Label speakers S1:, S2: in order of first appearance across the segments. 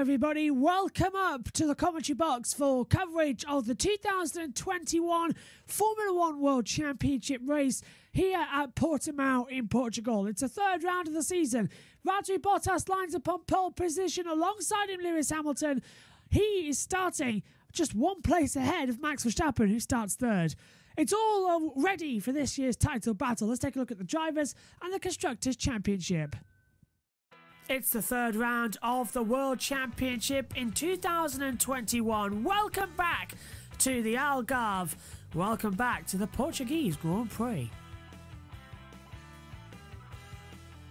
S1: everybody, welcome up to the commentary box for coverage of the 2021 Formula 1 World Championship race here at Portimao in Portugal. It's the third round of the season. Valtteri Bottas lines up on pole position alongside him Lewis Hamilton. He is starting just one place ahead of Max Verstappen, who starts third. It's all ready for this year's title battle. Let's take a look at the drivers and the Constructors' Championship. It's the third round of the World Championship in 2021. Welcome back to the Algarve. Welcome back to the Portuguese Grand Prix.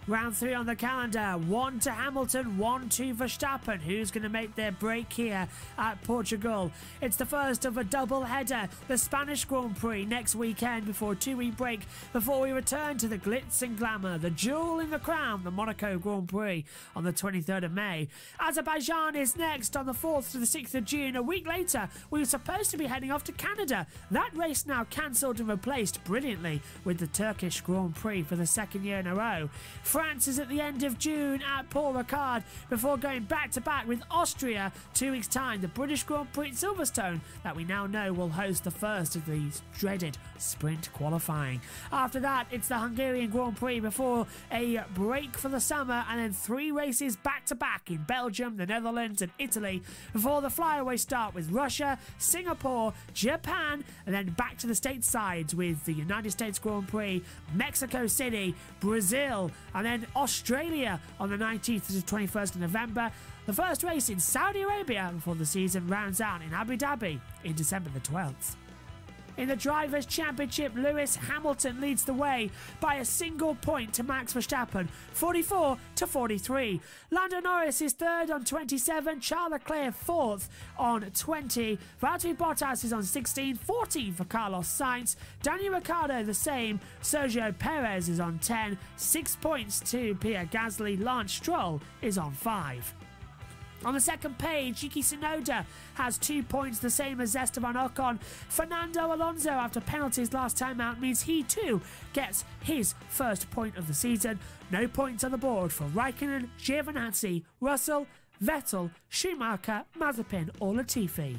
S1: Round 3 on the calendar, 1 to Hamilton, 1 to Verstappen. Who's going to make their break here at Portugal? It's the first of a double header, the Spanish Grand Prix next weekend before a 2-week break before we return to the glitz and glamour, the jewel in the crown, the Monaco Grand Prix on the 23rd of May. Azerbaijan is next on the 4th to the 6th of June. A week later, we were supposed to be heading off to Canada. That race now cancelled and replaced brilliantly with the Turkish Grand Prix for the second year in a row. France is at the end of June at Paul Ricard before going back-to-back with Austria 2 weeks' time, the British Grand Prix at Silverstone that we now know will host the first of these dreaded sprint qualifying. After that, it's the Hungarian Grand Prix before a break for the summer, and then 3 races back-to-back in Belgium, the Netherlands and Italy before the flyaway start with Russia, Singapore, Japan, and then back to the statesides with the United States Grand Prix, Mexico City, Brazil, and then Australia on the 19th to the 21st of November. The first race in Saudi Arabia before the season rounds out in Abu Dhabi in December the 12th. In the Drivers' Championship, Lewis Hamilton leads the way by a single point to Max Verstappen, 44 to 43. Lando Norris is third on 27, Charles Leclerc fourth on 20, Valtteri Bottas is on 16, 14 for Carlos Sainz, Daniel Ricciardo the same, Sergio Perez is on 10, 6 points to Pierre Gasly, Lance Stroll is on 5. On the second page, Yuki Tsunoda has 2 points, the same as Esteban Ocon. Fernando Alonso, after penalties last time out, means he too gets his first point of the season. No points on the board for Raikkonen, Giovinazzi, Russell, Vettel, Schumacher, Mazepin or Latifi.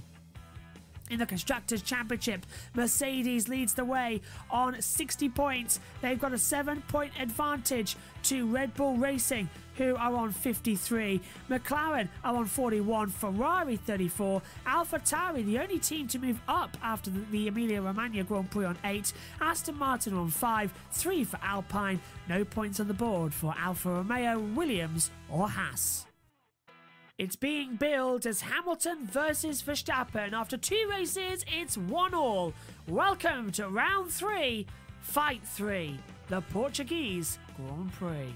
S1: In the Constructors' Championship, Mercedes leads the way on 60 points. They've got a 7-point advantage to Red Bull Racing, who are on 53. McLaren are on 41, Ferrari 34, AlphaTauri, the only team to move up after the Emilia-Romagna Grand Prix, on 8, Aston Martin on 5, 3 for Alpine, no points on the board for Alfa Romeo, Williams or Haas. It's being billed as Hamilton versus Verstappen. After 2 races, it's 1-1. Welcome to round 3, fight 3, the Portuguese Grand Prix.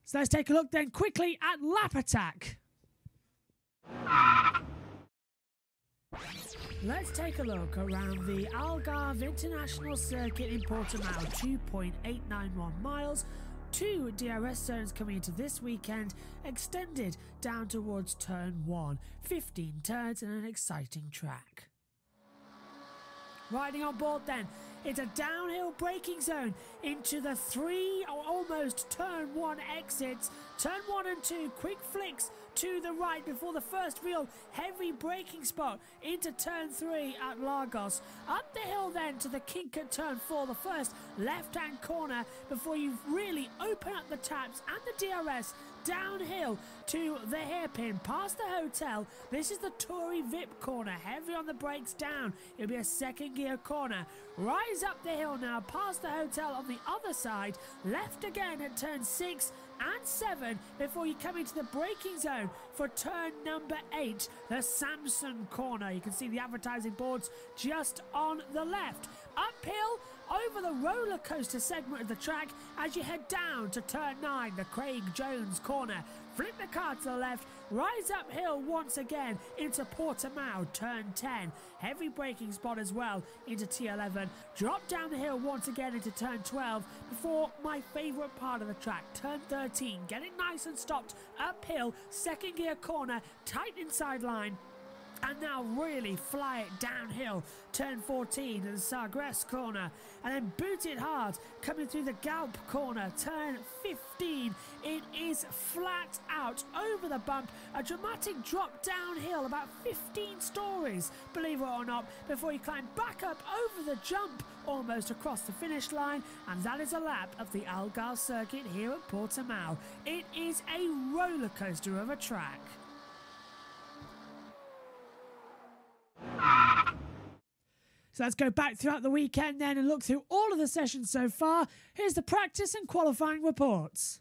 S1: So let's take a look then quickly at lap attack. Let's take a look around the Algarve International Circuit in Portimao, 2.891 miles. 2 DRS zones coming into this weekend, extended down towards turn 1. 15 turns and an exciting track. Riding on board then, it's a downhill braking zone into the 3 or almost turn 1 exits. Turn 1 and 2, quick flicks to the right before the first real heavy braking spot into turn 3 at Lagos. Up the hill then to the kink at turn 4, the first left-hand corner before you really open up the taps and the DRS. Downhill to the hairpin, past the hotel. This is the Tory VIP corner, heavy on the brakes down. It'll be a second gear corner. Rise up the hill now, past the hotel on the other side. Left again at turn 6 and 7 before you come into the braking zone for turn number 8, the Samson corner. You can see the advertising boards just on the left. Uphill over the roller coaster segment of the track as you head down to turn 9, the Craig Jones corner. Flip the car to the left, rise uphill once again into Portimao, turn 10. Heavy braking spot as well into T11. Drop down the hill once again into turn 12 before my favourite part of the track, turn 13. Getting nice and stopped uphill, second gear corner, tight inside line. and now really fly it downhill. Turn 14 in the Sagres corner, and then boot it hard coming through the Galp corner. Turn 15, it is flat out over the bump, a dramatic drop downhill about 15 stories, believe it or not, before you climb back up over the jump almost across the finish line, and that is a lap of the Algarve circuit here at Portimao. It is a roller coaster of a track. So let's go back throughout the weekend then and look through all of the sessions so far. Here's the practice and qualifying reports.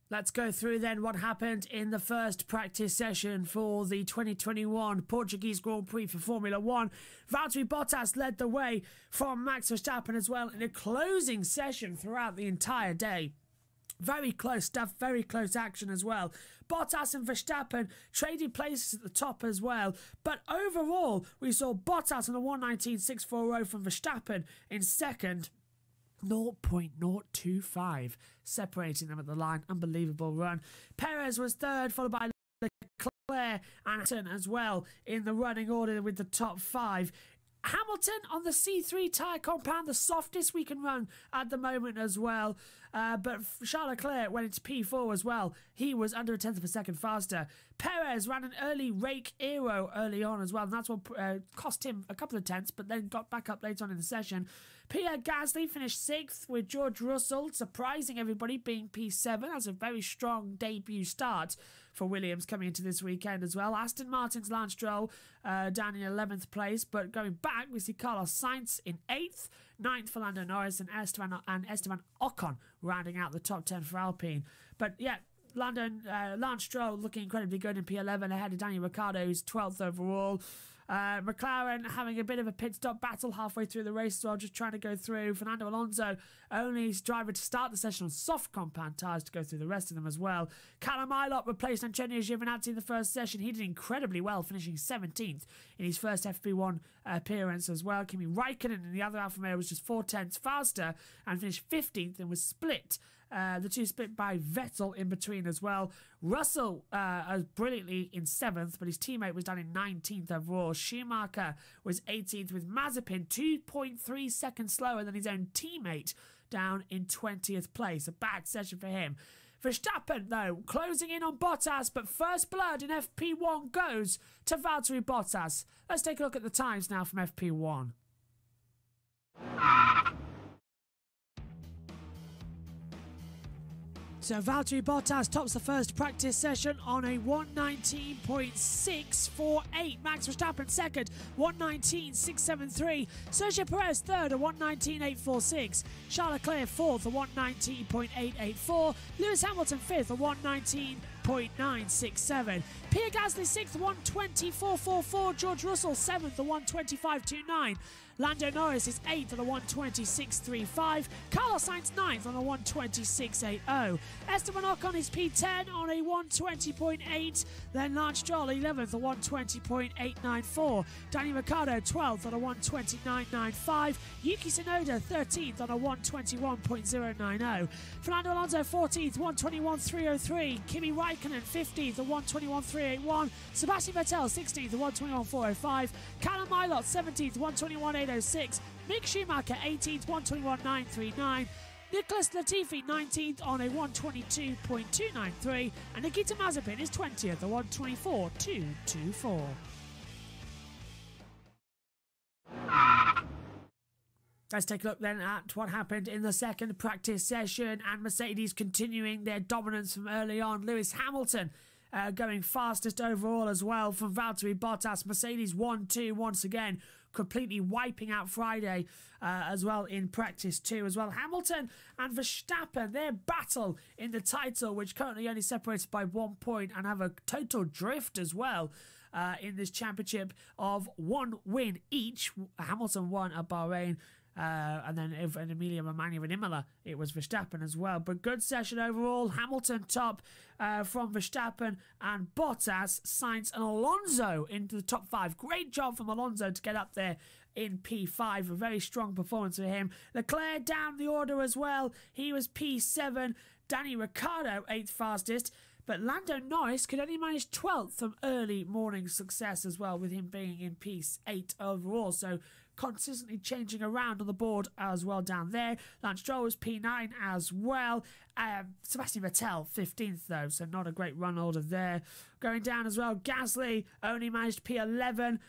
S1: Let's go through then what happened in the first practice session for the 2021 Portuguese Grand Prix for Formula 1. Valtteri Bottas led the way from Max Verstappen as well in a closing session throughout the entire day. Very close stuff, very close action as well. Bottas and Verstappen traded places at the top as well. But overall, we saw Bottas on a 1:19.640 from Verstappen in second. 0.025 separating them at the line. Unbelievable run. Perez was third, followed by Leclerc and Hamilton as well in the running order with the top five. Hamilton on the C3 tyre compound, the softest we can run at the moment as well. But Charles Leclerc went into P4 as well. He was under a tenth of a second faster. Perez ran an early rake aero early on as well, and that's what cost him a couple of tenths, but then got back up later on in the session. Pierre Gasly finished 6th, with George Russell surprising everybody, being P7. That's a very strong debut start for Williams coming into this weekend as well. Aston Martin's Lance Stroll down in 11th place, but going back, we see Carlos Sainz in 8th, 9th for Lando Norris, and Esteban Ocon rounding out the top 10 for Alpine. But yeah, Lance Stroll looking incredibly good in P11 ahead of Daniel Ricciardo, who's 12th overall. McLaren having a bit of a pit stop battle halfway through the race as well, just trying to go through. Fernando Alonso, only driver to start the session on soft compound tyres to go through the rest of them as well. Callum Ilott replaced Antonio Giovinazzi in the first session. He did incredibly well, finishing 17th in his first FP1 appearance as well. Kimi Raikkonen in the other Alfa Romeo was just 4 tenths faster and finished 15th and was split. The two split by Vettel in between as well. Russell brilliantly in 7th, but his teammate was down in 19th overall. Schumacher was 18th with Mazepin 2.3 seconds slower than his own teammate, down in 20th place. A bad session for him. Verstappen, though, closing in on Bottas, but first blood in FP1 goes to Valtteri Bottas. Let's take a look at the times now from FP1. So Valtteri Bottas tops the first practice session on a 1:19.648. Max Verstappen second, 1:19.673. Sergio Perez third, a 1:19.846. Charles Leclerc fourth, a 1:19.884. Lewis Hamilton fifth, a 1:19.967. Pierre Gasly sixth, 1:24.44. George Russell seventh, a 1:25.29. Lando Norris is 8th on a 1:26.35. Carlos Sainz 9th on a 1:26.80. Esteban Ocon is P10 on a 1:20.8. Then Lance Stroll 11th, a 1:20.894. Daniel Ricciardo 12th on a 1:29.95. Yuki Tsunoda 13th on a 1:21.090. Fernando Alonso 14th, 1:21.303. Kimi Raikkonen 15th, a 1:21.381. Sebastian Vettel 16th, a 1:21.405. Callum Ilott 17th, 1:21.806. Mick Schumacher 18th, 1:21.939. Nicholas Latifi 19th on a 1:22.293. And Nikita Mazepin is 20th, a 1:24.224. Let's take a look then at what happened in the second practice session, and Mercedes continuing their dominance from early on. Lewis Hamilton going fastest overall as well from Valtteri Bottas. Mercedes 1-2 once again, completely wiping out Friday as well in practice 2 as well. Hamilton and Verstappen, their battle in the title, which currently only separated by 1 point, and have a total drift as well in this championship of 1 win each. Hamilton won at Bahrain. and then in Emilia Romagna and Imola, it was Verstappen as well. But good session overall. Hamilton top from Verstappen and Bottas, Sainz and Alonso into the top 5. Great job from Alonso to get up there in P5. A very strong performance for him. Leclerc down the order as well. He was P7. Danny Ricciardo 8th fastest. But Lando Norris could only manage 12th from early morning success as well, with him being in P8 overall. So consistently changing around on the board as well down there. Lance Stroll was P9 as well. Sebastian Vettel 15th though, so not a great run order there. Going down as well, Gasly only managed P11.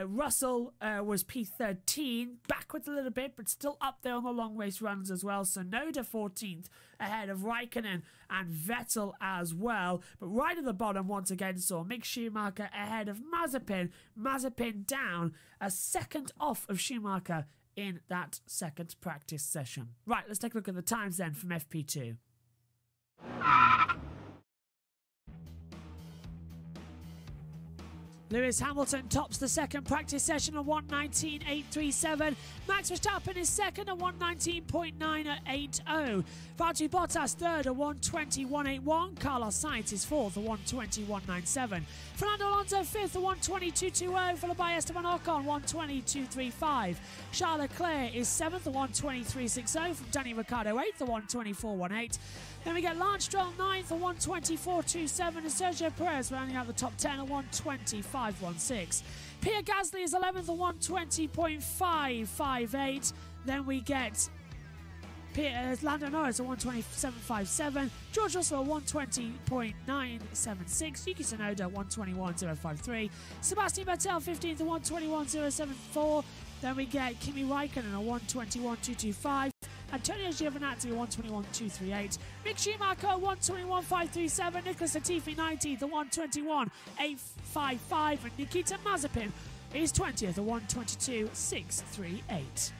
S1: Russell was P13, backwards a little bit, but still up there on the long race runs as well. Tsunoda 14th, ahead of Raikkonen and Vettel as well. But right at the bottom, once again, saw Mick Schumacher ahead of Mazepin. Mazepin down, a second off of Schumacher in that second practice session. Right, let's take a look at the times then from FP2. Lewis Hamilton tops the second practice session at 1:19.837. Max Verstappen is second at 1:19.980. Valtteri Bottas third at 1:20.181. Carlos Sainz is fourth at 1:20.197. Fernando Alonso fifth at 1:22.20, followed by Esteban Ocon 1:22.35. Charles Leclerc is seventh at 1:23.60 from Danny Ricciardo eighth at 1:24.18. Then we get Lance Stroll 9th at 1:24.27 and Sergio Perez rounding out the top 10 at 1:25.16. Pierre Gasly is 11th at 1:20.558. Then we get Lando Norris at 1:27.57. George Russell at 1:20.976. Yuki Tsunoda at 1:21.053. Sebastian Vettel 15th at 1:21.074. Then we get Kimi Raikkonen at 1:21.225. Antonio Giovinazzi at 1:21.238. Mick Schumacher at 1:21.537. Nicholas Latifi 19th at 1:21.855. And Nikita Mazepin is 20th at 1:22.638.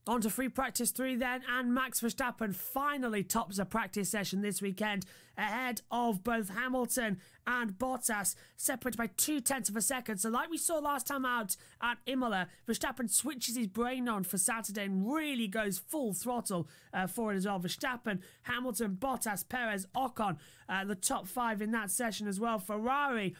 S1: On to free practice 3 then, and Max Verstappen finally tops a practice session this weekend ahead of both Hamilton and Bottas, separated by 0.2 of a second. So like we saw last time out at Imola, Verstappen switches his brain on for Saturday and really goes full throttle for it as well. Verstappen, Hamilton, Bottas, Perez, Ocon, the top 5 in that session as well. Ferrari,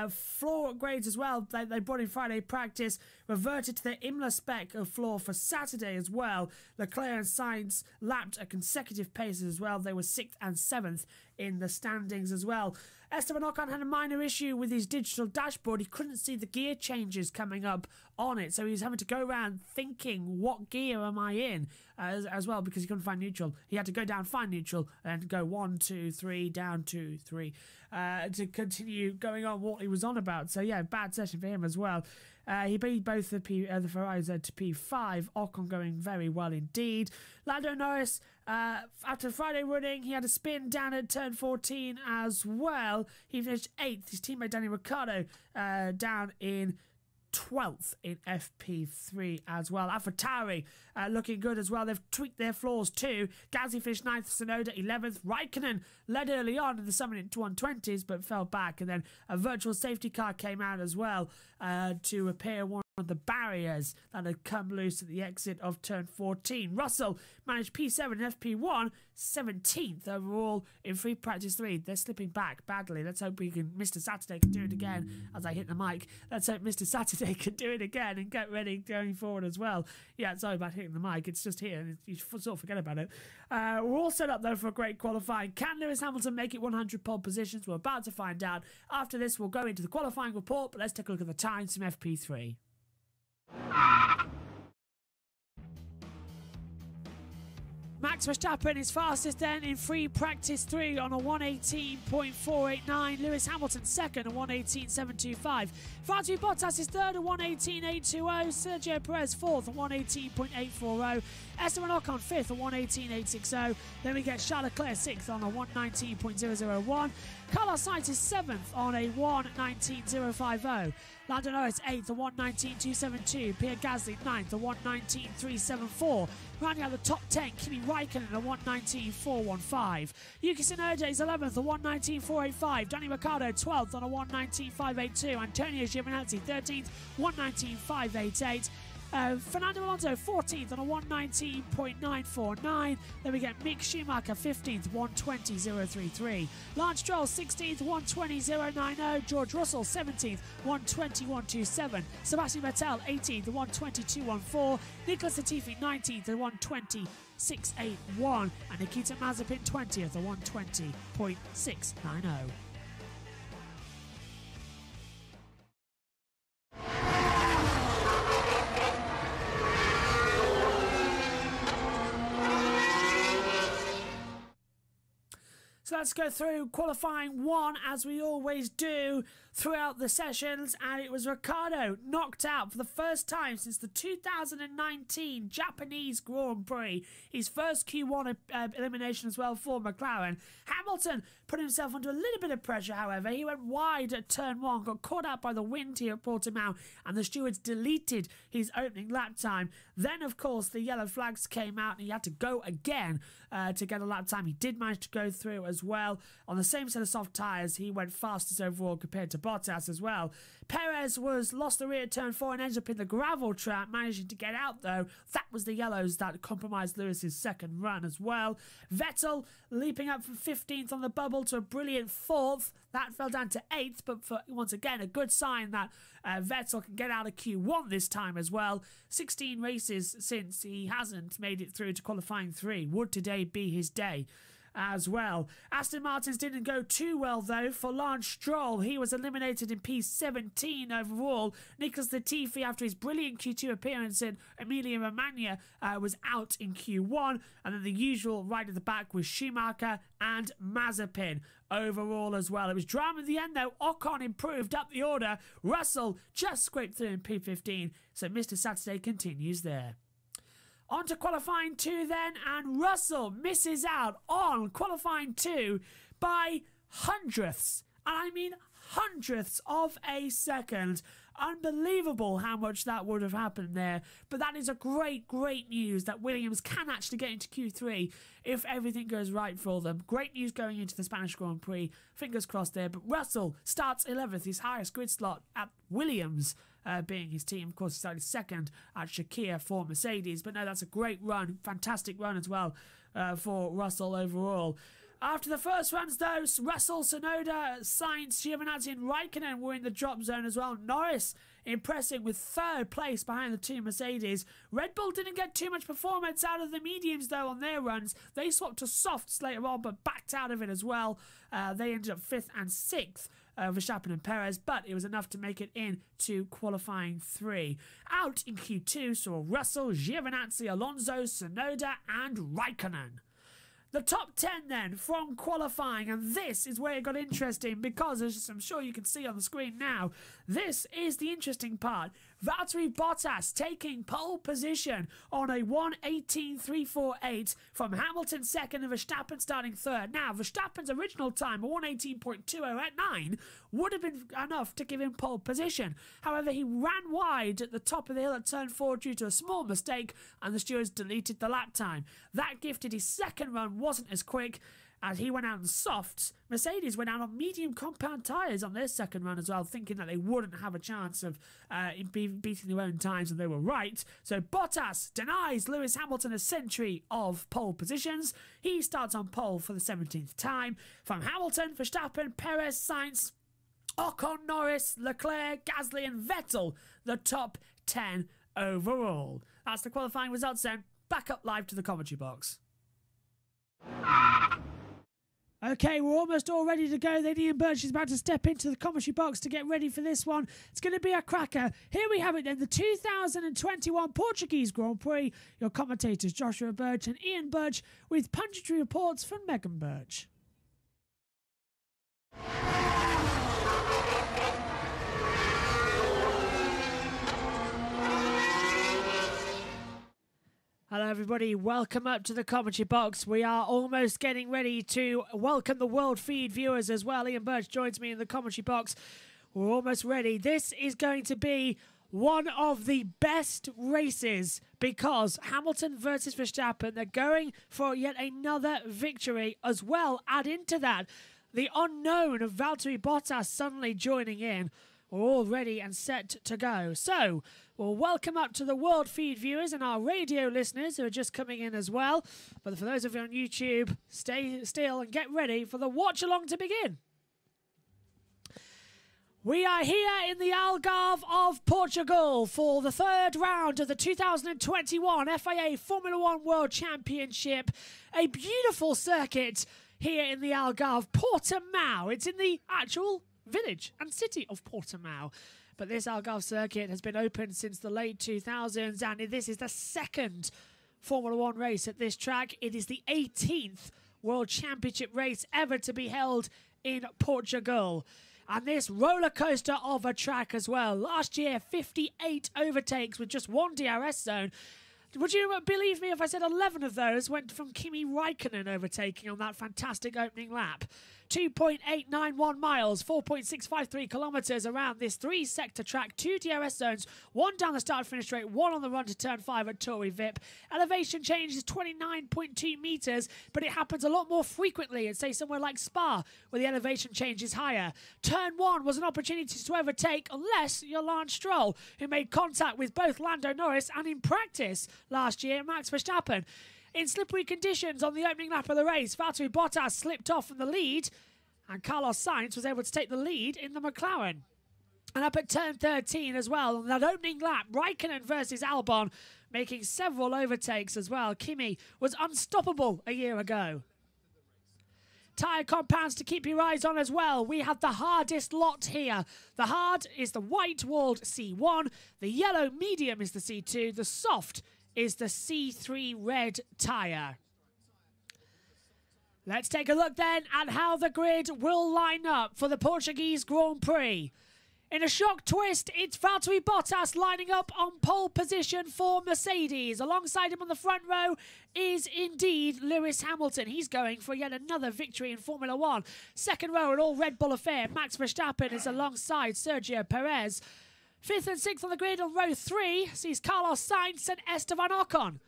S1: floor upgrades as well. They brought in Friday practice, reverted to their Imola spec of floor for Saturday as well. Leclerc and Sainz lapped at consecutive paces as well. They were 6th and 7th in the standings as well. Esteban Ocon had a minor issue with his digital dashboard. He couldn't see the gear changes coming up on it, so he was having to go around thinking, what gear am I in, as well, because he couldn't find neutral. He had to go down, find neutral, and go 1, 2, 3, down 2, 3, to continue going on what he was on about. So yeah, bad session for him as well. He beat both the Ferraris to P5. Ocon going very well indeed. Lando Norris, after Friday running, he had a spin down at turn 14 as well. He finished 8th. His teammate Danny Ricciardo down in 12th in FP3 as well. AlphaTauri looking good as well. They've tweaked their floors too. Gasly finished 9th, Tsunoda 11th. Raikkonen led early on in the summit into 120s but fell back, and then a virtual safety car came out as well to repair one of the barriers that had come loose at the exit of turn 14. Russell managed P7 and FP1, 17th overall in free practice 3. They're slipping back badly. Let's hope Mr. Saturday can do it again as I hit the mic. Let's hope Mr. Saturday can do it again and get ready going forward as well. Yeah, sorry about hitting the mic. It's just here and you sort of forget about it. We're all set up though for a great qualifying. Can Lewis Hamilton make it 100 pole positions? We're about to find out. After this, we'll go into the qualifying report, but let's take a look at the times from FP3. Max Verstappen is fastest then in free practice 3 on a 1:18.489. Lewis Hamilton second at 1:18.725. Valtteri Bottas is third at 1:18.820. Sergio Perez fourth at 1:18.840. Esteban Ocon fifth at 1:18.860. Then we get Charles Leclerc sixth on a 1:19.001. Carlos Sainz is 7th on a 1:19.050. Lando Norris 8th, a 1:19.272. Pierre Gasly 9th, a 1:19.374. Rounding out the top 10, Kimi Raikkonen, a 1:19.415. Yuki Tsunoda is 11th, a 1:19.485. Danny Ricciardo 12th on a 1:19.582. Antonio Giovinazzi 13th, 1:19.588. Fernando Alonso 14th on a 1:19.949. Then we get Mick Schumacher 15th, 1:20.033. Lance Stroll 16th, 1:20.090. George Russell 17th, 1:20.127. Sebastian Vettel 18th, 1:22.14. Nicholas Latifi 19th, 1:20.681. And Nikita Mazepin 20th, 1:20.690. So let's go through qualifying 1 as we always do throughout the sessions, and it was Ricciardo knocked out for the first time since the 2019 Japanese Grand Prix. His first Q1 elimination as well for McLaren. Hamilton put himself under a little bit of pressure, however. He went wide at turn 1, got caught out by the wind here at Portimao, and the stewards deleted his opening lap time. Then, of course, the yellow flags came out and he had to go again to get a lap time. He did manage to go through as well. On the same set of soft tyres, he went fastest overall compared to Bottas as well. Perez lost the rear at turn 4 and ended up in the gravel trap, managing to get out though. That was the yellows that compromised Lewis's second run as well. Vettel leaping up from 15th on the bubble to a brilliant 4th. That fell down to 8th, but for once again a good sign that Vettel can get out of Q1 this time as well. 16 races since he hasn't made it through to qualifying 3. Would today be his day as well? Aston Martin's didn't go too well though for Lance Stroll. He was eliminated in P17 overall. Nicholas Latifi, after his brilliant Q2 appearance in Emilia-Romagna, was out in Q1, and then the usual right at the back was Schumacher and Mazepin overall as well. It was drama in the end though. Ocon improved up the order. Russell just scraped through in P15, so Mr. Saturday continues there. On to qualifying 2 then, and Russell misses out on qualifying 2 by hundredths. And I mean hundredths of a second. Unbelievable how much that would have happened there. But that is a great news that Williams can actually get into Q3 if everything goes right for them. Great news going into the Spanish Grand Prix. Fingers crossed there. But Russell starts 11th, his highest grid slot at Williams. Being his team. Of course, he started 2nd at Shakir for Mercedes. But no, that's a great run. Fantastic run as well for Russell overall. After the first runs, though, Russell, Tsunoda, Sainz, Giovinazzi and Raikkonen were in the drop zone as well. Norris impressing with 3rd place behind the 2 Mercedes. Red Bull didn't get too much performance out of the mediums, though, on their runs. They swapped to softs later on, but backed out of it as well. They ended up 5th and 6th. Verstappen and Perez, but it was enough to make it into qualifying 3. Out in Q2 saw Russell, Giovinazzi, Alonso, Tsunoda and Raikkonen. The top 10 then from qualifying, and this is where it got interesting because, as I'm sure you can see on the screen now, this is the interesting part. Valtteri Bottas taking pole position on a 1:18.348 from Hamilton 2nd and Verstappen starting 3rd. Now, Verstappen's original time, 1:18.20 would have been enough to give him pole position. However, he ran wide at the top of the hill at turn 4 due to a small mistake, and the stewards deleted the lap time. That gifted his second run wasn't as quick, as he went out on softs. Mercedes went out on medium compound tyres on their second run as well, thinking that they wouldn't have a chance of beating their own times, and they were right. So Bottas denies Lewis Hamilton a century of pole positions. He starts on pole for the 17th time. From Hamilton, Verstappen, Perez, Sainz, Ocon, Norris, Leclerc, Gasly and Vettel, the top 10 overall. That's the qualifying results then. Back up live to the commentary box. Okay, we're almost all ready to go. Then Ian Birch is about to step into the commentary box to get ready for this one. It's going to be a cracker. Here we have it then, the 2021 Portuguese Grand Prix. Your commentators Joshua Birch and Ian Birch with punditry reports from Megan Birch. Hello everybody, welcome up to the commentary box. We are almost getting ready to welcome the World Feed viewers as well. Ian Birch joins me in the commentary box. We're almost ready. This is going to be one of the best races because Hamilton versus Verstappen, they're going for yet another victory as well. Add into that the unknown of Valtteri Bottas suddenly joining in. We're all ready and set to go. So, we'll welcome up to the World Feed viewers and our radio listeners who are just coming in as well. But for those of you on YouTube, stay still and get ready for the watch along to begin. We are here in the Algarve of Portugal for the third round of the 2021 FIA Formula One World Championship. A beautiful circuit here in the Algarve, Portimão. It's in the actual village and city of Portimão. But this Algarve circuit has been open since the late 2000s, and this is the second Formula One race at this track. It is the 18th World Championship race ever to be held in Portugal. And this roller coaster of a track as well. Last year, 58 overtakes with just one DRS zone. Would you believe me if I said 11 of those went from Kimi Raikkonen overtaking on that fantastic opening lap? 2.891 miles, 4.653 kilometres around this three-sector track, 2 DRS zones, 1 down the start-finish straight, 1 on the run to turn 5 at Torrey Vip. Elevation change is 29.2 metres, but it happens a lot more frequently in, say, somewhere like Spa, where the elevation change is higher. Turn 1 was an opportunity to overtake, unless you're Lance Stroll, who made contact with both Lando Norris and, in practice, last year, Max Verstappen. In slippery conditions on the opening lap of the race, Valtteri Bottas slipped off from the lead and Carlos Sainz was able to take the lead in the McLaren. And up at turn 13 as well, on that opening lap, Raikkonen versus Albon, making several overtakes as well. Kimi was unstoppable a year ago. Tyre compounds to keep your eyes on as well. We have the hardest lot here. The hard is the white-walled C1, the yellow medium is the C2, the soft is the C3 red tyre. Let's take a look then at how the grid will line up for the Portuguese Grand Prix. In a shock twist, it's Valtteri Bottas lining up on pole position for Mercedes. Alongside him on the front row is indeed Lewis Hamilton. He's going for yet another victory in Formula One. Second row, an all Red Bull affair. Max Verstappen is alongside Sergio Perez. 5th and 6th on the grid on row 3 sees Carlos Sainz and Esteban Ocon.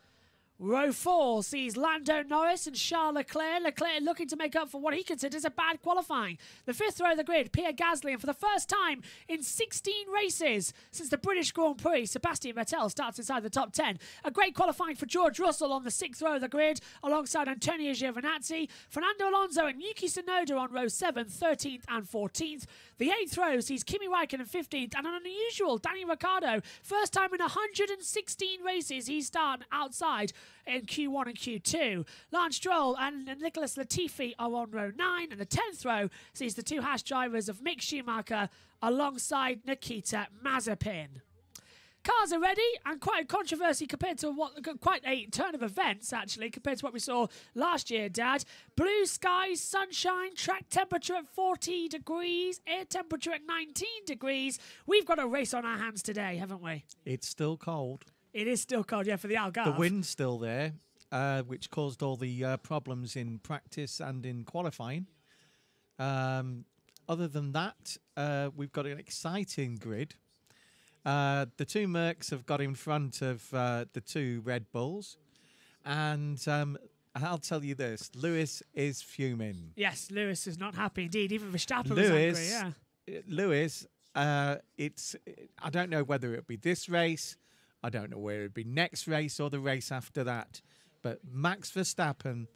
S1: Row 4 sees Lando Norris and Charles Leclerc. Leclerc looking to make up for what he considers a bad qualifying. The 5th row of the grid, Pierre Gasly, and for the first time in 16 races since the British Grand Prix, Sebastian Vettel starts inside the top 10. A great qualifying for George Russell on the 6th row of the grid, alongside Antonio Giovinazzi. Fernando Alonso and Yuki Tsunoda on row 7, 13th and 14th. The 8th row sees Kimi Raikkonen 15th, and an unusual Danny Ricciardo. First time in 116 races he's started outside in Q1 and Q2. Lance Stroll and Nicholas Latifi are on row 9, and the 10th row sees the 2 Haas drivers of Mick Schumacher alongside Nikita Mazepin. Cars are ready, and quite a controversy compared to quite a turn of events, actually, compared to what we saw last year, Dad. Blue skies, sunshine, track temperature at 40 degrees, air temperature at 19 degrees. We've got a race on our hands today, haven't we?
S2: It's still cold.
S1: It is still cold, yeah, for the Algarve.
S2: The wind's still there, which caused all the problems in practice and in qualifying. Other than that, we've got an exciting grid. The 2 Mercs have got in front of the 2 Red Bulls. And I'll tell you this, Lewis is fuming.
S1: Yes, Lewis is not happy indeed. Even Verstappen was angry, yeah.
S2: Lewis, I don't know whether it'll be this race. I don't know whether it'll be next race or the race after that. But Max Verstappen,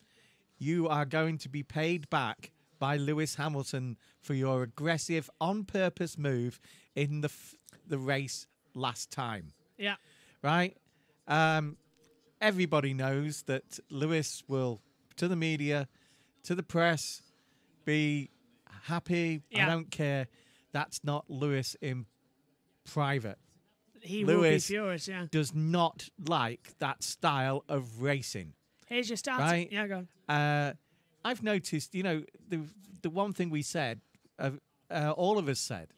S2: you are going to be paid back by Lewis Hamilton for your aggressive, on-purpose move in the race last time.
S1: Yeah.
S2: Right? Everybody knows that Lewis will, to the media, to the press, be happy. Yeah. I don't care. That's not Lewis in private.
S1: He will be furious, yeah.
S2: Does not like that style of racing.
S1: Here's your start.
S2: Right?
S1: Yeah, go on.
S2: I've noticed, you know, the one thing we said, all of us said,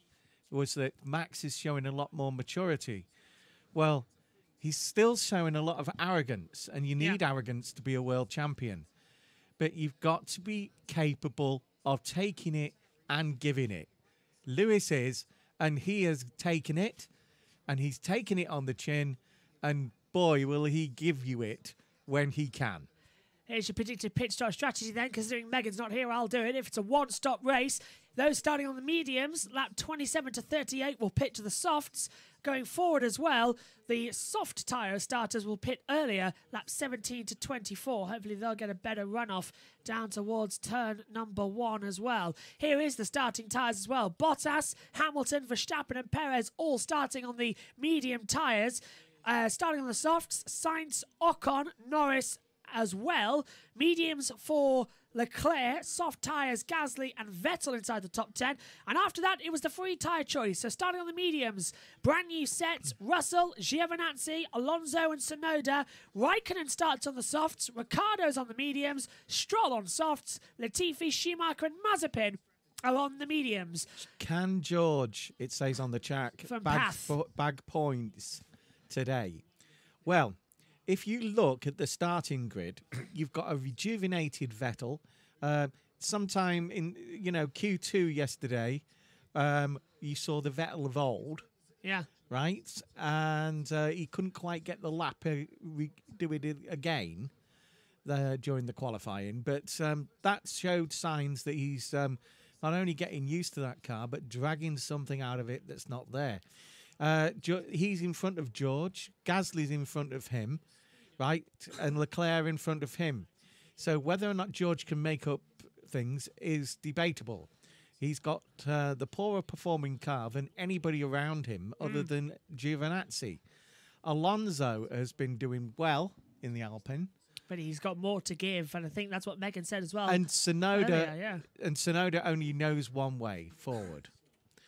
S2: was that Max is showing a lot more maturity. Well, he's still showing a lot of arrogance, and you need arrogance to be a world champion. But you've got to be capable of taking it and giving it. Lewis is, and he has taken it, and he's taken it on the chin, and boy, will he give you it when he can.
S1: Here's your predicted pit stop strategy then, considering Megan's not here, I'll do it. If it's a one-stop race, those starting on the mediums, lap 27 to 38 will pit to the softs. Going forward as well, the soft tyre starters will pit earlier, lap 17 to 24. Hopefully they'll get a better runoff down towards turn number 1 as well. Here is the starting tyres as well. Bottas, Hamilton, Verstappen and Perez all starting on the medium tyres. Starting on the softs, Sainz, Ocon, Norris as well. Mediums for Leclerc, soft tyres, Gasly and Vettel inside the top 10. And after that, it was the free tyre choice. So starting on the mediums, brand new sets, Russell, Giovinazzi, Alonso and Tsunoda. Raikkonen starts on the softs, Ricciardo's on the mediums, Stroll on softs, Latifi, Schumacher and Mazepin are on the mediums.
S2: Can George, it says on the chat, bag points today? Well, if you look at the starting grid, you've got a rejuvenated Vettel. Sometime in, Q2 yesterday, you saw the Vettel of old.
S1: Yeah.
S2: Right? And he couldn't quite get the lap, do it again during the qualifying. But that showed signs that he's not only getting used to that car, but dragging something out of it that's not there. He's in front of George. Gasly's in front of him. Right, and Leclerc in front of him. So whether or not George can make up things is debatable. He's got the poorer performing car than anybody around him other than Giovinazzi. Alonso has been doing well in the Alpine.
S1: But he's got more to give, and I think that's what Megan said as well.
S2: And Tsunoda only knows one way, forward.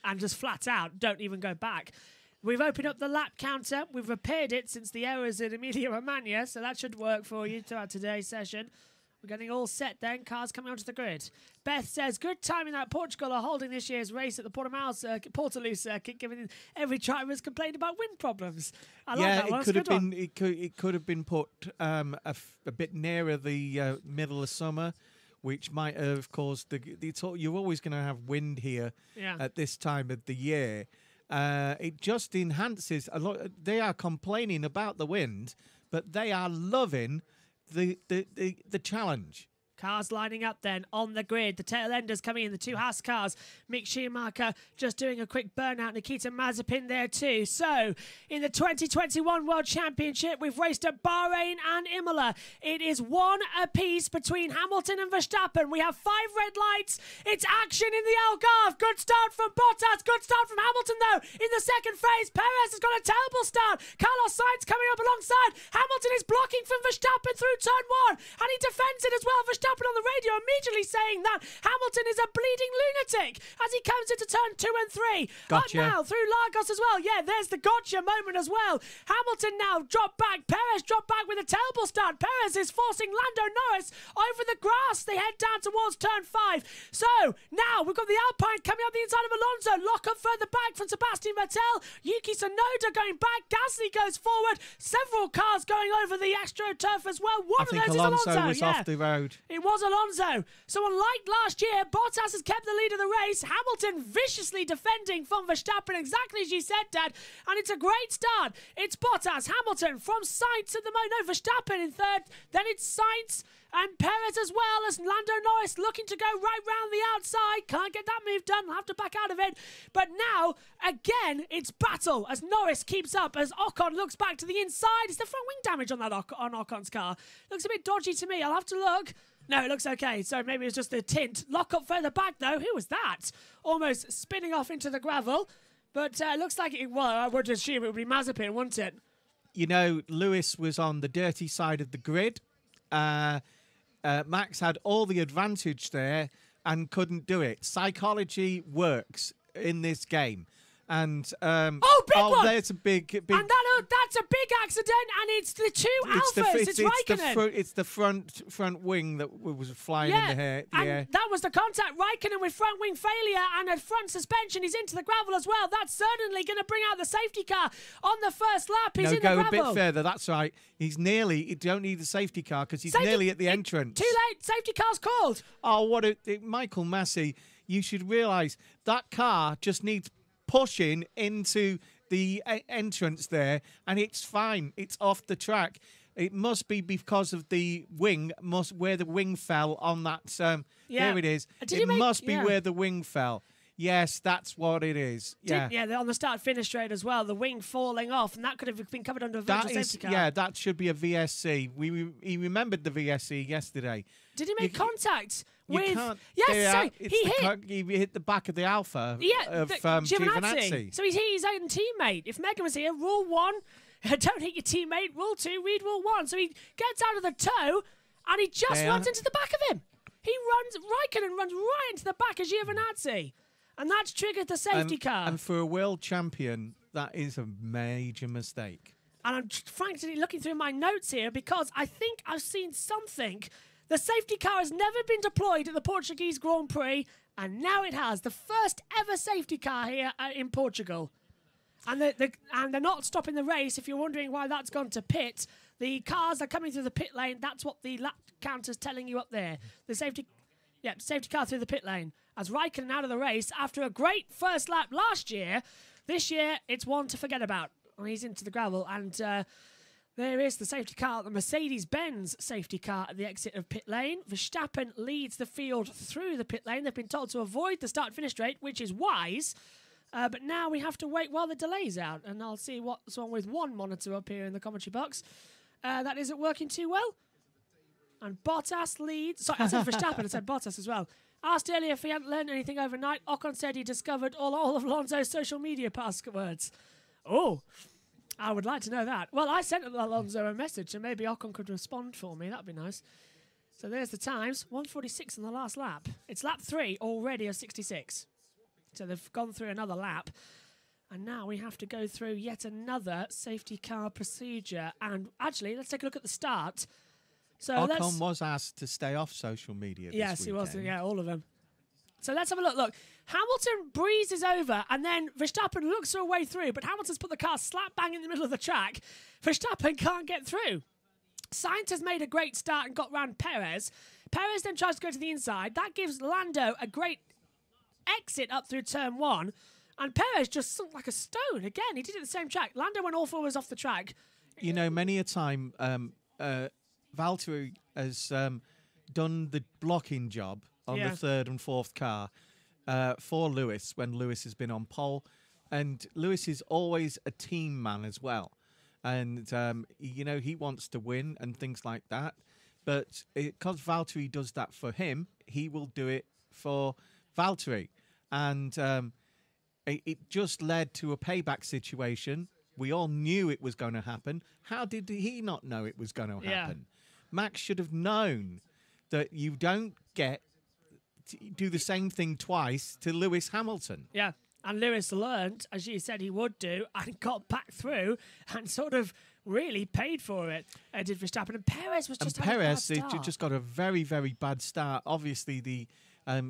S1: And just flat out, don't even go back. We've opened up the lap counter. We've repaired it since the errors in Emilia-Romagna, so that should work for you throughout today's session. We're getting all set then. Cars coming onto the grid. Beth says, good timing that Portugal are holding this year's race at the Portaloo circuit, given every driver has complained about wind problems. I like that one.
S2: It could have been put a bit nearer the middle of summer, which might have caused you're always going to have wind here at this time of the year. It just enhances a lot. They are complaining about the wind, but they are loving the challenge.
S1: Cars lining up then on the grid. The tail enders coming in, the two Haas cars. Mick Schumacher just doing a quick burnout. Nikita Mazepin there too. So, in the 2021 World Championship, we've raced at Bahrain and Imola. It is 1 apiece between Hamilton and Verstappen. We have 5 red lights. It's action in the Algarve. Good start from Bottas. Good start from Hamilton though. In the second phase, Perez has got a terrible start. Carlos Sainz coming up alongside. Hamilton is blocking from Verstappen through turn 1. And he defends it as well. Verstappen on the radio immediately saying that Hamilton is a bleeding lunatic as he comes into turn 2 and 3.
S2: Gotcha.
S1: Up now through Lagos as well. Yeah, there's the gotcha moment as well. Hamilton now dropped back. Perez dropped back with a terrible start. Perez is forcing Lando Norris over the grass. They head down towards turn 5. So now we've got the Alpine coming up the inside of Alonso. Lock up further back from Sebastian Vettel. Yuki Tsunoda going back. Gasly goes forward. Several cars going over the AstroTurf as well. One of those is Alonso.
S2: Was off the road.
S1: It was Alonso. So unlike last year, Bottas has kept the lead of the race. Hamilton viciously defending from Verstappen, exactly as you said, Dad. And it's a great start. It's Bottas, Hamilton from Sainz at the moment. No, Verstappen in third. Then it's Sainz and Perez as well as Lando Norris looking to go right round the outside. Can't get that move done. I'll have to back out of it. But now, again, it's battle as Norris keeps up as Ocon looks back to the inside. Is there front wing damage on that on Ocon's car? Looks a bit dodgy to me. I'll have to look. No, it looks okay. So maybe it's just the tint. Lock up further back, though. Who was that? Almost spinning off into the gravel. But it looks like I would assume it would be Mazepin, wouldn't it?
S2: You know, Lewis was on the dirty side of the grid. Max had all the advantage there and couldn't do it. Psychology works in this game. And
S1: big one!
S2: There's a big.
S1: And that that's a big accident, and it's the two Alphas. It's Raikkonen.
S2: It's the front wing that was flying in the air.
S1: And that was the contact. Raikkonen with front wing failure and a front suspension. He's into the gravel as well. That's certainly going to bring out the safety car on the first lap. He's in the gravel.
S2: Go a bit further. That's right. He's nearly. You don't need the safety car because he's nearly at the entrance.
S1: Too late. Safety car's called.
S2: Oh, Michael Massey, you should realise that car just needs pushing into the entrance there, and it's fine. It's off the track. It must be because of the wing, where the wing fell on that. There it is. It must be where the wing fell. Yes, that's what it is.
S1: On the start-finish straight as well, the wing falling off, and that could have been covered under a virtual safety car.
S2: Yeah, that should be a VSC. He remembered the VSC yesterday.
S1: Did he make contact with?
S2: Yes,
S1: sorry,
S2: he hit the back of the Alpha of Giovinazzi.
S1: So he's hit his own teammate. If Megan was here, rule 1, don't hit your teammate. Rule 2, read rule 1. So he gets out of the toe, and he just runs into the back of him. Raikkonen runs right into the back of Giovinazzi. And that's triggered the safety car.
S2: And for a world champion, that is a major mistake.
S1: And I'm frankly looking through my notes here because I think I've seen something. The safety car has never been deployed at the Portuguese Grand Prix, and now it has. The first ever safety car here in Portugal. And they're not stopping the race. If you're wondering why that's gone to pit, the cars are coming through the pit lane. That's what the lap counter's telling you up there. The safety car through the pit lane. As Raikkonen out of the race after a great first lap last year. This year, it's one to forget about. He's into the gravel, and there is the safety car, the Mercedes-Benz safety car at the exit of pit lane. Verstappen leads the field through the pit lane. They've been told to avoid the start-finish straight, which is wise. But now we have to wait while the delay's out, and I'll see what's wrong with one monitor up here in the commentary box. That isn't working too well. And Bottas leads. Sorry, I said Verstappen. I said Bottas as well. Asked earlier if he hadn't learned anything overnight. Ocon said he discovered all of Alonso's social media passwords. Oh, I would like to know that. Well, I sent Alonso a message, so maybe Ocon could respond for me. That'd be nice. So there's the times. 1:46 in the last lap. It's lap 3 already of 66. So they've gone through another lap. And now we have to go through yet another safety car procedure. And actually, let's take a look at the start. So
S2: Ocon was asked to stay off social media this
S1: Yes, he
S2: weekend.
S1: was. Yeah, all of them. So let's have a look. Look, Hamilton breezes over, and then Verstappen looks her way through, but Hamilton's put the car slap bang in the middle of the track. Verstappen can't get through. Sainz has made a great start and got round Perez. Perez then tries to go to the inside. That gives Lando a great exit up through turn 1, and Perez just sunk like a stone. Again, he did it at the same track. Lando went all forwards off the track.
S2: You know, many a time... Valtteri has done the blocking job on the third and fourth car for Lewis when Lewis has been on pole. And Lewis is always a team man as well. And, you know, he wants to win and things like that. But because Valtteri does that for him, he will do it for Valtteri. And it just led to a payback situation. We all knew it was going to happen. How did he not know it was going to happen? Max should have known that you don't get to do the same thing twice to Lewis Hamilton.
S1: Yeah, and Lewis learned, as you said he would do, and got back through and sort of really paid for it, did Verstappen. And Perez was just having a bad start.
S2: Just got a very, very bad start. Obviously,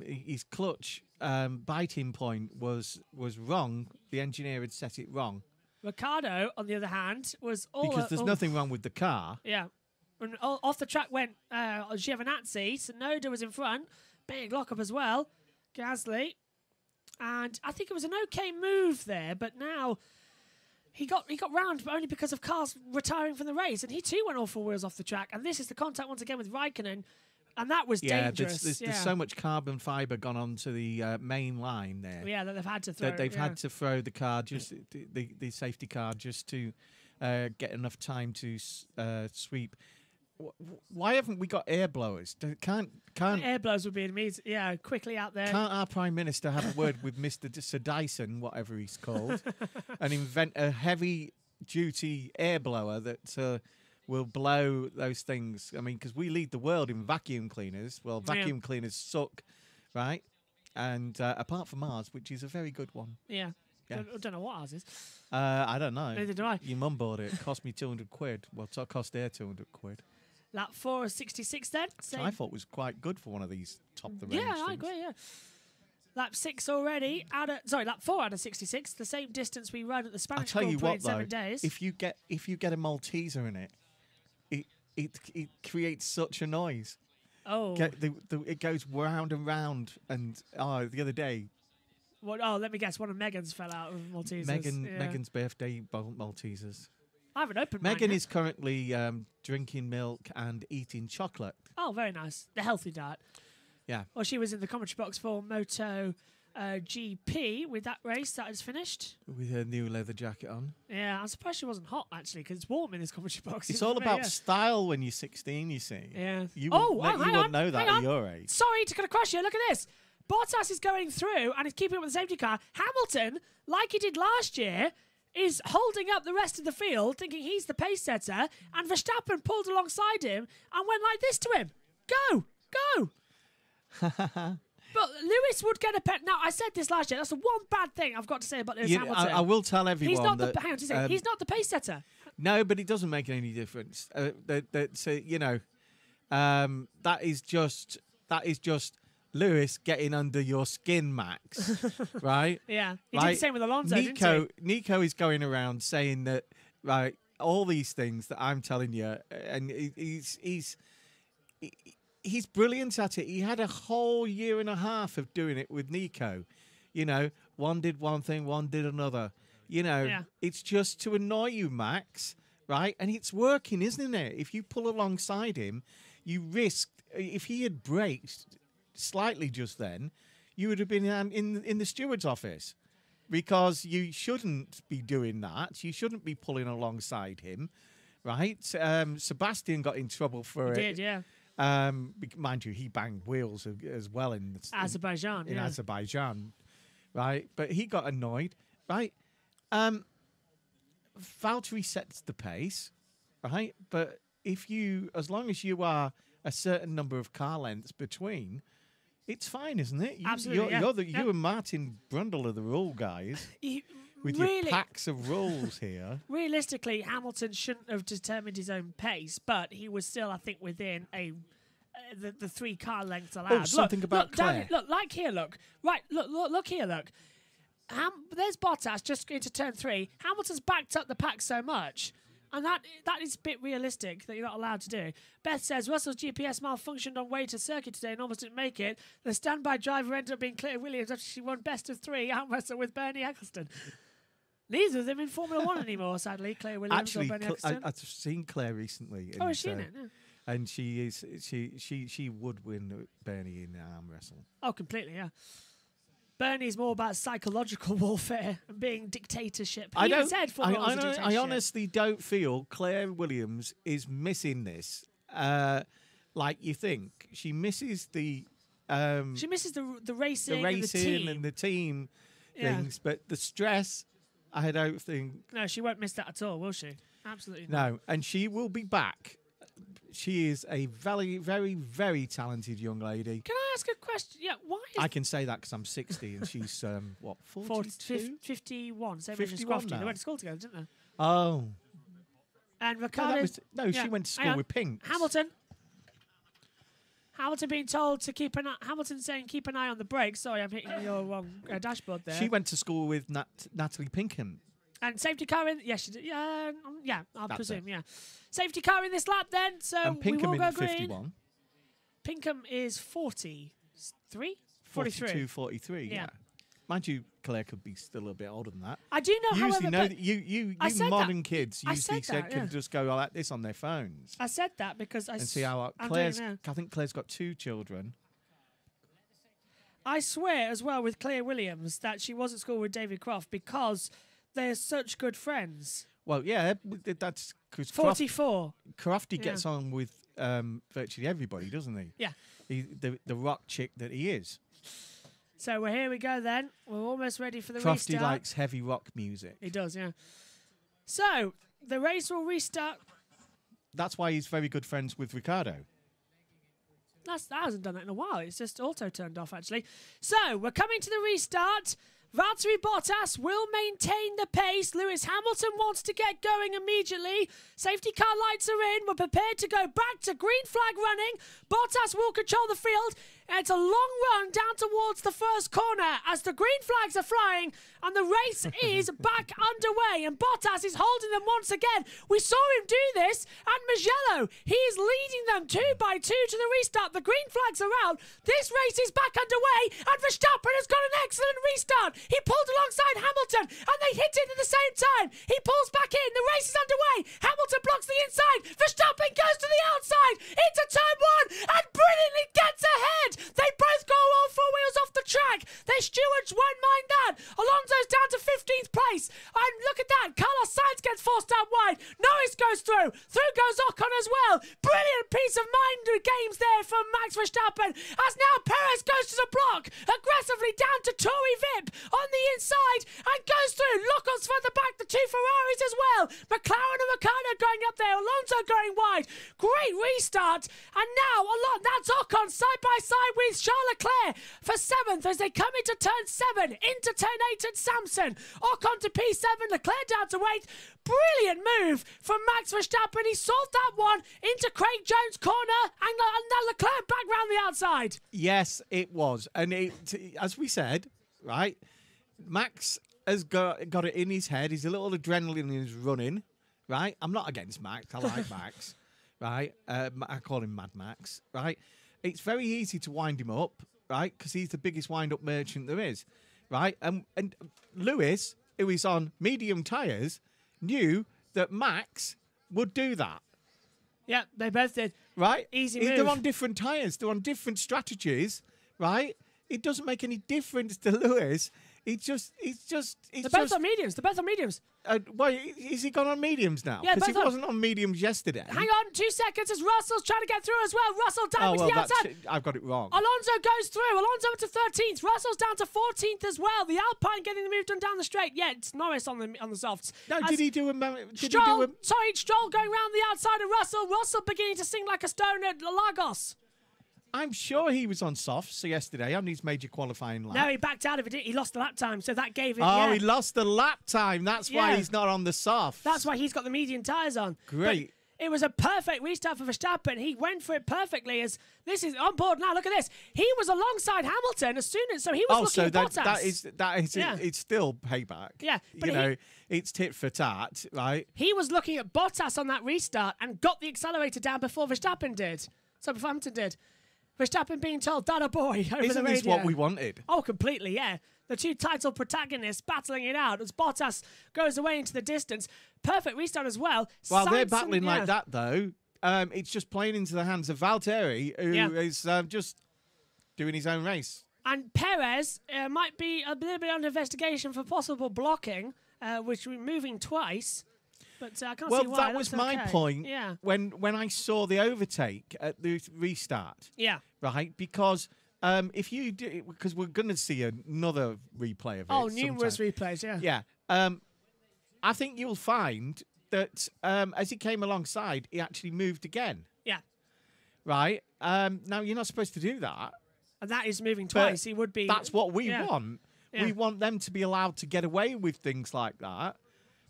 S2: his clutch biting point was wrong. The engineer had set it wrong.
S1: Ricciardo, on the other hand, was all...
S2: Because there's nothing wrong with the car.
S1: Yeah. And off the track went Giovinazzi. Tsunoda was in front. Big lockup as well. Gasly. And I think it was an okay move there, but now he got round, but only because of cars retiring from the race. And he too went all 4 wheels off the track. And this is the contact once again with Raikkonen. And that was dangerous.
S2: There's so much carbon fibre gone onto the main line there.
S1: Yeah, that they've had to throw.
S2: They've had to throw the car, just the safety car, just to get enough time to sweep. Why haven't we got air blowers? Can't
S1: air blowers would be amazing. Yeah, quickly out there.
S2: Can't our Prime Minister have a word with Mr. Sir Dyson, whatever he's called, and invent a heavy-duty air blower that will blow those things? I mean, because we lead the world in vacuum cleaners. Well, vacuum cleaners suck, right? And apart from ours, which is a very good one.
S1: Yeah.
S2: Yes.
S1: I don't know what ours is.
S2: I don't know.
S1: Neither do I.
S2: Your mum bought it. It cost me 200 quid. Well, it cost her 200 quid.
S1: Lap 4 is 66 then.
S2: Which I thought was quite good for one of these top of the range.
S1: Yeah, I
S2: things.
S1: agree. Yeah. Lap 6 already. Lap 4 out of 66. The same distance we run at the
S2: I'll
S1: Spanish
S2: tell you
S1: Grand Prix
S2: what,
S1: in 7
S2: though,
S1: days.
S2: if you get a Malteser in it, it creates such a noise.
S1: Oh.
S2: It goes round and round. And the other day,
S1: What? Oh, let me guess. One of Megan's fell out of Maltesers.
S2: Megan's birthday Maltesers.
S1: I haven't opened mine
S2: Megan
S1: yet.
S2: is currently drinking milk and eating chocolate.
S1: Oh, very nice. The healthy diet.
S2: Yeah.
S1: Well, she was in the commentary box for Moto GP with that race that is finished.
S2: With her new leather jacket on.
S1: Yeah, I'm surprised she wasn't hot, actually, because it's warm in this commentary box.
S2: It's
S1: isn't
S2: all
S1: it?
S2: about
S1: Yeah.
S2: style when you're 16, you see.
S1: Yeah.
S2: You
S1: hang
S2: wouldn't
S1: on,
S2: know that
S1: hang
S2: at
S1: on.
S2: your age.
S1: Sorry to kind of crush you. Look at this. Bottas is going through and is keeping up with the safety car. Hamilton, like he did last year, is holding up the rest of the field, thinking he's the pace setter, and Verstappen pulled alongside him and went like this to him. Go! But Lewis would get a pet. Now, I said this last year. That's the one bad thing I've got to say about Lewis Hamilton.
S2: I will tell everyone
S1: He's not
S2: that...
S1: hang on, just a second. He's not the pace setter.
S2: No, but it doesn't make any difference. That is just Lewis getting under your skin, Max. Right?
S1: Yeah. He did the same with Alonso, didn't he?
S2: Nico is going around saying that, right, all these things that I'm telling you, and he's brilliant at it. He had a whole year and a half of doing it with Nico. One did one thing, one did another. It's just to annoy you, Max, right? And it's working, isn't it? If you pull alongside him, you risk, if he had braked slightly just then, you would have been in the steward's office, because you shouldn't be doing that. You shouldn't be pulling alongside him, right? Sebastian got in trouble for it.
S1: He did, yeah.
S2: Mind you, he banged wheels as well in
S1: Azerbaijan.
S2: in Azerbaijan, right? But he got annoyed, right? Valtteri sets the pace, right? But as long as you are a certain number of car lengths between, it's fine, isn't it?
S1: Absolutely,
S2: You and Martin Brundle are the rule guys. With your packs of rules here.
S1: Realistically, Hamilton shouldn't have determined his own pace, but he was still, I think, within the 3 car lengths allowed.
S2: Oh, something about Claire.
S1: Look here, look. Right, look here, look. There's Bottas just into turn 3. Hamilton's backed up the pack so much. And that is a bit realistic that you're not allowed to do. Beth says, Russell's GPS malfunctioned on way to circuit today and almost didn't make it. The standby driver ended up being Claire Williams after she won best of 3 arm wrestle with Bernie Eccleston. Neither of them in Formula 1 anymore, sadly, Claire Williams
S2: Actually,
S1: or Bernie Eccleston.
S2: I've seen Claire recently.
S1: Oh, is she in it? Yeah.
S2: And she would win Bernie in the arm wrestle.
S1: Oh, completely, yeah. Bernie's more about psychological warfare and being dictatorship.
S2: I
S1: honestly
S2: honestly don't feel Claire Williams is missing this. Like you think. She misses the
S1: racing,
S2: and the team things, but the stress, I don't think.
S1: No, she won't miss that at all, will she? Absolutely not.
S2: No, and she will be back. She is a very, very, very talented young lady.
S1: Can I ask a question? Yeah, why is...
S2: I can say that because I'm 60 and she's, 42?
S1: 51. Same age as
S2: 51
S1: Scrofty.
S2: now.
S1: They went to school together, didn't they?
S2: Oh.
S1: And Ricardo...
S2: She went to school with Pink.
S1: Hamilton being told to keep an eye... Hamilton saying keep an eye on the brakes. Sorry, I'm hitting your wrong dashboard there.
S2: She went to school with Natalie Pinkham.
S1: And safety car in... Yes, she did. Yeah, I'll presume, yeah. Safety car in this lap then, so
S2: and Pinkham
S1: we will go
S2: in
S1: green.
S2: 51.
S1: Pinkham is 43?
S2: 42, 43, yeah. Mind you, Claire could be still a bit older than that.
S1: I do know,
S2: Usually,
S1: however...
S2: that you modern kids usually
S1: that,
S2: can just go like this on their phones.
S1: I said that because I...
S2: And see how Claire's... I think Claire's got 2 children.
S1: I swear as well with Claire Williams that she was at school with David Croft because they're such good friends.
S2: Well, yeah, that's because
S1: 44.
S2: Crofty gets on with virtually everybody, doesn't he?
S1: Yeah.
S2: The rock chick that he is.
S1: So here we go then. We're almost ready for the
S2: Crofty
S1: restart.
S2: likes heavy rock music.
S1: He does, yeah. So the race will restart.
S2: That's why he's very good friends with Ricardo.
S1: That hasn't done that in a while. It's just auto turned off, actually. So we're coming to the restart. Valtteri Bottas will maintain the pace. Lewis Hamilton wants to get going immediately. Safety car lights are in. We're prepared to go back to green flag running. Bottas will control the field. It's a long run down towards the first corner as the green flags are flying and the race is back underway and Bottas is holding them once again. We saw him do this and Mugello, he is leading them 2 by 2 to the restart. The green flags are out. This race is back underway and Verstappen has got an excellent restart. He pulled alongside Hamilton and they hit it at the same time. He pulls back in. The race is underway. Hamilton blocks the inside. Verstappen goes to the outside into turn 1 and brilliantly gets ahead. They both go all 4 wheels off the track. Their stewards won't mind that. Alonso's down to 15th place. And look at that. Carlos Sainz gets forced out wide. Norris goes through. Through goes Ocon as well. Brilliant piece of mind games there from Max Verstappen. As now Perez goes to the block. Aggressively down to Tory Vip on the inside. And goes through. Locos further back. The 2 Ferraris as well. McLaren and Ricciardo going up there. Alonso going wide. Great restart. And now that's Ocon side by side with Charles Leclerc for 7th as they come into turn 7, into turn 8 at Samson. Ocon to P7, Leclerc down to 8th. Brilliant move from Max Verstappen. He solved that one into Craig Jones' corner and now Leclerc back round the outside.
S2: Yes, it was. And as we said, right, Max has got it in his head. He's a little adrenaline is running, right? I'm not against Max. I like Max, right? I call him Mad Max, right? It's very easy to wind him up, right? Because he's the biggest wind-up merchant there is, right? And Lewis, who is on medium tyres, knew that Max would do that.
S1: Yeah, they both did.
S2: Right?
S1: Easy move.
S2: They're on different tyres. They're on different strategies, right? It doesn't make any difference to Lewis. They're
S1: both on mediums. They're both on mediums.
S2: Well, is he gone on mediums now?
S1: Yeah,
S2: because he
S1: both
S2: wasn't on mediums yesterday.
S1: Hang on, 2 seconds as Russell's trying to get through as well. Russell down to the outside.
S2: I've got it wrong.
S1: Alonso goes through. Alonso to 13th. Russell's down to 14th as well. The Alpine getting the move done down the straight. Yeah, it's Norris on the softs.
S2: No, did he do a...
S1: Stroll going round the outside of Russell. Russell beginning to sing like a stone at Lagos.
S2: I'm sure he was on softs yesterday on his major qualifying lap.
S1: No, he backed out of it. He lost the lap time, so that gave him...
S2: Oh, he lost the lap time. That's why he's not on the softs.
S1: That's why he's got the medium tyres on.
S2: Great.
S1: But it was a perfect restart for Verstappen. He went for it perfectly. As this is on board now. Look at this. He was alongside Hamilton as soon as... So he was looking at Bottas.
S2: that is it's still payback.
S1: Yeah.
S2: But it's tit for tat, right?
S1: He was looking at Bottas on that restart and got the accelerator down before Verstappen did. So before Hamilton did. Verstappen being told, "That a boy," over the radio.
S2: Isn't this what we wanted?
S1: Oh, completely, yeah. The 2 title protagonists battling it out as Bottas goes away into the distance. Perfect restart as well.
S2: While they're battling like that, though, it's just playing into the hands of Valtteri, who is just doing his own race.
S1: And Perez might be a little bit under investigation for possible blocking, which we're moving twice. But I can't see why.
S2: Well, that was my point when I saw the overtake at the restart.
S1: Yeah.
S2: Right? Because if you do... Because we're going to see another replay of it.
S1: Oh, numerous replays, yeah.
S2: Yeah. I think you'll find that as he came alongside, he actually moved again.
S1: Yeah.
S2: Right? Now, you're not supposed to do that.
S1: And that is moving twice. He would be...
S2: That's what we want.
S1: Yeah.
S2: We want them to be allowed to get away with things like that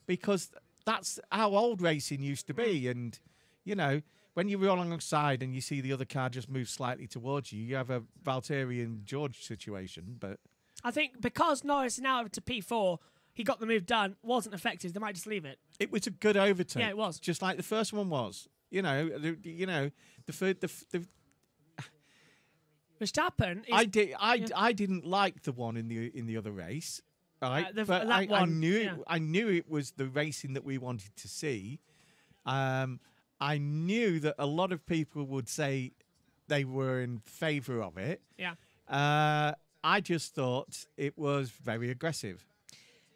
S2: because... That's how old racing used to be. And, you know, when you roll alongside and you see the other car just move slightly towards you, you have a Valtteri and George situation. But
S1: I think because Norris is now to P4, he got the move done, wasn't effective. They might just leave it.
S2: It was a good overtake.
S1: Yeah, it was.
S2: Just like the first one was. You know,
S1: Verstappen is...
S2: I didn't like the one in the other race. Right, but
S1: I
S2: knew it was the racing that we wanted to see. I knew that a lot of people would say they were in favour of it.
S1: Yeah.
S2: I just thought it was very aggressive.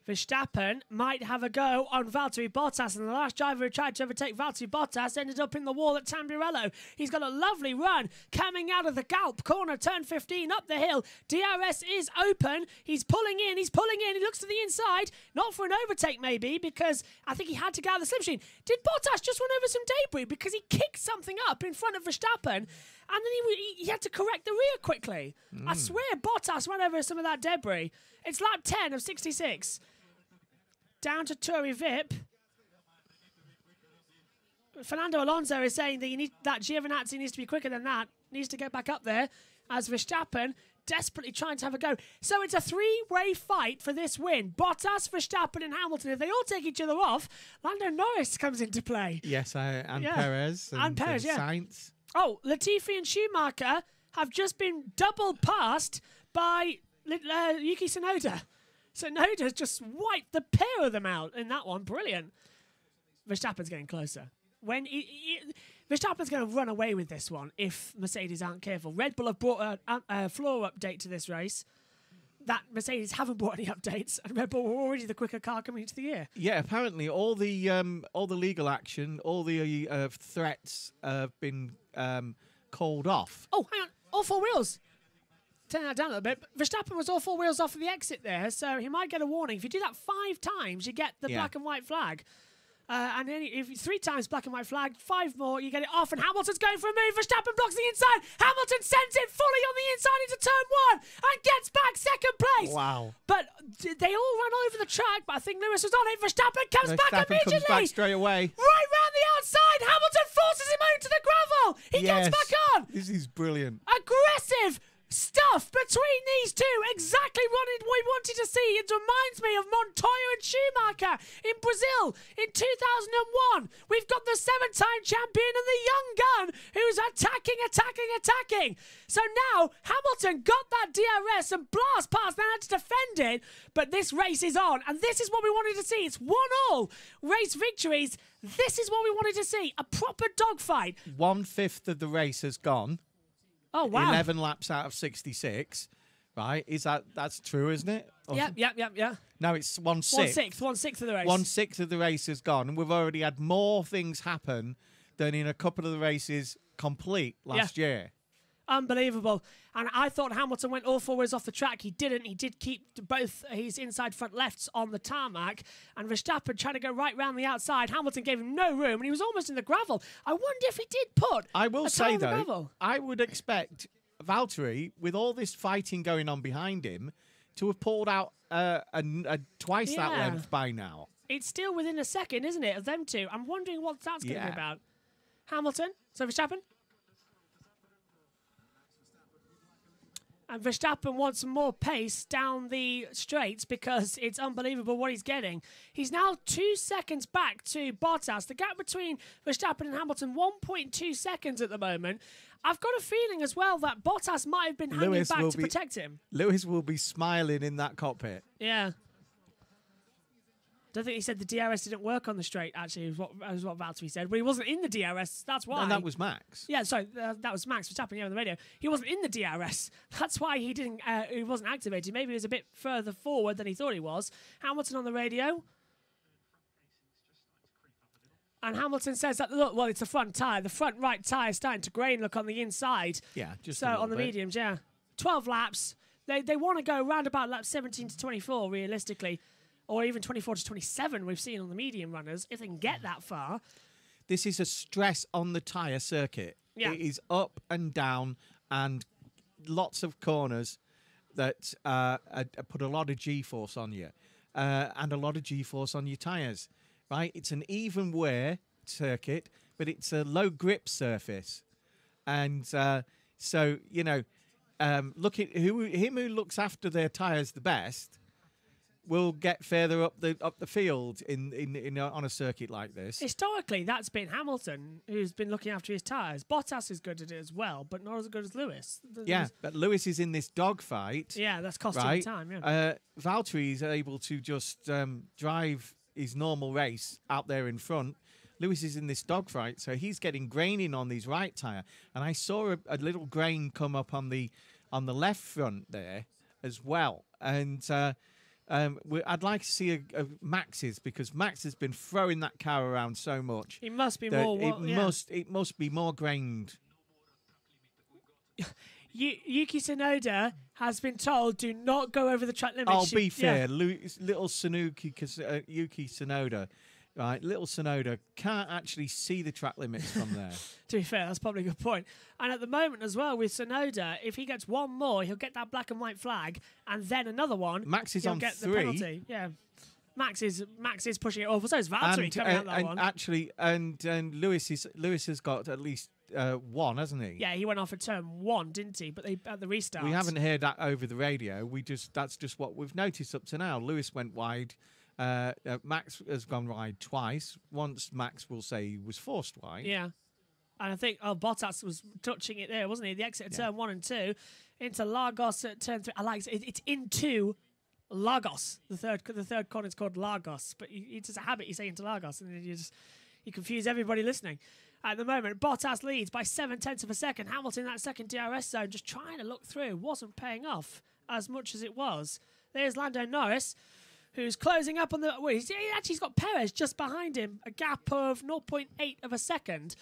S1: Verstappen might have a go on Valtteri Bottas, and the last driver who tried to overtake Valtteri Bottas ended up in the wall at Tamburello. He's got a lovely run coming out of the Galp corner, turn 15 up the hill. DRS is open. He's pulling in. He looks to the inside, not for an overtake maybe, because I think he had to get out of the slipstream. Did Bottas just run over some debris because he kicked something up in front of Verstappen, and then he had to correct the rear quickly? I swear Bottas ran over some of that debris. It's lap 10 of 66. Down to Turi Vip. Fernando Alonso is saying that Giovinazzi needs to be quicker than that, needs to get back up there, as Verstappen desperately trying to have a go. So it's a three-way fight for this win. Bottas, Verstappen and Hamilton. If they all take each other off, Lando Norris comes into play.
S2: Yes, and Perez and
S1: Perez,
S2: Sainz.
S1: Oh, Latifi and Schumacher have just been double passed by Yuki Tsunoda. Tsunoda's just wiped the pair of them out in that one. Brilliant. Verstappen's getting closer. Verstappen's going to run away with this one if Mercedes aren't careful. Red Bull have brought a floor update to this race that Mercedes haven't brought any updates, and Red Bull were already the quicker car coming into the year.
S2: Yeah, apparently all the legal action, all the threats have been called off.
S1: Oh, hang on, all four wheels. Turn that down a little bit. Verstappen was all four wheels off of the exit there, so he might get a warning. If you do that 5 times, you get the black and white flag. And then if 3 times black and white flag, 5 more, you get it off, and Hamilton's going for a move. Verstappen blocks the inside. Hamilton sends it fully on the inside into turn 1 and gets back second place.
S2: Wow.
S1: But they all ran over the track, but I think Lewis was on it. Verstappen comes back immediately.
S2: Comes back straight away.
S1: Right round the outside. Hamilton forces him out into the gravel. He gets back on.
S2: This is brilliant.
S1: Aggressive stuff between these two, exactly what we wanted to see. It reminds me of Montoya and Schumacher in Brazil in 2001. We've got the 7-time champion and the young gun who's attacking. So now Hamilton got that DRS and blast past, then had to defend it, but this race is on, and this is what we wanted to see. It's 1-1 race victories. This is what we wanted to see, a proper dogfight.
S2: 1/5 of the race has gone.
S1: Oh, wow.
S2: 11 laps out of 66, right? That's true, isn't it?
S1: Yeah.
S2: No, it's 1/6.
S1: 1/6 of the race.
S2: 1/6 of the race has gone, and we've already had more things happen than in a couple of the races complete last year.
S1: Unbelievable. And I thought Hamilton went all 4 wheels off the track. He didn't. He did keep both his inside front lefts on the tarmac. And Verstappen tried to go right round the outside. Hamilton gave him no room, and he was almost in the gravel. I wonder if he did put
S2: I will say, though,
S1: gravel.
S2: I would expect Valtteri, with all this fighting going on behind him, to have pulled out twice that length by now.
S1: It's still within a second, isn't it, of them two? I'm wondering what that's going to be about. Hamilton, so Verstappen. And Verstappen wants some more pace down the straights because it's unbelievable what he's getting. He's now 2 seconds back to Bottas. The gap between Verstappen and Hamilton, 1.2 seconds at the moment. I've got a feeling as well that Bottas might have been hanging back to protect him.
S2: Lewis will be smiling in that cockpit.
S1: Yeah. I don't think he said the DRS didn't work on the straight, actually, is what Valtteri said. But he wasn't in the DRS, that's why.
S2: And that was Max.
S1: Yeah, sorry, that was Max Verstappen on the radio. He wasn't in the DRS. That's why he wasn't activated. Maybe he was a bit further forward than he thought he was. Hamilton on the radio. And Hamilton says that, look, well, it's the front tyre. The front right tyre is starting to grain, look, on the inside.
S2: Yeah, just
S1: so on the mediums, 12 laps. They want to go round about lap 17 to 24, realistically. Or even 24 to 27 we've seen on the medium runners, if they can get that far.
S2: This is a stress on the tyre circuit.
S1: Yeah.
S2: It is up and down and lots of corners that put a lot of G-force on you and a lot of G-force on your tyres, right? It's an even wear circuit, but it's a low grip surface. And so, look at him who looks after their tyres the best will get further up the field in on a circuit like this.
S1: Historically, that's been Hamilton who's been looking after his tyres. Bottas is good at it as well, but not as good as Lewis.
S2: But Lewis is in this dogfight.
S1: Yeah, that's costing him time. Yeah.
S2: Valtteri is able to just drive his normal race out there in front. Lewis is in this dogfight, so he's getting graining on his right tyre. And I saw a little grain come up on the left front there as well. And I'd like to see a Max's, because Max has been throwing that car around so much.
S1: He must be more.
S2: It must be more grained.
S1: Yuki Tsunoda has been told, do not go over the track limit.
S2: I'll be fair. Little Yuki Tsunoda Right, Little Sonoda can't actually see the track limits from there.
S1: To be fair, that's probably a good point. And at the moment as well with Sonoda, if he gets one more, he'll get that black and white flag, and then another one.
S2: Max is
S1: he'll
S2: on
S1: get
S2: 3.
S1: the penalty. Yeah, Max is pushing it over. So is Valtteri coming out that
S2: and
S1: one.
S2: Actually, and Lewis has got at least 1, hasn't he?
S1: Yeah, he went off at turn 1, didn't he? But at the restart,
S2: We haven't heard that over the radio. That's just what we've noticed up to now. Lewis went wide. Max has gone wide twice. Once Max will say he was forced wide.
S1: Yeah. And I think Bottas was touching it there, wasn't he? The exit at turn 1 and 2 into Lagos at turn 3. I like it. It's into Lagos. The third corner is called Lagos, but it's just a habit you say into Lagos, and then you confuse everybody listening. At the moment, Bottas leads by 0.7 of a second. Hamilton in that second DRS zone, just trying to look through, wasn't paying off as much as it was. There's Lando Norris, who's closing up on the... Well, he's got Perez just behind him, a gap of 0.8 of a second.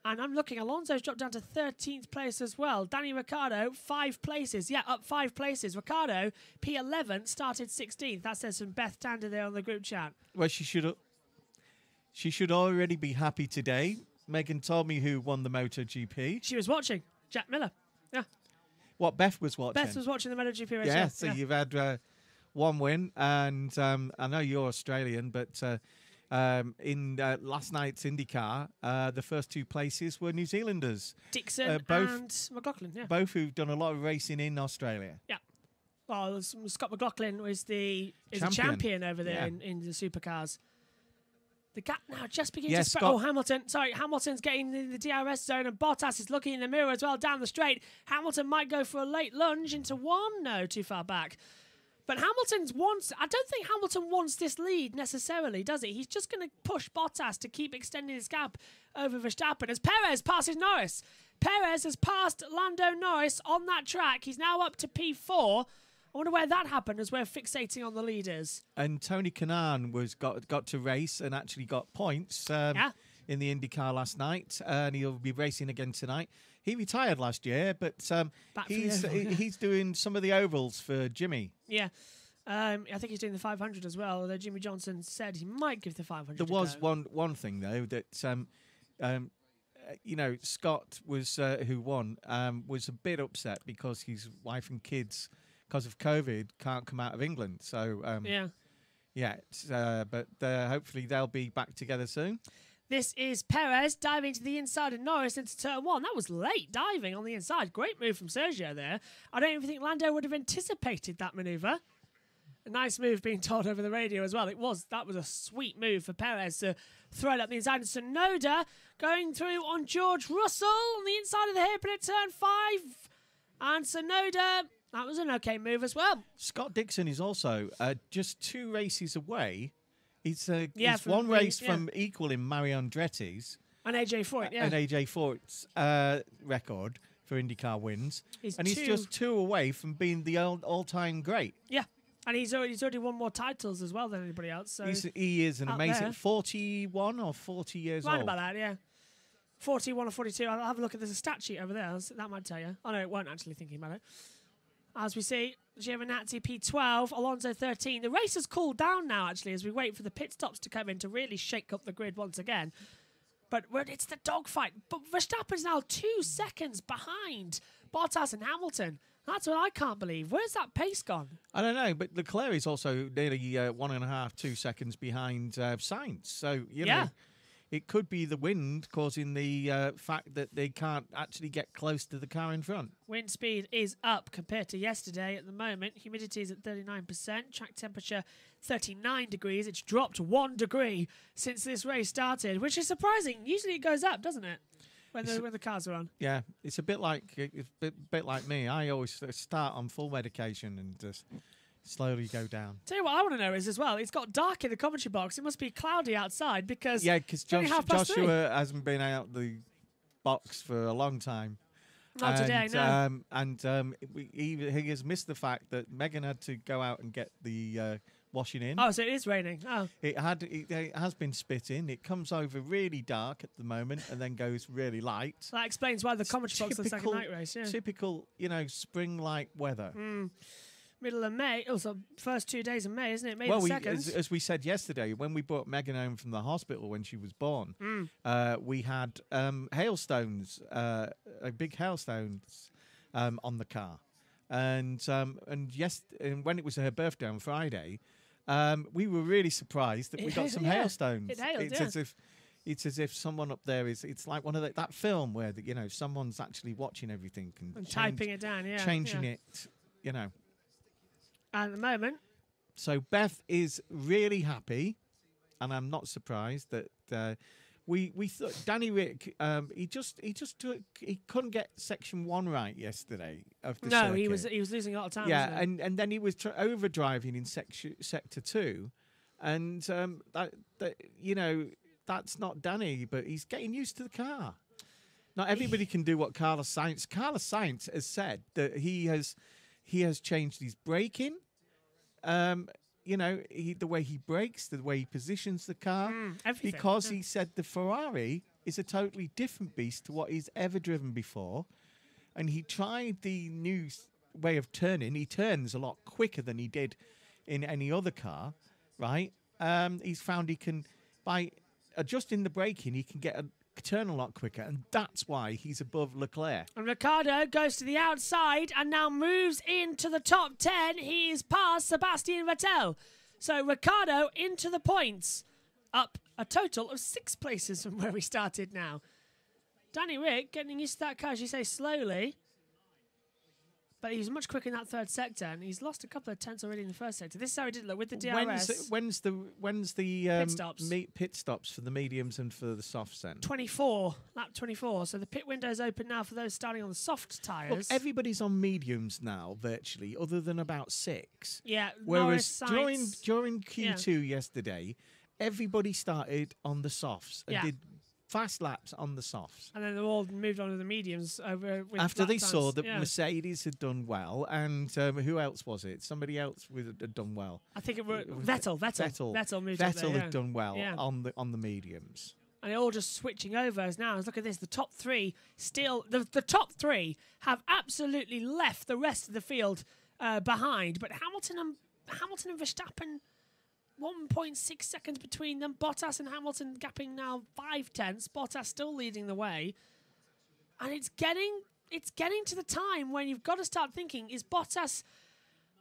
S1: And I'm looking, Alonso's dropped down to 13th place as well. Danny Ricciardo, 5 places. Yeah, up 5 places. Ricciardo, P11, started 16th. That says from Beth Tander there on the group chat.
S2: Well, she should already be happy today. Megan told me who won the MotoGP.
S1: She was watching. Jack Miller. Yeah.
S2: What, Beth was watching?
S1: Beth was watching the MotoGP race.
S2: Yeah, so you've had... 1 win, and I know you're Australian, but in last night's IndyCar, the first 2 places were New Zealanders.
S1: Dixon and McLaughlin, yeah.
S2: Both who've done a lot of racing in Australia.
S1: Yeah. Well, Scott McLaughlin is a champion over there in the supercars. The gap now just begins to spread. Oh, Hamilton. Sorry, Hamilton's getting in the DRS zone, and Bottas is looking in the mirror as well down the straight. Hamilton might go for a late lunge into 1. No, too far back. But I don't think Hamilton wants this lead necessarily, does he? He's just going to push Bottas to keep extending his gap over Verstappen as Perez passes Norris. Perez has passed Lando Norris on that track. He's now up to P4. I wonder where that happened as we're fixating on the leaders.
S2: And Tony Kanaan got to race and actually got points in the IndyCar last night, and he'll be racing again tonight. He retired last year, but he's doing some of the ovals for Jimmy.
S1: Yeah. I think he's doing the 500 as well, although Jimmy Johnson said he might give the 500
S2: There was one thing, though, that, Scott was who won, was a bit upset because his wife and kids, because of COVID, can't come out of England. So, but hopefully they'll be back together soon.
S1: This is Perez diving to the inside of Norris into turn 1. That was late diving on the inside. Great move from Sergio there. I don't even think Lando would have anticipated that manoeuvre. A nice move being told over the radio as well. That was a sweet move for Perez to throw it up the inside. And Sonoda going through on George Russell on the inside of the hairpin at turn 5. And Sonoda, that was an okay move as well.
S2: Scott Dixon is also just 2 races away. He's one race from equaling Mario Andretti's
S1: and AJ Foyt,
S2: and AJ Foyt's record for IndyCar wins, he's just 2 away from being the all-time great.
S1: Yeah, and he's already won more titles as well than anybody else. So
S2: he is an amazing 41 or 40 years old.
S1: Right about that, yeah. 41 or 42. I'll have a look at. There's a stat sheet over there. That might tell you. Oh no, it won't actually. Thinking about it. As we see, Giovinazzi P12, Alonso 13. The race has cooled down now, actually, as we wait for the pit stops to come in to really shake up the grid once again. But it's the dogfight. But Verstappen's now 2 seconds behind Bottas and Hamilton. That's what I can't believe. Where's that pace gone?
S2: I don't know, but Leclerc is also nearly 1.5, 2 seconds behind Sainz. So, you know, it could be the wind causing the fact that they can't actually get close to the car in front.
S1: Wind speed is up compared to yesterday at the moment. Humidity is at 39%. Track temperature 39 degrees. It's dropped 1 degree since this race started, which is surprising. Usually it goes up, doesn't it? When the cars are on.
S2: Yeah, it's a bit like me. I always start on full medication and just slowly go down.
S1: Tell you what I want to know is as well, it's got dark in the commentary box. It must be cloudy outside because
S2: Joshua hasn't been out the box for a long time.
S1: Not today, no.
S2: He has missed the fact that Megan had to go out and get the washing in.
S1: Oh, so it is raining. Oh,
S2: it has been spitting. It comes over really dark at the moment and then goes really light.
S1: So that explains why the commentary box looks like a night race. Yeah.
S2: Typical, spring-like weather.
S1: middle of May. It was the first 2 days of May, isn't it? May the 2nd.
S2: As we said yesterday, when we brought Megan home from the hospital when she was born, we had hailstones, big hailstones on the car. And when it was her birthday on Friday, we were really surprised that we got some hailstones.
S1: It hailed,
S2: It's as if someone up there is. It's like one of that film where someone's actually watching everything and
S1: typing it down,
S2: changing it.
S1: And at the moment,
S2: so Beth is really happy, and I'm not surprised that we thought Danny Rick he couldn't get section 1 right yesterday of the circuit.
S1: he was losing a lot of time.
S2: Yeah, and then he was overdriving in sector 2, and that's not Danny, but he's getting used to the car. Not everybody can do what Carlos Sainz has said that he has changed his braking. The way he brakes, the way he positions the car,
S1: everything.
S2: Because he said the Ferrari is a totally different beast to what he's ever driven before, and he tried the new way of turning. He turns a lot quicker than he did in any other car, right? He's found he can, by adjusting the braking, he can get a turn a lot quicker, and that's why he's above Leclerc.
S1: And Ricciardo goes to the outside and now moves into the top 10. He's past Sebastian Vettel. So Ricciardo into the points, up a total of 6 places from where we started now. Danny Rick getting used to that car, as you say, slowly. But he was much quicker in that third sector, and he's lost a couple of tenths already in the first sector. This is how he did look with the DRS.
S2: When's the pit stops for the mediums and for the softs then?
S1: 24, lap 24. So the pit window's open now for those starting on the soft tyres.
S2: Look, everybody's on mediums now, virtually, other than about 6.
S1: Yeah.
S2: Whereas during Q2 yesterday, everybody started on the softs and did fast laps on the softs.
S1: And then they all moved on to the mediums
S2: after they saw that Mercedes had done well, and who else was it? Somebody else had done well.
S1: I think it was Vettel. Vettel moved up there,
S2: had done well on the mediums.
S1: And they're all just switching over now. Look at this. The top 3 still... The top 3 have absolutely left the rest of the field behind. But Hamilton and Verstappen... 1.6 seconds between them. Bottas and Hamilton gapping now 5 tenths. Bottas still leading the way. And it's getting to the time when you've got to start thinking, is Bottas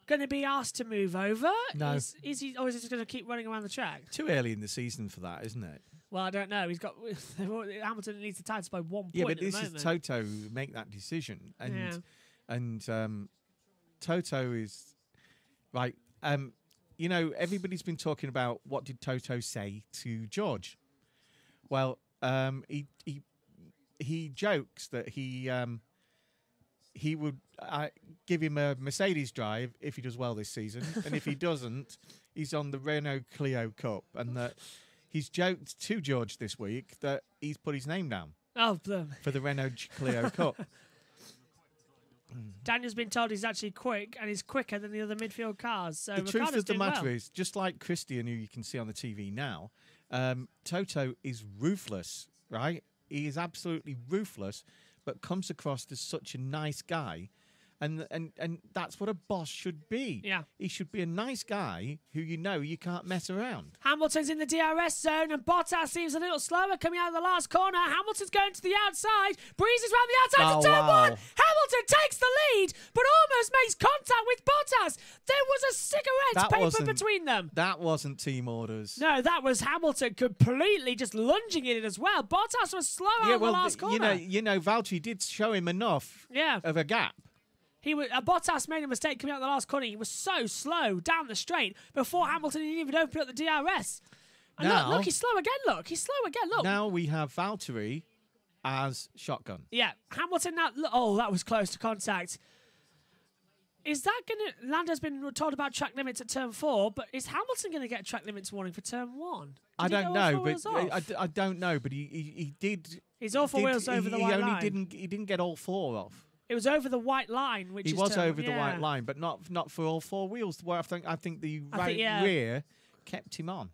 S1: going to be asked to move over?
S2: No.
S1: Is he, or is he just going to keep running around the track?
S2: Too early in the season for that, isn't it?
S1: Well, I don't know. Hamilton needs the titles by 1 point.
S2: Yeah, but this is Toto who make that decision. And Toto is... Right... everybody's been talking about what did Toto say to George. Well, he jokes that he would give him a Mercedes drive if he does well this season, and if he doesn't, he's on the Renault Clio Cup, and that he's joked to George this week that he's put his name down for the Renault Clio Cup.
S1: Daniel's been told he's actually quick, and he's quicker than the other midfield cars. So
S2: the truth of the matter is, just like Christian, who you can see on the TV now, Toto is ruthless, right? He is absolutely ruthless, but comes across as such a nice guy. And that's what a boss should be.
S1: Yeah.
S2: He should be a nice guy who you can't mess around.
S1: Hamilton's in the DRS zone, and Bottas seems a little slower coming out of the last corner. Hamilton's going to the outside. Breezes round the outside to turn 1. Hamilton takes the lead, but almost makes contact with Bottas. There was a cigarette paper between them.
S2: That wasn't team orders.
S1: No, that was Hamilton completely just lunging in it as well. Bottas was slow out of the last corner.
S2: Valtteri did show him enough of a gap.
S1: Bottas made a mistake coming out of the last corner. He was so slow down the straight before Hamilton even opened up the DRS. And look, he's slow again. Look.
S2: Now we have Valtteri as shotgun.
S1: Yeah, Hamilton now. Oh, that was close to contact. Is that going to... Lando's been told about track limits at turn 4, but is Hamilton going to get track limits warning for turn 1?
S2: I don't know, but he did...
S1: He's all 4 wheels over the white line.
S2: He didn't get all 4 off.
S1: It was over the white line, which
S2: he was over the white line, but not for all 4 wheels. Where I think the rear kept him on.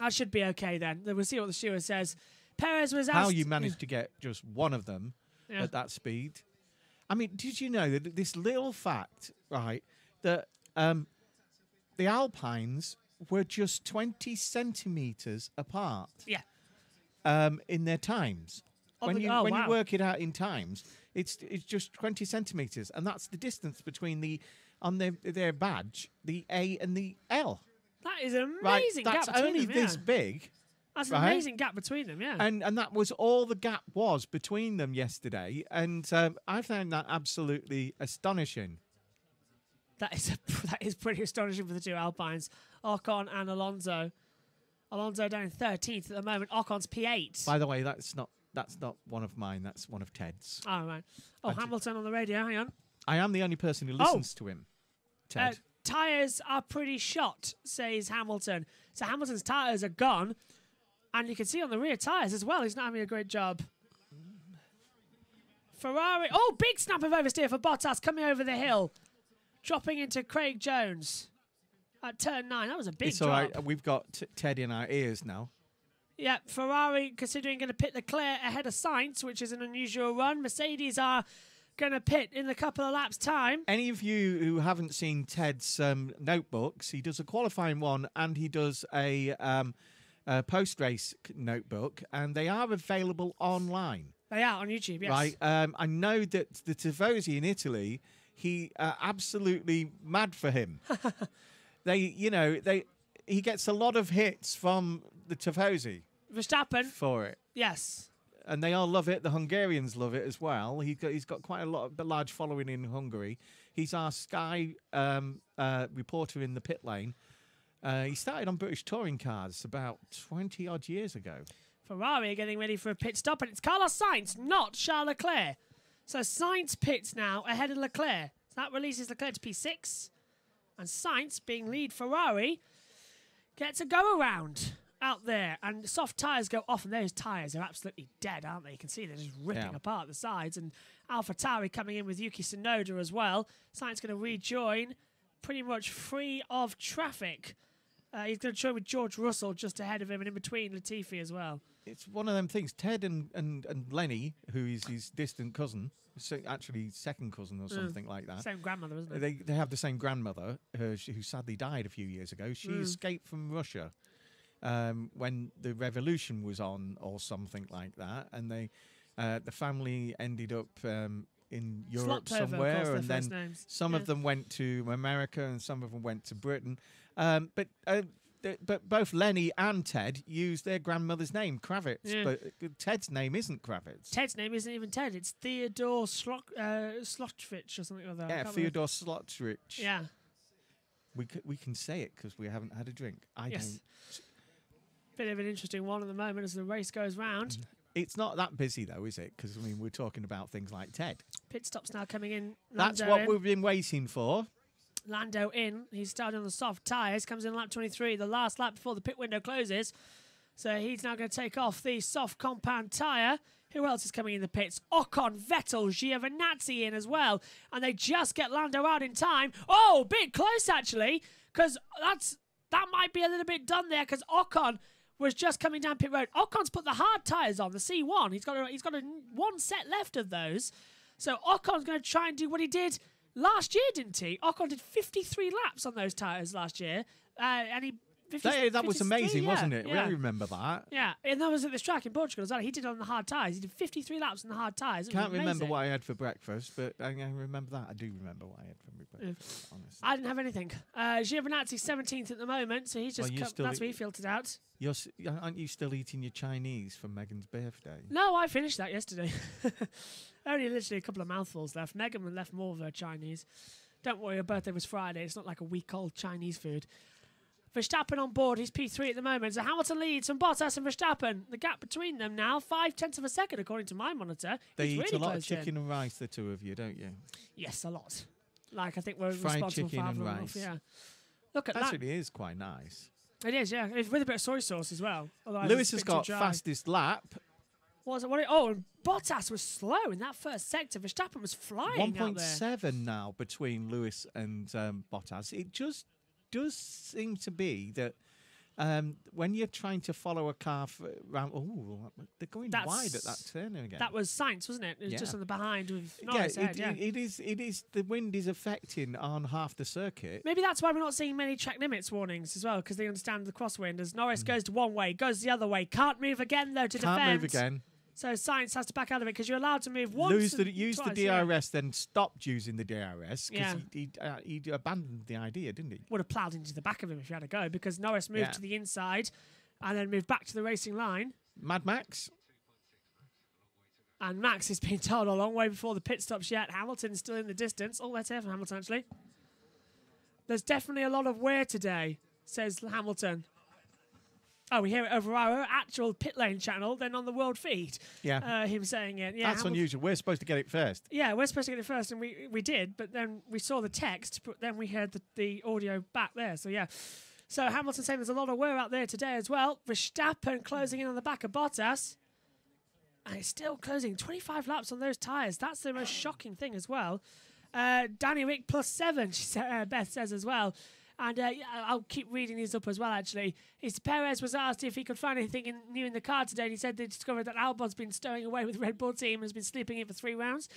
S1: That should be okay then. We'll see what the steward says. Perez was asked...
S2: How you managed to get just one of them at that speed. I mean, did you know that this little fact, right, that the Alpines were just 20 centimetres apart.
S1: Yeah.
S2: In their times.
S1: Oh,
S2: When you
S1: wow.
S2: work it out in times, it's just 20 centimetres, and that's the distance between on their badge, the A and the L.
S1: That is an
S2: Right,
S1: amazing gap
S2: that's
S1: between
S2: only
S1: them.
S2: this
S1: Yeah.
S2: big.
S1: That's an
S2: right?
S1: amazing gap between them, yeah.
S2: And that was all the gap was between them yesterday, and I found that absolutely astonishing.
S1: That is pretty astonishing for the two Alpines, Ocon and Alonso. Alonso down in 13th at the moment. Ocon's P8.
S2: By the way, that's not one of mine. That's one of Ted's.
S1: Oh, right. Oh, Hamilton on the radio. Hang on.
S2: I am the only person who listens to him. Ted.
S1: Tyres are pretty shot, says Hamilton. So Hamilton's tyres are gone. And you can see on the rear tyres as well, he's not having a great job. Ferrari. Oh, big snap of oversteer for Bottas coming over the hill. Dropping into Craig Jones at turn 9. That was a big
S2: It's
S1: drop.
S2: all right. We've got Ted in our ears now.
S1: Yeah, Ferrari considering going to pit Leclerc ahead of Sainz, which is an unusual run. Mercedes are going to pit in a couple of laps' time.
S2: Any of you who haven't seen Ted's notebooks, he does a qualifying one and he does a post-race notebook, and they are available online.
S1: They are on YouTube, yes.
S2: Right. I know that the Tifosi in Italy, he absolutely mad for him. He gets a lot of hits from the Tifosi
S1: Verstappen.
S2: for it.
S1: Yes.
S2: And they all love it. The Hungarians love it as well. He's got quite a large following in Hungary. He's our Sky reporter in the pit lane. He started on British touring cars about 20 odd years ago.
S1: Ferrari are getting ready for a pit stop, and it's Carlos Sainz, not Charles Leclerc. So Sainz pits now ahead of Leclerc. So that releases Leclerc to P6. And Sainz, being lead Ferrari, gets a go-around out there. And soft tyres go off, and those tyres are absolutely dead, aren't they? You can see they're just ripping apart the sides. And AlphaTauri coming in with Yuki Tsunoda as well. Sainz going to rejoin, pretty much free of traffic. He's going to join with George Russell just ahead of him and in between Latifi as well.
S2: It's one of them things. Ted and Lenny, who is his distant cousin, actually second cousin or something like that.
S1: Same grandmother, isn't it?
S2: They have the same grandmother, who sadly died a few years ago. She escaped from Russia when the revolution was on or something like that. And the family ended up in Europe
S1: Slopped over, of
S2: somewhere.
S1: course, their
S2: And then
S1: first names.
S2: some of them went to America and some of them went to Britain. But both Lenny and Ted use their grandmother's name, Kravitz.
S1: Yeah.
S2: But Ted's name isn't Kravitz.
S1: Ted's name isn't even Ted. It's Theodore Slotvich or something like that.
S2: Yeah, Theodore Slotrich.
S1: Yeah.
S2: We can say it because we haven't had a drink. I don't.
S1: Bit of an interesting one at the moment as the race goes round.
S2: It's not that busy though, is it? Because we're talking about things like Ted.
S1: Pit stop's now coming in.
S2: That's
S1: Lando
S2: what
S1: in.
S2: we've been waiting for.
S1: Lando in. He's starting on the soft tyres. Comes in lap 23, the last lap before the pit window closes. So he's now going to take off the soft compound tyre. Who else is coming in the pits? Ocon, Vettel, Giovinazzi in as well. And they just get Lando out in time. Oh, bit close actually, because that might be a little bit done there because Ocon was just coming down pit road. Ocon's put the hard tyres on, the C1. He's got one set left of those. So Ocon's going to try and do what he did last year, didn't he? Ocon did 53 laps on those tyres last year. And he...
S2: That was amazing, wasn't it?
S1: Yeah.
S2: We remember that.
S1: Yeah, and that was at this track in Portugal as well. He did it on the hard tyres. He did 53 laps on the hard tyres.
S2: Can't remember what I had for breakfast, but I remember that. I do remember what I had for breakfast, honestly.
S1: I didn't have anything. Giovinazzi's 17th at the moment, so he's just that's where he filtered out.
S2: Aren't you still eating your Chinese for Megan's birthday?
S1: No, I finished that yesterday. Only literally a couple of mouthfuls left. Megan left more of her Chinese. Don't worry, her birthday was Friday. It's not like a week-old Chinese food. Verstappen on board. He's P3 at the moment. So Hamilton leads from Bottas and Verstappen. The gap between them now, 0.5 of a second, according to my monitor.
S2: They
S1: He's
S2: eat
S1: really
S2: a lot of
S1: closed in.
S2: chicken and rice, the two of you, don't you?
S1: Yes, a lot. Like, I think we're
S2: Fried
S1: responsible for
S2: chicken
S1: half
S2: and
S1: of them.
S2: rice.
S1: Yeah. Look at that.
S2: Actually, it is quite nice.
S1: It is, yeah. It's with a bit of soy sauce as well. Otherwise
S2: Lewis
S1: it's
S2: has
S1: a bit too
S2: got
S1: dry.
S2: fastest lap.
S1: And Bottas was slow in that first sector. Verstappen was flying out there.
S2: 1.7 now between Lewis and Bottas. It just does seem to be that when you're trying to follow a car around, the going wide at that turn again.
S1: That was Sainz, wasn't it? It was just on the behind with
S2: Yeah,
S1: Norris
S2: it is. The wind is affecting on half the circuit.
S1: Maybe that's why we're not seeing many track limits warnings as well, because they understand the crosswind. As Norris goes to one way, goes the other way, can't move again though to defend.
S2: Can't move again.
S1: So Sainz has to back out of it because you're allowed to move once.
S2: Use the DRS, then stopped using the DRS because he abandoned the idea, didn't he?
S1: Would have ploughed into the back of him if he had a go, because Norris moved to the inside and then moved back to the racing line.
S2: Mad Max.
S1: And Max has been told a long way before the pit stops yet. Hamilton's still in the distance. Oh, let's hear from Hamilton, actually. There's definitely a lot of wear today, says Hamilton. Oh, we hear it over our actual pit lane channel, then on the world feed.
S2: Yeah.
S1: Him saying it. Yeah,
S2: that's unusual. We're supposed to get it first.
S1: Yeah, we're supposed to get it first, and we did, but then we saw the text, but then we heard the audio back there. So, yeah. So Hamilton saying there's a lot of wear out there today as well. Verstappen closing in on the back of Bottas. And it's still closing. 25 laps on those tyres. That's the most shocking thing as well. Danny Rick +7, Beth says as well. And I'll keep reading these up as well, actually. Perez was asked if he could find anything new in the car today, and he said they discovered that Albon's been stowing away with the Red Bull team and has been sleeping in for 3 rounds.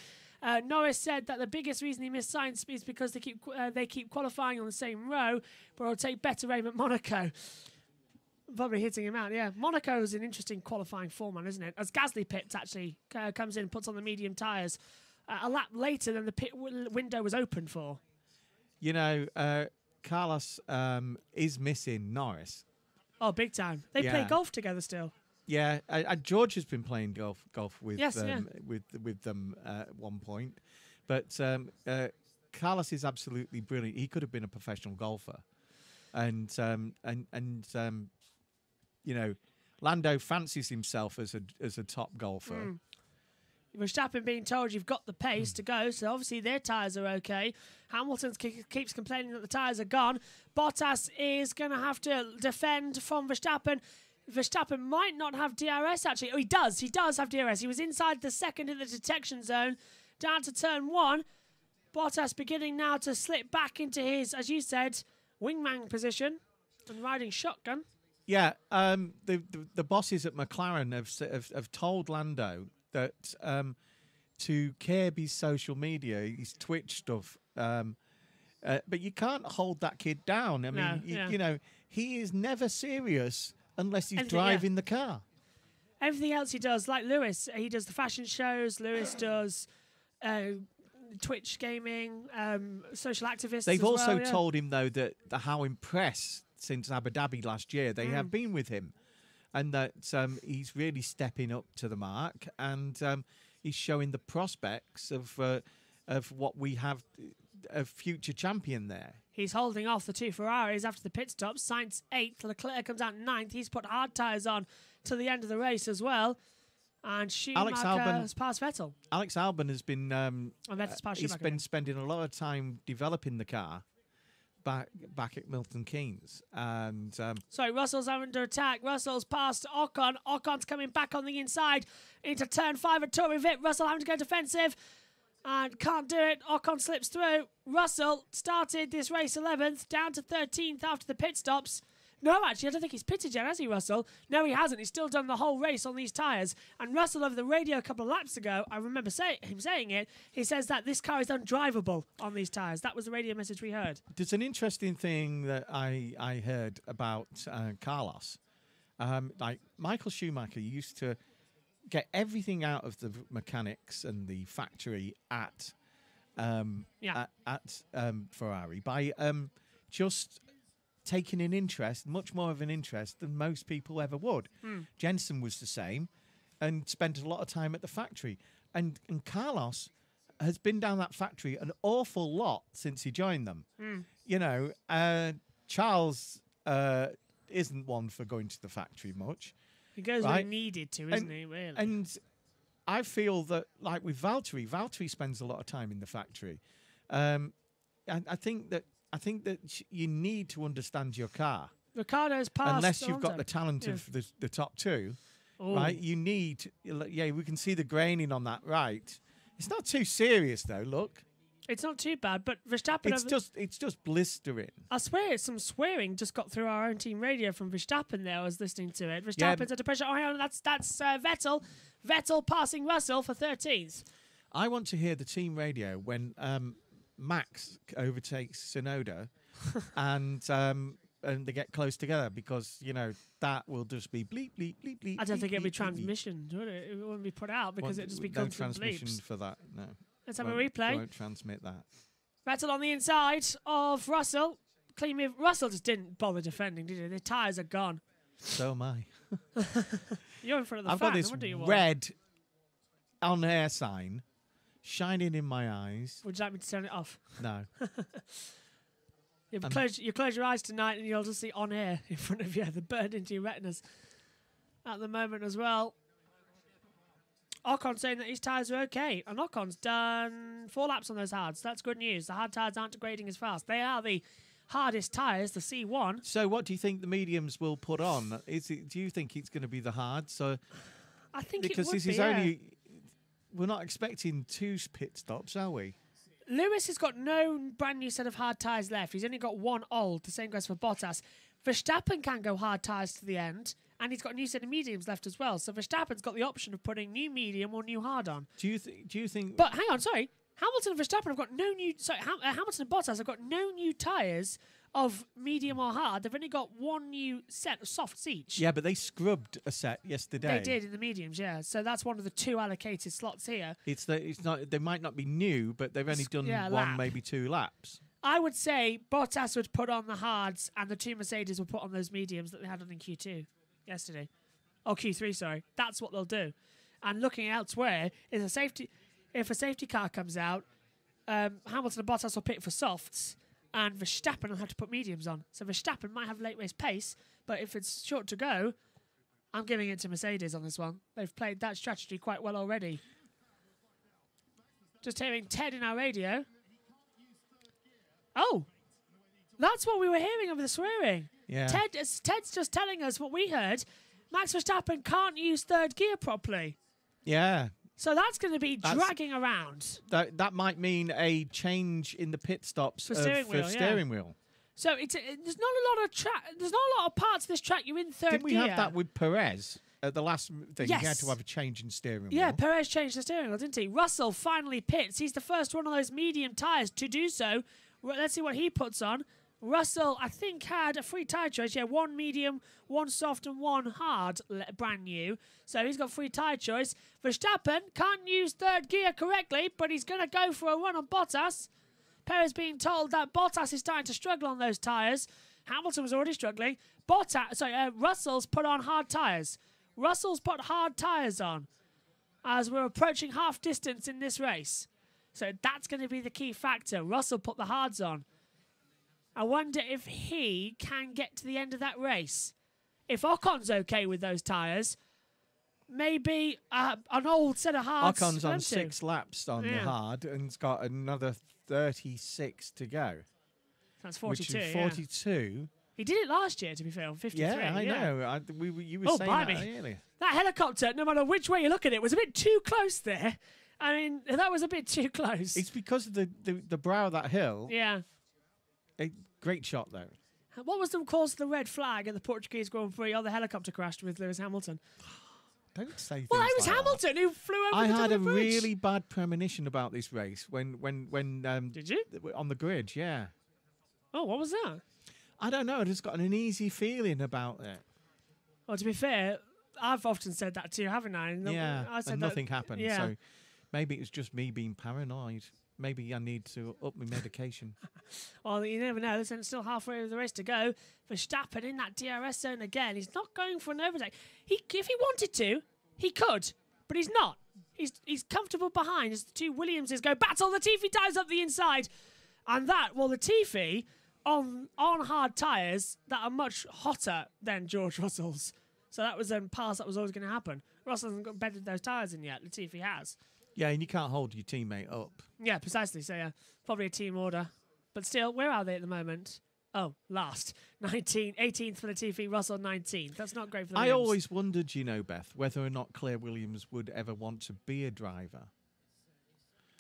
S1: Norris said that the biggest reason he missed Sainz is because they keep qualifying on the same row, but it'll take better aim at Monaco. Probably hitting him out, yeah. Monaco is an interesting qualifying format, isn't it? As Gasly pits actually comes in and puts on the medium tyres a lap later than the pit window was open for.
S2: You know, Carlos is missing Norris.
S1: Oh, big time. They play golf together still.
S2: Yeah, George has been playing golf with with them at one point, but Carlos is absolutely brilliant. He could have been a professional golfer, and you know, Lando fancies himself as a top golfer.
S1: Verstappen being told you've got the pace to go, so obviously their tyres are okay. Hamilton keeps complaining that the tyres are gone. Bottas is going to have to defend from Verstappen. Verstappen might not have DRS, actually. Oh, he does. He does have DRS. He was inside the second in the detection zone, down to turn 1. Bottas beginning now to slip back into his, as you said, wingman position and riding shotgun.
S2: Yeah, the bosses at McLaren have told Lando that to curb his social media, his Twitch stuff, but you can't hold that kid down. I mean, you know, he is never serious unless he's driving the car.
S1: Everything else he does, like Lewis, he does the fashion shows. Lewis does Twitch gaming, social activists.
S2: They've also told him though that how impressed since Abu Dhabi last year they have been with him, and that he's really stepping up to the mark, and he's showing the prospects of what we have, a future champion there.
S1: He's holding off the 2 Ferraris after the pit stop. Sainz 8th, Leclerc comes out 9th. He's put hard tyres on to the end of the race as well. And Schumacher has passed Vettel.
S2: Alex Albon has been he's been spending a lot of time developing the car back at Milton Keynes. And
S1: sorry, Russell's under attack. Russell's past Ocon. Ocon's coming back on the inside into turn 5 at Torrey Vip. Russell having to go defensive and can't do it. Ocon slips through. Russell started this race 11th, down to 13th after the pit stops. No, actually, I don't think he's pitted yet, has he, Russell? No, he hasn't. He's still done the whole race on these tyres. And Russell, over the radio a couple of laps ago, I remember him saying it, he says that this car is undrivable on these tyres. That was the radio message we heard.
S2: There's an interesting thing that I heard about Carlos. Like, Michael Schumacher used to get everything out of the mechanics and the factory at Ferrari by just taking an interest, much more of an interest than most people ever would. Jensen was the same and spent a lot of time at the factory. And Carlos has been down that factory an awful lot since he joined them. You know, Charles isn't one for going to the factory much.
S1: He goes where he needed to, isn't he, really?
S2: And I feel that, like with Valtteri spends a lot of time in the factory. And I think that you need to understand your car.
S1: Ricciardo's passed.
S2: Unless you've got the talent of the top two, right? You need, we can see the graining on that right. It's not too serious, though, look.
S1: It's not too bad, but Verstappen...
S2: It's just blistering.
S1: I swear some swearing just got through our own team radio from Verstappen there. I was listening to it. Verstappen's under pressure. Oh, hang on, that's Vettel. Vettel passing Russell for 13th.
S2: I want to hear the team radio when Max overtakes Tsunoda and they get close together, because, you know, that will just be bleep, bleep, bleep, bleep.
S1: I don't think it'd be
S2: bleep,
S1: transmission, would it? It wouldn't be put out because it'd just be
S2: no
S1: constant
S2: transmission
S1: bleeps.
S2: for that, no.
S1: Let's have a replay.
S2: Won't transmit that.
S1: Vettel on the inside of Russell. Clean move. Russell just didn't bother defending, did he? The tyres are gone.
S2: So am I.
S1: You're in front of the
S2: I've
S1: fan.
S2: got this
S1: I wonder you what.
S2: red on-air sign shining in my eyes.
S1: Would you like me to turn it off?
S2: No.
S1: You close your eyes tonight and you'll just see on air in front of you. They're burned into your retinas at the moment as well. Ocon's saying that his tyres are okay. And Ocon's done 4 laps on those hards. That's good news. The hard tyres aren't degrading as fast. They are the hardest tyres, the C1.
S2: So what do you think the mediums will put on? Do you think it's going to be the hards? So,
S1: I think
S2: because
S1: it would
S2: this is
S1: be,
S2: only... We're not expecting 2 pit stops, are we?
S1: Lewis has got no brand new set of hard tyres left. He's only got 1 old. The same goes for Bottas. Verstappen can go hard tyres to the end, and he's got a new set of mediums left as well. So Verstappen's got the option of putting new medium or new hard on.
S2: Do you think?
S1: But hang on, sorry. Hamilton and Verstappen have got no new... Sorry, Hamilton and Bottas have got no new tyres of medium or hard. They've only got 1 new set of softs each.
S2: Yeah, but they scrubbed a set yesterday.
S1: They did in the mediums, yeah. So that's one of the 2 allocated slots here.
S2: It's not. They might not be new, but they've only done 1,
S1: lap.
S2: maybe 2 laps.
S1: I would say Bottas would put on the hards and the 2 Mercedes will put on those mediums that they had on in Q2 yesterday. Oh, Q3, sorry. That's what they'll do. And looking elsewhere, if a safety car comes out, Hamilton and Bottas will pick for softs, and Verstappen will have to put mediums on. So Verstappen might have late race pace, but if it's short to go, I'm giving it to Mercedes on this one. They've played that strategy quite well already. Just hearing Ted in our radio. Oh, that's what we were hearing over the swearing.
S2: Yeah.
S1: Ted's just telling us what we heard. Max Verstappen can't use 3rd gear properly.
S2: Yeah.
S1: So that's going to be dragging around.
S2: That might mean a change in the pit stops
S1: For
S2: for
S1: steering
S2: wheel.
S1: So there's not a lot of track. There's not a lot of parts of this track you're in 3rd gear.
S2: Didn't we have that with Perez at the last thing?
S1: Yes.
S2: He had to have a change in steering wheel.
S1: Yeah, Perez changed the steering wheel, didn't he? Russell finally pits. He's the first one of those medium tyres to do so. Let's see what he puts on. Russell, I think, had a free tyre choice. Yeah, 1 medium, 1 soft, and 1 hard, brand new. So he's got free tyre choice. Verstappen can't use 3rd gear correctly, but he's going to go for a run on Bottas. Perez being told that Bottas is starting to struggle on those tyres. Hamilton was already struggling. Russell's put on hard tyres. Russell's put hard tyres on as we're approaching half distance in this race. So that's going to be the key factor. Russell put the hards on. I wonder if he can get to the end of that race. If Ocon's okay with those tyres, maybe an old set of hards.
S2: Ocon's on 6 laps on the hard and he's got another 36 to go.
S1: That's 42.
S2: Which is 42.
S1: He did it last year, to be fair, on 53.
S2: Yeah, I know. You were saying that earlier.
S1: That helicopter, no matter which way you look at it, was a bit too close there. I mean, that was a bit too close.
S2: It's because of the brow of that hill.
S1: Yeah.
S2: A great shot, though.
S1: What was the cause of the red flag at the Portuguese Grand Prix? Oh, the helicopter crashed with Lewis Hamilton.
S2: Don't say things
S1: Well, it was
S2: like
S1: Hamilton who flew over
S2: I
S1: the top
S2: had
S1: of
S2: a
S1: the bridge.
S2: really bad premonition about this race when
S1: Did you?
S2: on the grid, yeah.
S1: Oh, what was that?
S2: I don't know. I just got an uneasy feeling about it.
S1: Well, to be fair, I've often said that too, haven't I?
S2: Yeah,
S1: I said
S2: and nothing happened.
S1: Yeah.
S2: So maybe it was just me being paranoid. Maybe I need to up my medication.
S1: Well, you never know. There's still halfway of the race to go. Verstappen in that DRS zone again. He's not going for an overtake. If he wanted to, he could, but he's not. He's comfortable behind as the 2 Williamses go battle. Latifi dives up the inside. And Latifi on hard tyres that are much hotter than George Russell's. So that was a pass that was always going to happen. Russell hasn't got bedded those tyres in yet. Latifi has.
S2: Yeah, and you can't hold your teammate up.
S1: Yeah, precisely. So, yeah, probably a team order. But still, where are they at the moment? Oh, last. 18th for Latifi, Russell 19th. That's not great for the
S2: I
S1: Williams.
S2: always wondered, Beth, whether or not Claire Williams would ever want to be a driver.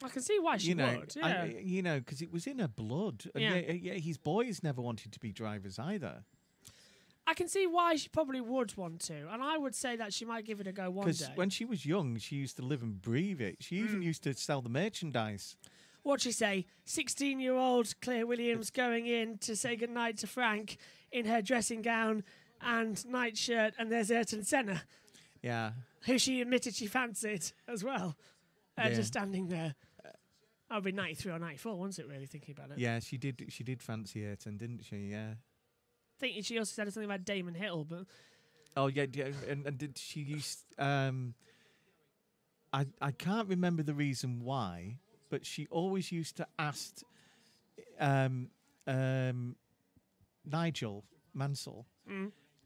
S1: I can see why she would. Yeah.
S2: Because it was in her blood. And
S1: Yeah.
S2: yeah, his boys never wanted to be drivers either.
S1: I can see why she probably would want to, and I would say that she might give it a go one day.
S2: Because when she was young, she used to live and breathe it. She even used to sell the merchandise.
S1: What'd she say? 16-year-old Claire Williams going in to say goodnight to Frank in her dressing gown and nightshirt, and there's Ayrton Senna,
S2: Yeah.
S1: who she admitted she fancied as well,
S2: Yeah.
S1: just standing there. That would be 93 or 94, wasn't it, really, thinking about it?
S2: Yeah, she did fancy Ayrton, didn't she? Yeah.
S1: I think she also said something about Damon Hill, but...
S2: Oh, yeah, and did she use... I can't remember the reason why, but she always used to ask Nigel Mansell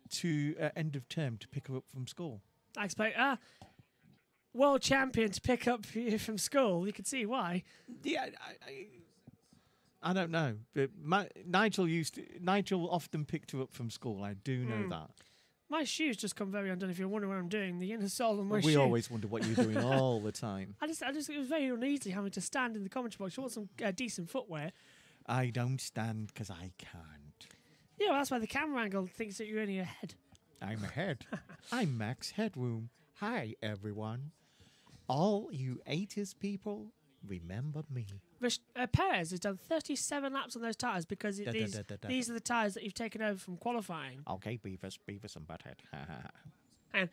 S2: to end of term to pick her up from school.
S1: I expect... world champion to pick up you from school. You can see why.
S2: Yeah, I don't know, but Nigel often picked her up from school. I do know that.
S1: My shoes just come very undone. If you're wondering what I'm doing, the inner sole of my shoe.
S2: We always wonder what you're doing all the time.
S1: I just, it was very uneasy having to stand in the commentary box. You want some decent footwear.
S2: I don't stand because I can't.
S1: Yeah, well, that's why the camera angle thinks that you're only ahead.
S2: I'm ahead. I'm Max Headroom. Hi, everyone. All you 80s people, remember me.
S1: Perez has done 37 laps on those tyres because these are the tyres that you've taken over from qualifying.
S2: Okay, Beavis and Butthead.
S1: And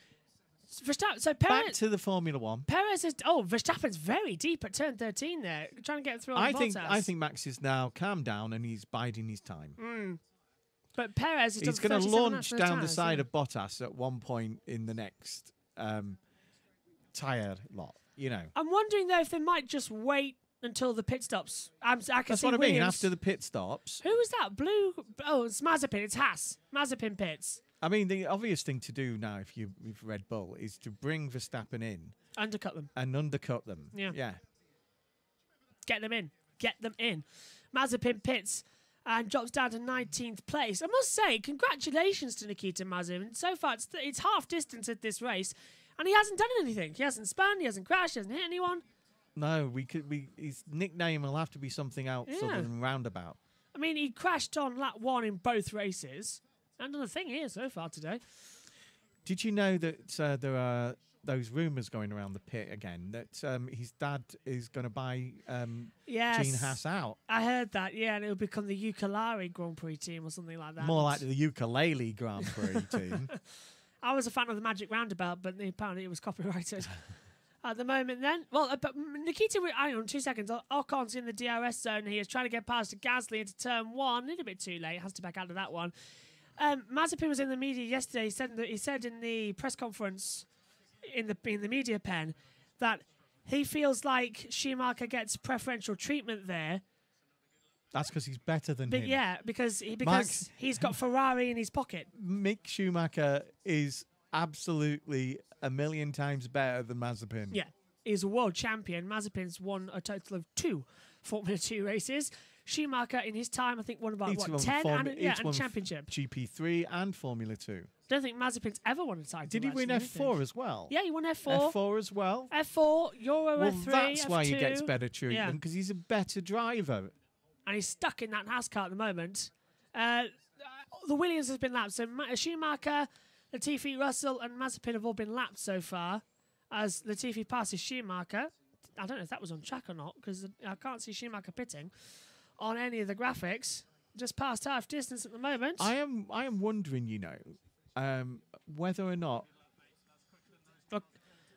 S1: Verstappen, so Perez,
S2: Back to the Formula One.
S1: Perez is... Oh, Verstappen's very deep at turn 13 there, trying to get through on Bottas.
S2: I think Max is now calmed down and he's biding his time.
S1: But Perez has
S2: He's
S1: done 37
S2: going to launch
S1: laps on
S2: down the
S1: tyres,
S2: side of Bottas at one point in the next tyre lot, you know.
S1: I'm wondering, though, if they might just wait until the pit stops. I can
S2: That's
S1: see
S2: what I mean,
S1: Williams.
S2: after the pit stops.
S1: Who was that? Blue... Oh, it's Mazepin. It's Haas. Mazepin pits.
S2: I mean, the obvious thing to do now, if you've Red Bull, is to bring Verstappen in.
S1: Undercut them.
S2: And undercut them.
S1: Yeah. Get them in. Get them in. Mazepin pits and drops down to 19th place. I must say, congratulations to Nikita Mazepin. So far, it's half distance at this race, and he hasn't done anything. He hasn't spun, he hasn't crashed, he hasn't hit anyone.
S2: No, his nickname will have to be something else other than roundabout.
S1: I mean, he crashed on lap 1 in both races. And done a thing here so far today.
S2: Did you know that there are those rumours going around the pit again that his dad is going to buy
S1: Yes.
S2: Gene Haas out?
S1: I heard that, yeah, and it'll become the Ukulele Grand Prix team or something like that.
S2: More like the Ukulele Grand Prix team.
S1: I was a fan of the Magic Roundabout, but apparently it was copyrighted. At the moment then, well, but Nikita, hang on 2 seconds. Ocon's in the DRS zone. He is trying to get past Gasly into turn 1. A little bit too late. Has to back out of that one. Mazepin was in the media yesterday. He said in the press conference in the media pen that he feels like Schumacher gets preferential treatment there.
S2: That's because he's better than him.
S1: Yeah, because he's got Ferrari in his pocket.
S2: Mick Schumacher is absolutely a million times better than Mazepin.
S1: Yeah, he's a world champion. Mazepin's won a total of 2 Formula 2 races. Schumacher, in his time, I think won about, 10 and a championship.
S2: GP3 and Formula 2.
S1: Don't think Mazepin's ever won a title.
S2: Did he win F4 as well?
S1: Yeah, he won F4.
S2: F4 as well?
S1: F4, Euro
S2: well,
S1: F3,
S2: that's
S1: F2.
S2: why he gets better treatment, because he's a better driver.
S1: And he's stuck in that Haas car at the moment. The Williams has been lapped. So Schumacher, Latifi, Russell and Mazepin have all been lapped so far as Latifi passes Schumacher. I don't know if that was on track or not because I can't see Schumacher pitting on any of the graphics. Just past half distance at the moment.
S2: I am wondering, whether or not...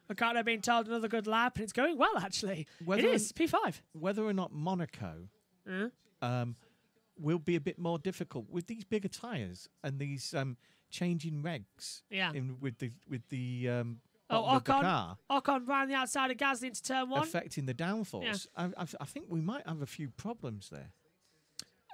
S1: Ricciardo being told another good lap, and it's going well, actually. It is, P5.
S2: Whether or not Monaco will be a bit more difficult with these bigger tyres and these changing regs with the car.
S1: Ocon round the outside of Gasly into turn 1.
S2: Affecting the downforce. Yeah. I think we might have a few problems there.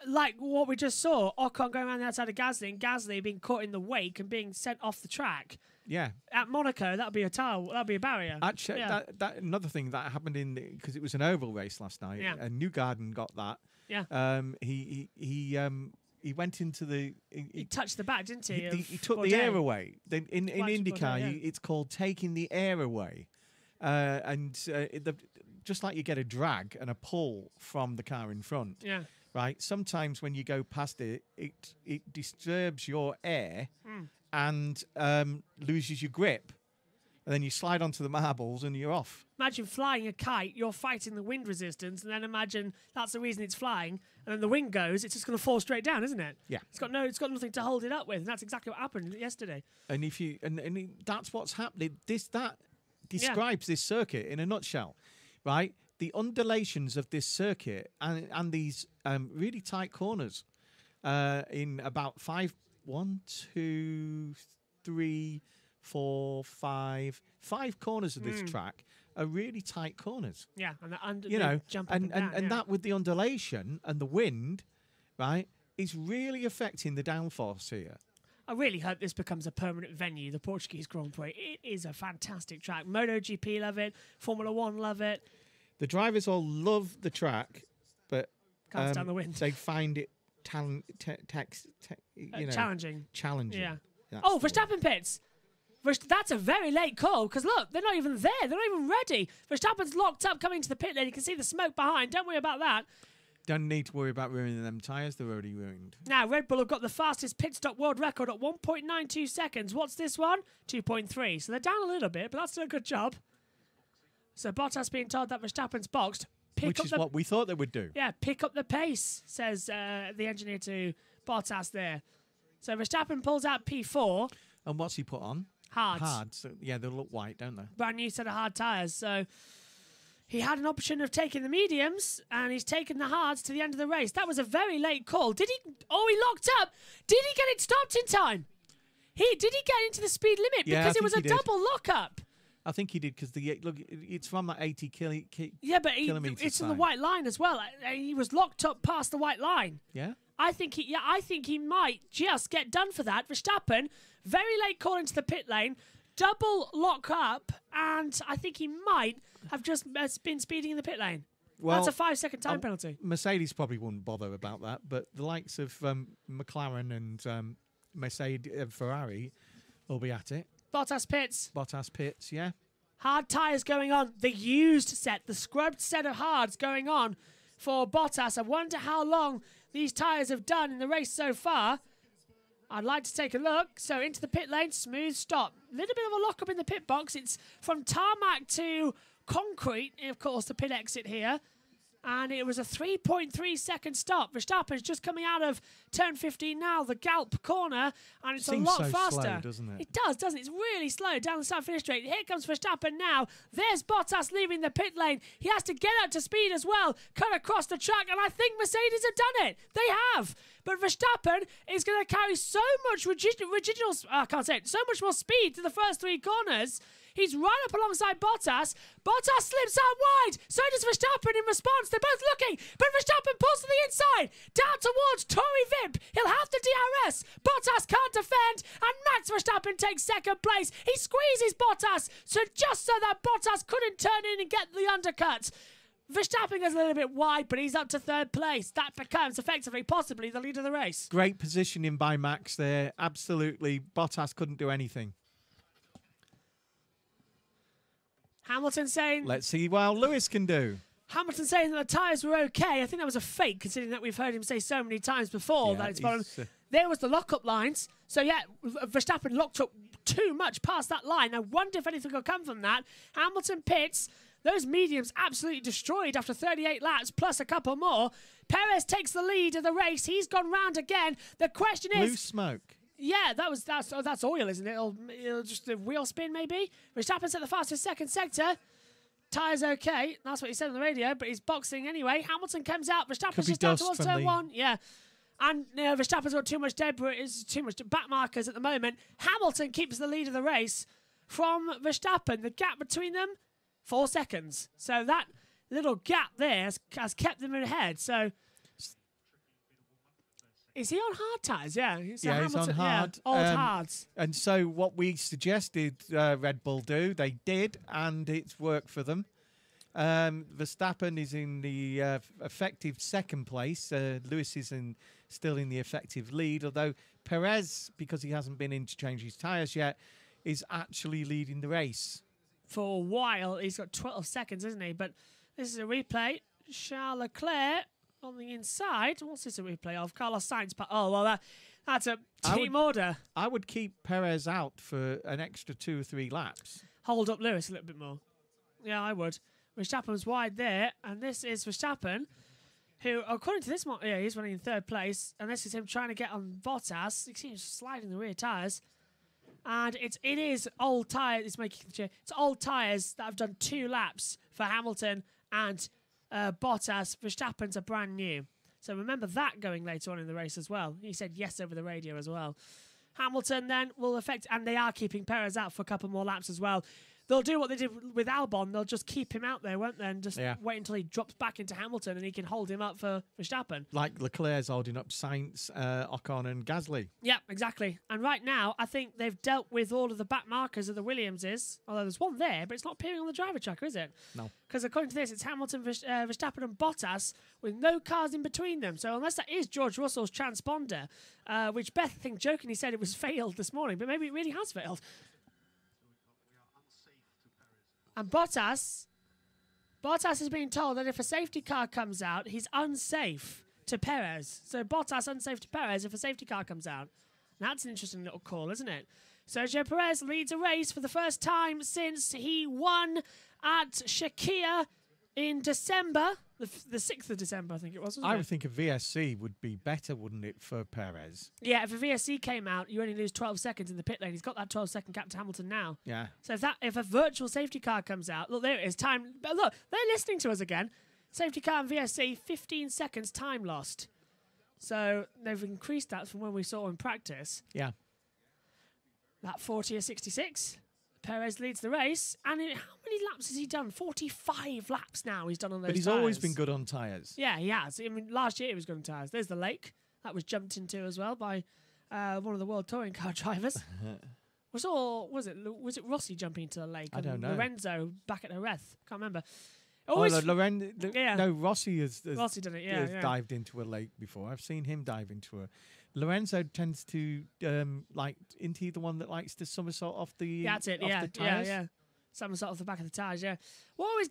S1: Like what we just saw, Ocon going around the outside of Gasly and Gasly being caught in the wake and being sent off the track.
S2: Yeah.
S1: At Monaco, that'll be a tile. That'll be a barrier.
S2: Actually, that another thing that happened because it was an oval race last night.
S1: Yeah.
S2: And Newgarden got that.
S1: Yeah.
S2: He went into the.
S1: He touched the back, didn't he?
S2: He took the air away. In IndyCar, it's called taking the air away, and just like you get a drag and a pull from the car in front.
S1: Yeah.
S2: Right. Sometimes when you go past it, it disturbs your air and loses your grip. And then you slide onto the marbles and you're off.
S1: Imagine flying a kite, you're fighting the wind resistance, and then imagine that's the reason it's flying, and then the wind goes, it's just going to fall straight down, isn't it?
S2: Yeah.
S1: It's got nothing to hold it up with, and that's exactly what happened yesterday.
S2: And if you that's what's happening. That describes this circuit in a nutshell, right? The undulations of this circuit and these really tight corners in about 5 corners of this track are really tight corners.
S1: Yeah, and
S2: you know,
S1: jump up and
S2: down, that with the undulation and the wind, right, is really affecting the downforce here.
S1: I really hope this becomes a permanent venue, the Portuguese Grand Prix. It is a fantastic track. MotoGP love it, Formula One love it.
S2: The drivers all love the track, but
S1: can't stand the wind.
S2: They find it
S1: challenging.
S2: Challenging.
S1: Yeah.
S2: That's
S1: Verstappen pits. That's a very late call because look, they're not even there. They're not even ready. Verstappen's locked up coming to the pit lane. You can see the smoke behind. Don't worry about that.
S2: Don't need to worry about ruining them tyres. They're already ruined.
S1: Now, Red Bull have got the fastest pit stop world record at 1.92 seconds. What's this one? 2.3. So they're down a little bit, but that's still a good job. So Bottas being told that Verstappen's boxed.
S2: Which is what we thought they would do.
S1: Yeah, pick up the pace, says the engineer to Bottas there. So Verstappen pulls out P4.
S2: And what's he put on?
S1: Hards.
S2: So, yeah, they look white, don't they?
S1: Brand new set of hard tyres. So he had an option of taking the mediums, and he's taken the hards to the end of the race. That was a very late call. Did he? Oh, he locked up. Did he get it stopped in time? Did he get into the speed limit?
S2: Yeah,
S1: because it was a double lockup.
S2: I think he did because look, it's from that 80 kilometres.
S1: Yeah, but it's in the white line as well. He was locked up past the white line.
S2: Yeah.
S1: I think he might just get done for that. Verstappen, very late call into the pit lane, double lock up, and I think he might have just been speeding in the pit lane. Well, that's a 5-second time penalty.
S2: Mercedes probably wouldn't bother about that, but the likes of McLaren and Ferrari will be at it.
S1: Bottas pits.
S2: Yeah.
S1: Hard tyres going on. The used set, the scrubbed set of hards going on for Bottas. I wonder how long these tyres have done in the race so far. I'd like to take a look. So into the pit lane, smooth stop. A little bit of a lock-up in the pit box. It's from tarmac to concrete, of course, the pit exit here. And it was a 3.3 second stop. Verstappen's just coming out of turn 15 now, the Galp corner, and it's a lot faster.
S2: Slow, doesn't it?
S1: It does, doesn't it? It's really slow down the start finish straight. Here comes Verstappen now. There's Bottas leaving the pit lane. He has to get up to speed as well, cut across the track, and I think Mercedes have done it. They have. But Verstappen is going to carry so much so much more speed to the first 3 corners. He's right up alongside Bottas. Bottas slips out wide. So does Verstappen in response. They're both looking. But Verstappen pulls to the inside. Down towards Tory Vip. He'll have to DRS. Bottas can't defend. And Max Verstappen takes second place. He squeezes Bottas. So just so that Bottas couldn't turn in and get the undercut. Verstappen goes a little bit wide, but he's up to 3rd place. That becomes effectively, possibly, the lead of the race.
S2: Great positioning by Max there. Absolutely. Bottas couldn't do anything.
S1: Hamilton saying...
S2: Let's see what Lewis can do.
S1: Hamilton saying that the tyres were okay. I think that was a fake, considering that we've heard him say so many times before that it's bottom. There was the lock-up lines. So, yeah, Verstappen locked up too much past that line. I wonder if anything will come from that. Hamilton pits. Those mediums absolutely destroyed after 38 laps, plus a couple more. Perez takes the lead of the race. He's gone round again. The question is...
S2: Blue smoke.
S1: Yeah, that's oil, isn't it? It'll just the wheel spin, maybe. Verstappen's at the fastest second sector. Tyres okay. That's what he said on the radio, but he's boxing anyway. Hamilton comes out. Verstappen's just down towards turn 1. Yeah. And Verstappen's got too much debris. It's too much back markers at the moment. Hamilton keeps the lead of the race from Verstappen. The gap between them, 4 seconds. So that little gap there has kept them ahead. So... Is he on hard tyres? Yeah.
S2: He's on hard.
S1: Yeah, old hards.
S2: And so what we suggested Red Bull do, they did, and it's worked for them. Verstappen is in the effective 2nd place. Lewis is still in the effective lead, although Perez, because he hasn't been in to change his tyres yet, is actually leading the race.
S1: For a while, he's got 12 seconds, isn't he? But This is a replay. Charles Leclerc on the inside. What's this a replay of? Carlos Sainz. Oh, well, that's a team order.
S2: I would keep Perez out for an extra 2 or 3 laps.
S1: Hold up Lewis a little bit more. Yeah, I would. Verstappen's wide there, and this is Verstappen, who, according to this, he's running in 3rd place, and this is him trying to get on Bottas. You see him sliding the rear tyres. And it is old tyres. It's old tyres that have done 2 laps for Hamilton and Bottas. Verstappen's are brand new. So remember that going later on in the race as well. He said yes over the radio as well. Hamilton then will affect, and they are keeping Perez out for a couple more laps as well. They'll do what they did with Albon. They'll just keep him out there, won't they? And just wait until he drops back into Hamilton and he can hold him up for Verstappen.
S2: Like Leclerc's holding up Sainz, Ocon and Gasly.
S1: Yeah, exactly. And right now, I think they've dealt with all of the back markers of the Williamses. Although there's one there, but it's not appearing on the driver tracker, is it?
S2: No.
S1: Because according to this, it's Hamilton, Verstappen and Bottas with no cars in between them. So unless that is George Russell's transponder, which Beth, I think, jokingly said it was failed this morning, but maybe it really has failed. And Bottas is being told that if a safety car comes out, he's unsafe to Perez. So Bottas unsafe to Perez if a safety car comes out. That's an interesting little call, isn't it? Sergio Perez leads a race for the first time since he won at Shakir in December, the 6th of December, I think it was, wasn't it?
S2: I would think a VSC would be better, wouldn't it, for Perez?
S1: Yeah, if a VSC came out, you only lose 12 seconds in the pit lane. He's got that 12-second gap to Hamilton now.
S2: Yeah.
S1: So if a virtual safety car comes out, look, there it is, time. But look, they're listening to us again. Safety car and VSC, 15 seconds time lost. So they've increased that from when we saw in practice.
S2: Yeah.
S1: That 40 or 66. Perez leads the race. And how many laps has he done? 45 laps now he's done on those
S2: But he's
S1: tyres.
S2: always been good on tyres.
S1: Yeah, he has. I mean, last year he was good on tyres. There's the lake. That was jumped into as well by one of the World Touring Car drivers. Was it Rossi jumping into the lake?
S2: I don't know.
S1: Lorenzo back at Jerez. Can't remember.
S2: No, Rossi has
S1: done it, yeah.
S2: dived into a lake before. I've seen him dive into a... Lorenzo tends to into the one that likes to somersault off the
S1: that's it,
S2: the tyres.
S1: yeah. Somersault off the back of the tyres, yeah. What always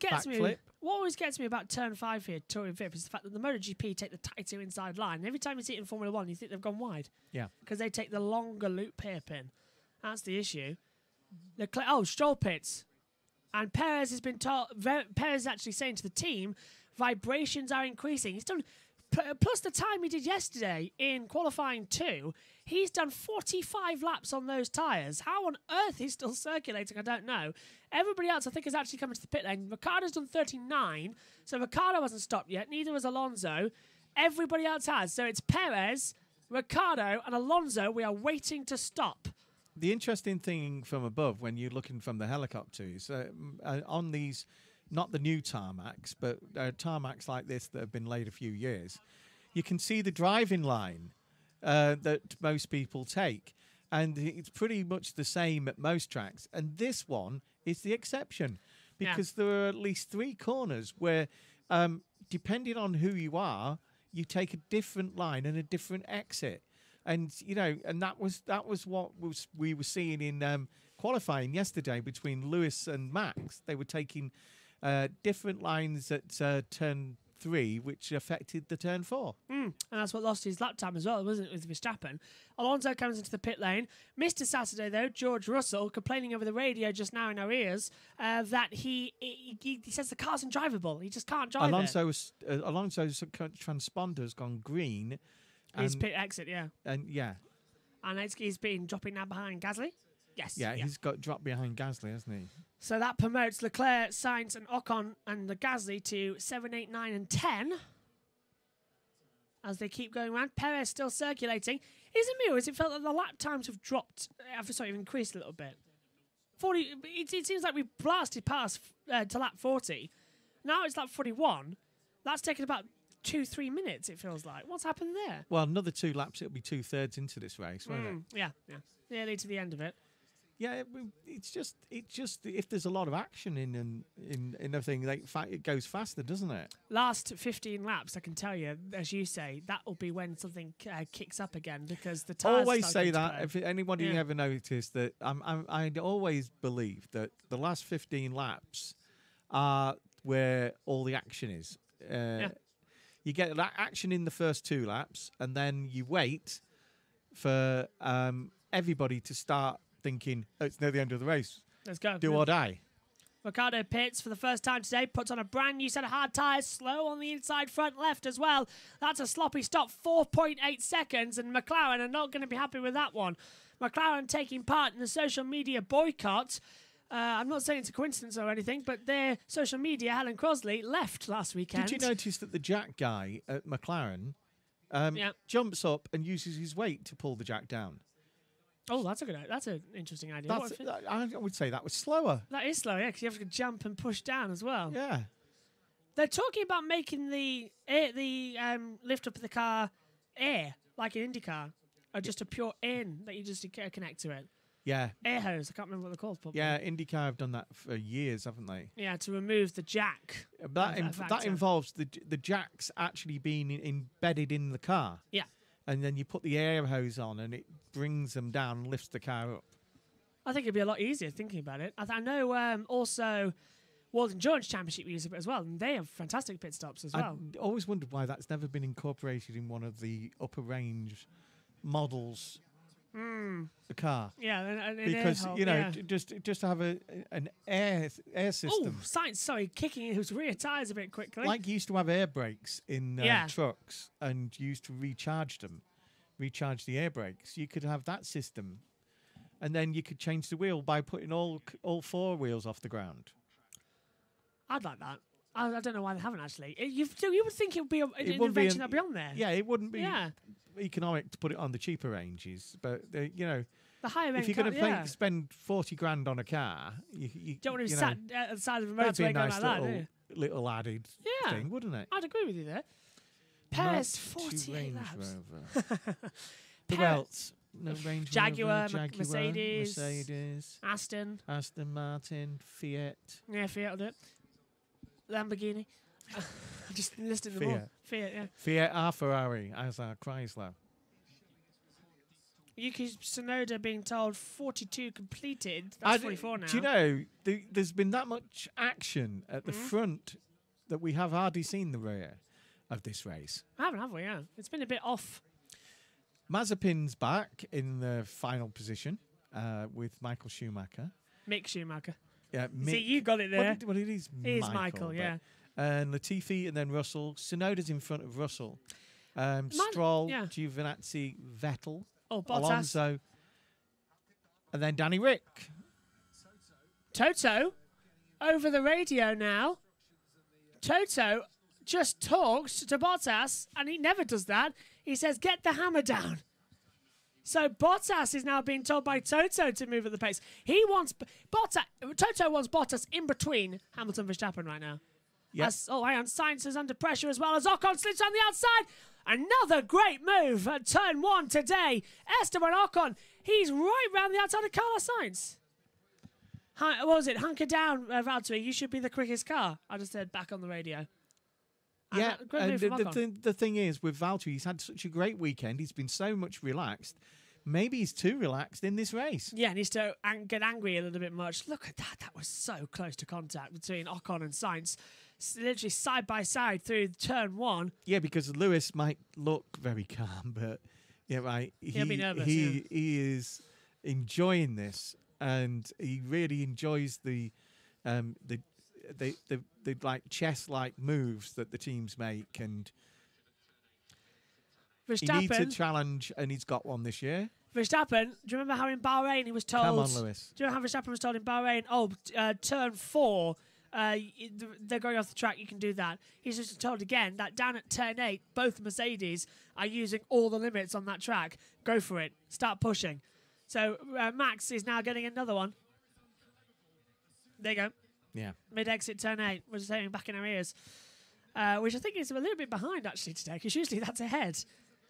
S1: gets me about turn 5 here, Touring VIP, is the fact that the MotoGP take the tighter inside line. And every time you see it in Formula 1, you think they've gone wide.
S2: Yeah.
S1: Because they take the longer loop hairpin. That's the issue. Stroll pits. And Perez has been told, Perez is actually saying to the team, vibrations are increasing. He's done, plus the time he did yesterday in qualifying 2, he's done 45 laps on those tyres. How on earth he's still circulating, I don't know. Everybody else, I think, has actually come into the pit lane. Ricciardo's done 39, so Ricciardo hasn't stopped yet. Neither has Alonso. Everybody else has. So it's Perez, Ricciardo, and Alonso. We are waiting to stop.
S2: The interesting thing from above, when you're looking from the helicopter, is on these, not the new tarmacs, but tarmacs like this that have been laid a few years, you can see the driving line that most people take. And it's pretty much the same at most tracks. And this one is the exception, because there are at least 3 corners where, depending on who you are, you take a different line and a different exit. And and that was what we were seeing in qualifying yesterday between Lewis and Max. They were taking different lines at turn 3, which affected the turn 4.
S1: And that's what lost his lap time as well, wasn't it, with Verstappen? Alonso comes into the pit lane. Mr. Saturday, though, George Russell, complaining over the radio just now in our ears that he says the car's undrivable. He just can't drive
S2: Alonso's transponder's gone green.
S1: His pit exit, yeah.
S2: And
S1: he's been dropping now behind Gasly? Yes.
S2: Yeah, he's got dropped behind Gasly, hasn't he?
S1: So that promotes Leclerc, Sainz and Ocon and the Gasly to 7, 8, 9 and 10 as they keep going around. Perez still circulating. Is it me or has it felt that the lap times have dropped, increased a little bit? 40. It seems like we blasted past to lap 40. Now it's lap 41. That's taken about 2-3 minutes, it feels like. What's happened there?
S2: Well, another 2 laps, it'll be 2/3 into this race, won't it?
S1: Yeah. Nearly to the end of it.
S2: Yeah, it's just if there's a lot of action in everything, it goes faster, doesn't it?
S1: Last 15 laps, I can tell you, as you say, that will be when something kicks up again, because the tyres
S2: always say that. If anybody ever noticed that, I always believe that the last 15 laps are where all the action is. You get that action in the first 2 laps, and then you wait for everybody to start thinking, oh, it's near the end of the race.
S1: Let's go.
S2: Do or die.
S1: Ricardo pits for the first time today, puts on a brand new set of hard tyres, slow on the inside front left as well. That's a sloppy stop, 4.8 seconds, and McLaren are not going to be happy with that one. McLaren taking part in the social media boycott. I'm not saying it's a coincidence or anything, but their social media, Helen Crosley, left last weekend.
S2: Did you notice that the jack guy at McLaren jumps up and uses his weight to pull the jack down?
S1: Oh, that's an interesting idea.
S2: I would say that was slower.
S1: That is slow, yeah, because you have to jump and push down as well.
S2: Yeah.
S1: They're talking about making the lift up of the car air, like an IndyCar, or just a pure in that you just connect to it.
S2: Yeah.
S1: Air hose. I can't remember what they're called. Probably.
S2: Yeah, IndyCar have done that for years, haven't they?
S1: Yeah, to remove the jack.
S2: That involves the jacks actually being embedded in the car.
S1: Yeah.
S2: And then you put the air hose on and it brings them down and lifts the car up.
S1: I think it'd be a lot easier thinking about it. I know also World Endurance Championship use it as well, and they have fantastic pit stops as well.
S2: I always wondered why that's never been incorporated in one of the upper range models. The car,
S1: because
S2: just to have an air system.
S1: Oh, Sainz, sorry, kicking his rear tyres a bit quickly.
S2: Like you used to have air brakes in trucks, and you used to recharge the air brakes. You could have that system, and then you could change the wheel by putting all 4 wheels off the ground.
S1: I'd like that. I don't know why they haven't actually. You would think it would be an invention that'd be on there.
S2: Yeah, it wouldn't be economic to put it on the cheaper ranges, but
S1: the higher end.
S2: If you're going to spend 40 grand on a car, you
S1: don't want to be sat at the side of the motorway
S2: that'd be a nice
S1: like that,
S2: little added thing, wouldn't it?
S1: I'd agree with you there. Perez 48 laps.
S2: Who else? No Range
S1: Jaguar,
S2: Rover,
S1: Mercedes, Aston
S2: Martin, Fiat.
S1: Yeah, Fiat will do it. Lamborghini. Just listing them all. Fiat, yeah.
S2: Fiat are Ferrari, as are Chrysler.
S1: Yuki Tsunoda being told 42 completed. That's 44 now.
S2: Do you know, there's been that much action at the front that we have hardly seen the rear of this race.
S1: I haven't, have we? Yeah. It's been a bit off.
S2: Mazepin's back in the final position with Michael Schumacher.
S1: Mick Schumacher.
S2: Yeah, Mick.
S1: See, you got it there.
S2: Well, it is
S1: Michael, yeah.
S2: And Latifi and then Russell. Tsunoda's in front of Russell. Stroll, Giovinazzi, Vettel.
S1: Oh, Bottas.
S2: Alonso. And then Danny Rick.
S1: Toto, over the radio now. Toto just talks to Bottas, and he never does that. He says, get the hammer down. So Bottas is now being told by Toto to move at the pace. Toto wants Bottas in between Hamilton and Verstappen right now.
S2: Yes.
S1: Hang on. Sainz is under pressure as well as Ocon slits on the outside. Another great move at turn 1 today. Esteban Ocon, he's right round the outside of Carlos Sainz. What was it? Hunker down, Valtteri. You should be the quickest car. I just said back on the radio.
S2: Yeah, and the thing is, with Valtteri, he's had such a great weekend. He's been so much relaxed. Maybe he's too relaxed in this race.
S1: Yeah, and he's to get angry a little bit much. Look at that. That was so close to contact between Ocon and Sainz. Literally side by side through turn 1.
S2: Yeah, because Lewis might look very calm, but
S1: He'll be nervous.
S2: He is enjoying this, and he really enjoys the like chess-like moves that the teams make, and
S1: Verstappen,
S2: he needs a challenge, and he's got one this year.
S1: Verstappen, do you remember how in Bahrain he was told?
S2: Come on, Lewis.
S1: Do you know how Verstappen was told in Bahrain? Turn 4, they're going off the track. You can do that. He's just told again that down at turn 8, both Mercedes are using all the limits on that track. Go for it. Start pushing. So Max is now getting another one. There you go.
S2: Yeah.
S1: Mid-exit turn 8. We're just hearing back in our ears. Which I think is a little bit behind, actually, today, because usually that's ahead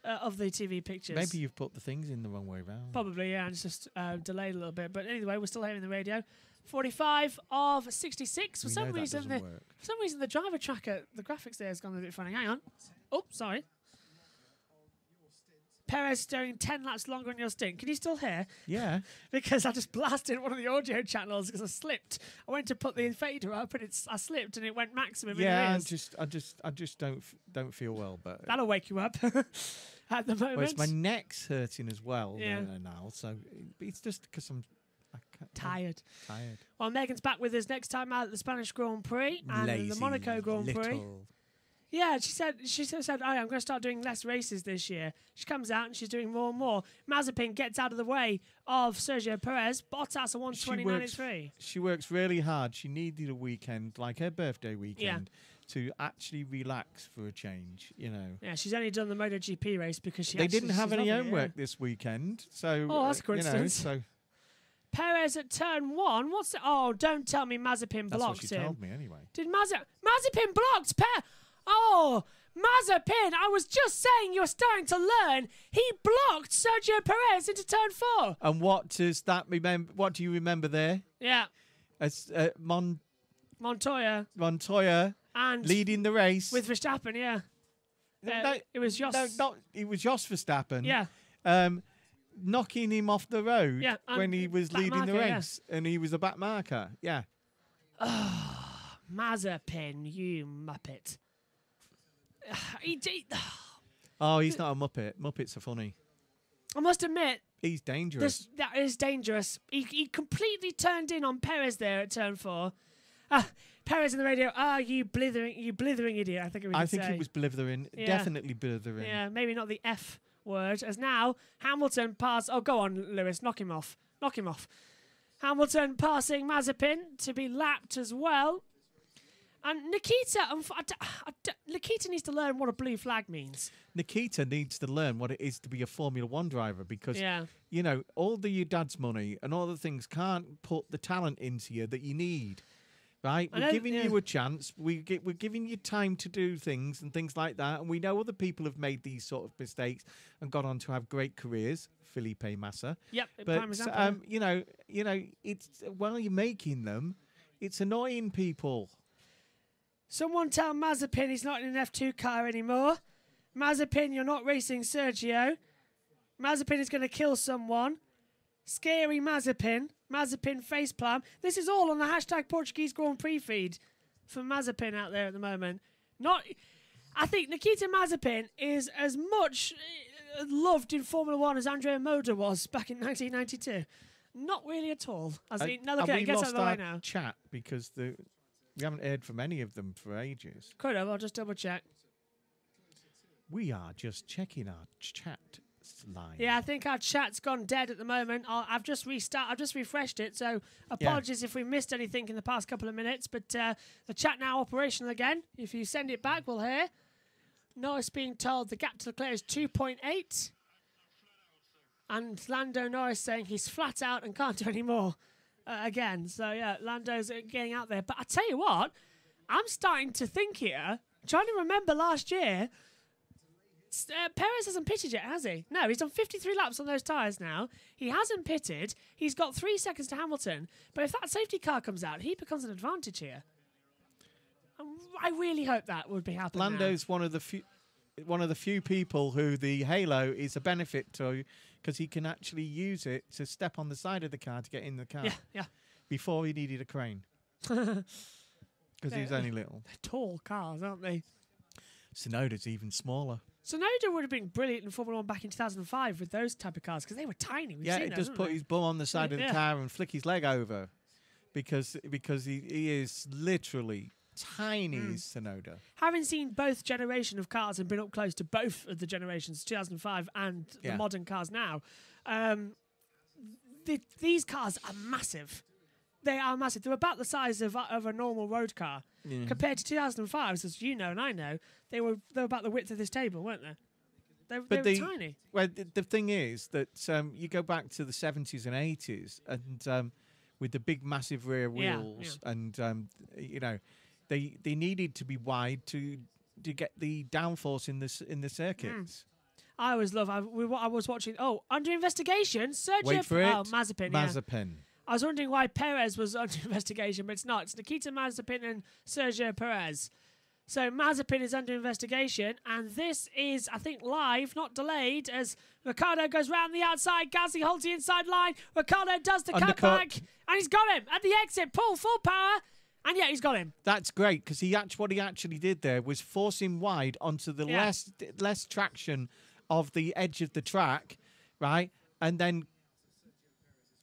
S1: of the TV pictures.
S2: Maybe you've put the things in the wrong way around.
S1: Probably, yeah, and it's just delayed a little bit. But anyway, we're still hearing the radio. 45 of 66. For some reason, the driver tracker, the graphics there has gone a bit funny. Hang on. Oh, sorry. Perez doing 10 laps longer on your stint. Can you still hear?
S2: Yeah.
S1: Because I just blasted one of the audio channels because I slipped. I went to put the fader up and I slipped and it went maximum.
S2: Yeah,
S1: in the
S2: I just don't feel well, but
S1: that'll wake you up at the moment.
S2: well, it's my neck's hurting as well
S1: Yeah.
S2: now, so it's just because I'm
S1: Tired.
S2: Tired.
S1: Well, Megan's back with us next time out at the Spanish Grand Prix and
S2: Lazy,
S1: the Monaco Grand Prix.
S2: little.
S1: Yeah, she said, oh, I'm going to start doing less races this year. She comes out and she's doing more and more. Mazepin gets out of the way of Sergio Perez. Bottas a 129.3.
S2: She works really hard. She needed a weekend, like her birthday weekend, to actually relax for a change, you know.
S1: Yeah, she's only done the MotoGP race because
S2: they didn't have any homework this weekend, so
S1: oh, that's a coincidence.
S2: So
S1: Perez at turn 1. What's it? Oh, don't tell me Mazepin blocked
S2: that's what she
S1: him.
S2: told me anyway.
S1: Did Mazepin blocked Oh, Mazepin! I was just saying you're starting to learn. He blocked Sergio Perez into turn 4.
S2: And what does that remember? What do you remember there?
S1: Yeah,
S2: As
S1: Montoya
S2: and leading the race
S1: with Verstappen. Yeah,
S2: No,
S1: it was Jos.
S2: no, it was Jos Verstappen.
S1: Yeah.
S2: Knocking him off the road
S1: Yeah,
S2: when he was leading
S1: marker,
S2: the race, and he was a back marker. Yeah.
S1: Mazepin, you muppet.
S2: Oh, he's not a muppet. Muppets are funny.
S1: I must admit,
S2: He's dangerous.
S1: that is dangerous. He completely turned in on Perez there at turn 4. Perez in the radio. You blithering idiot. I think
S2: it was blithering.
S1: Yeah.
S2: Definitely blithering.
S1: Yeah, maybe not the F word. As now Hamilton pass. Oh, go on, Lewis. Knock him off. Hamilton passing Mazepin to be lapped as well. And Nikita needs to learn what a blue flag means.
S2: Nikita needs to learn what it is to be a Formula One driver because,
S1: Yeah.
S2: you know, all your dad's money and all the things can't put the talent into you that you need. Right? We're giving you a chance. We're giving you time to do things and things like that. And we know other people have made these sort of mistakes and gone on to have great careers. Felipe Massa.
S1: Yep.
S2: But
S1: prime example.
S2: you know, it's while you're making them, it's annoying people.
S1: Someone tell Mazepin he's not in an F2 car anymore. Mazepin, you're not racing Sergio. Mazepin is going to kill someone. Scary Mazepin. Mazepin facepalm. This is all on the hashtag Portuguese Grand Prix feed for Mazepin out there at the moment. I think Nikita Mazepin is as much loved in Formula One as Andrea Moda was back in 1992. Not really at all.
S2: We
S1: Get out
S2: lost
S1: of the way
S2: our
S1: now.
S2: chat because we haven't heard from any of them for ages.
S1: Could have. I'll just double check.
S2: We are just checking our chat line.
S1: Yeah, I think our chat's gone dead at the moment. I've just refreshed it, so apologies if we missed anything in the past couple of minutes. But the chat now operational again. If you send it back, we'll hear. Norris being told the gap to Leclerc is 2.8. And Lando Norris saying he's flat out and can't do any more again. So, yeah, Lando's getting out there. But I tell you what, I'm starting to think here, trying to remember last year, Perez hasn't pitted yet, has he? No, he's done 53 laps on those tyres now. He hasn't pitted. He's got 3 seconds to Hamilton. But if that safety car comes out, he becomes an advantage here. I really hope that would be happening.
S2: Lando's one of the few people who the halo is a benefit to because he can actually use it to step on the side of the car to get in the car.
S1: Yeah.
S2: Before he needed a crane. Because he's only little.
S1: They're tall cars, aren't they?
S2: Tsunoda's even smaller.
S1: Tsunoda would have been brilliant in Formula 1 back in 2005 with those type of cars because they were tiny. We've seen
S2: He
S1: those,
S2: just put his bum on the side of the car and flick his leg over because he is literally tiny as Tsunoda.
S1: Having seen both generation of cars and been up close to both of the generations, 2005 and the modern cars now, these cars are massive. They are massive. They're about the size of a normal road car. Yeah. Compared to 2005, as you know and I know, they were about the width of this table, weren't they? They were tiny.
S2: Well, the thing is that you go back to the 70s and 80s, and with the big, massive rear wheels, and you know, they needed to be wide to get the downforce in the circuits.
S1: I always love. I was watching. Oh, under investigation, Sergio.
S2: Wait for it.
S1: Oh, Mazepin.
S2: Mazepin.
S1: Yeah. I was wondering why Perez was under investigation, but it's not. It's Nikita Mazepin and Sergio Perez. So Mazepin is under investigation, and this is, I think, live, not delayed, as Ricciardo goes round the outside. Gasly holds the inside line. Ricciardo does the cutback, and he's got him at the exit. Pull full power, and yeah, he's got him.
S2: That's great, because what he actually did there was force him wide onto the less traction of the edge of the track, right? And then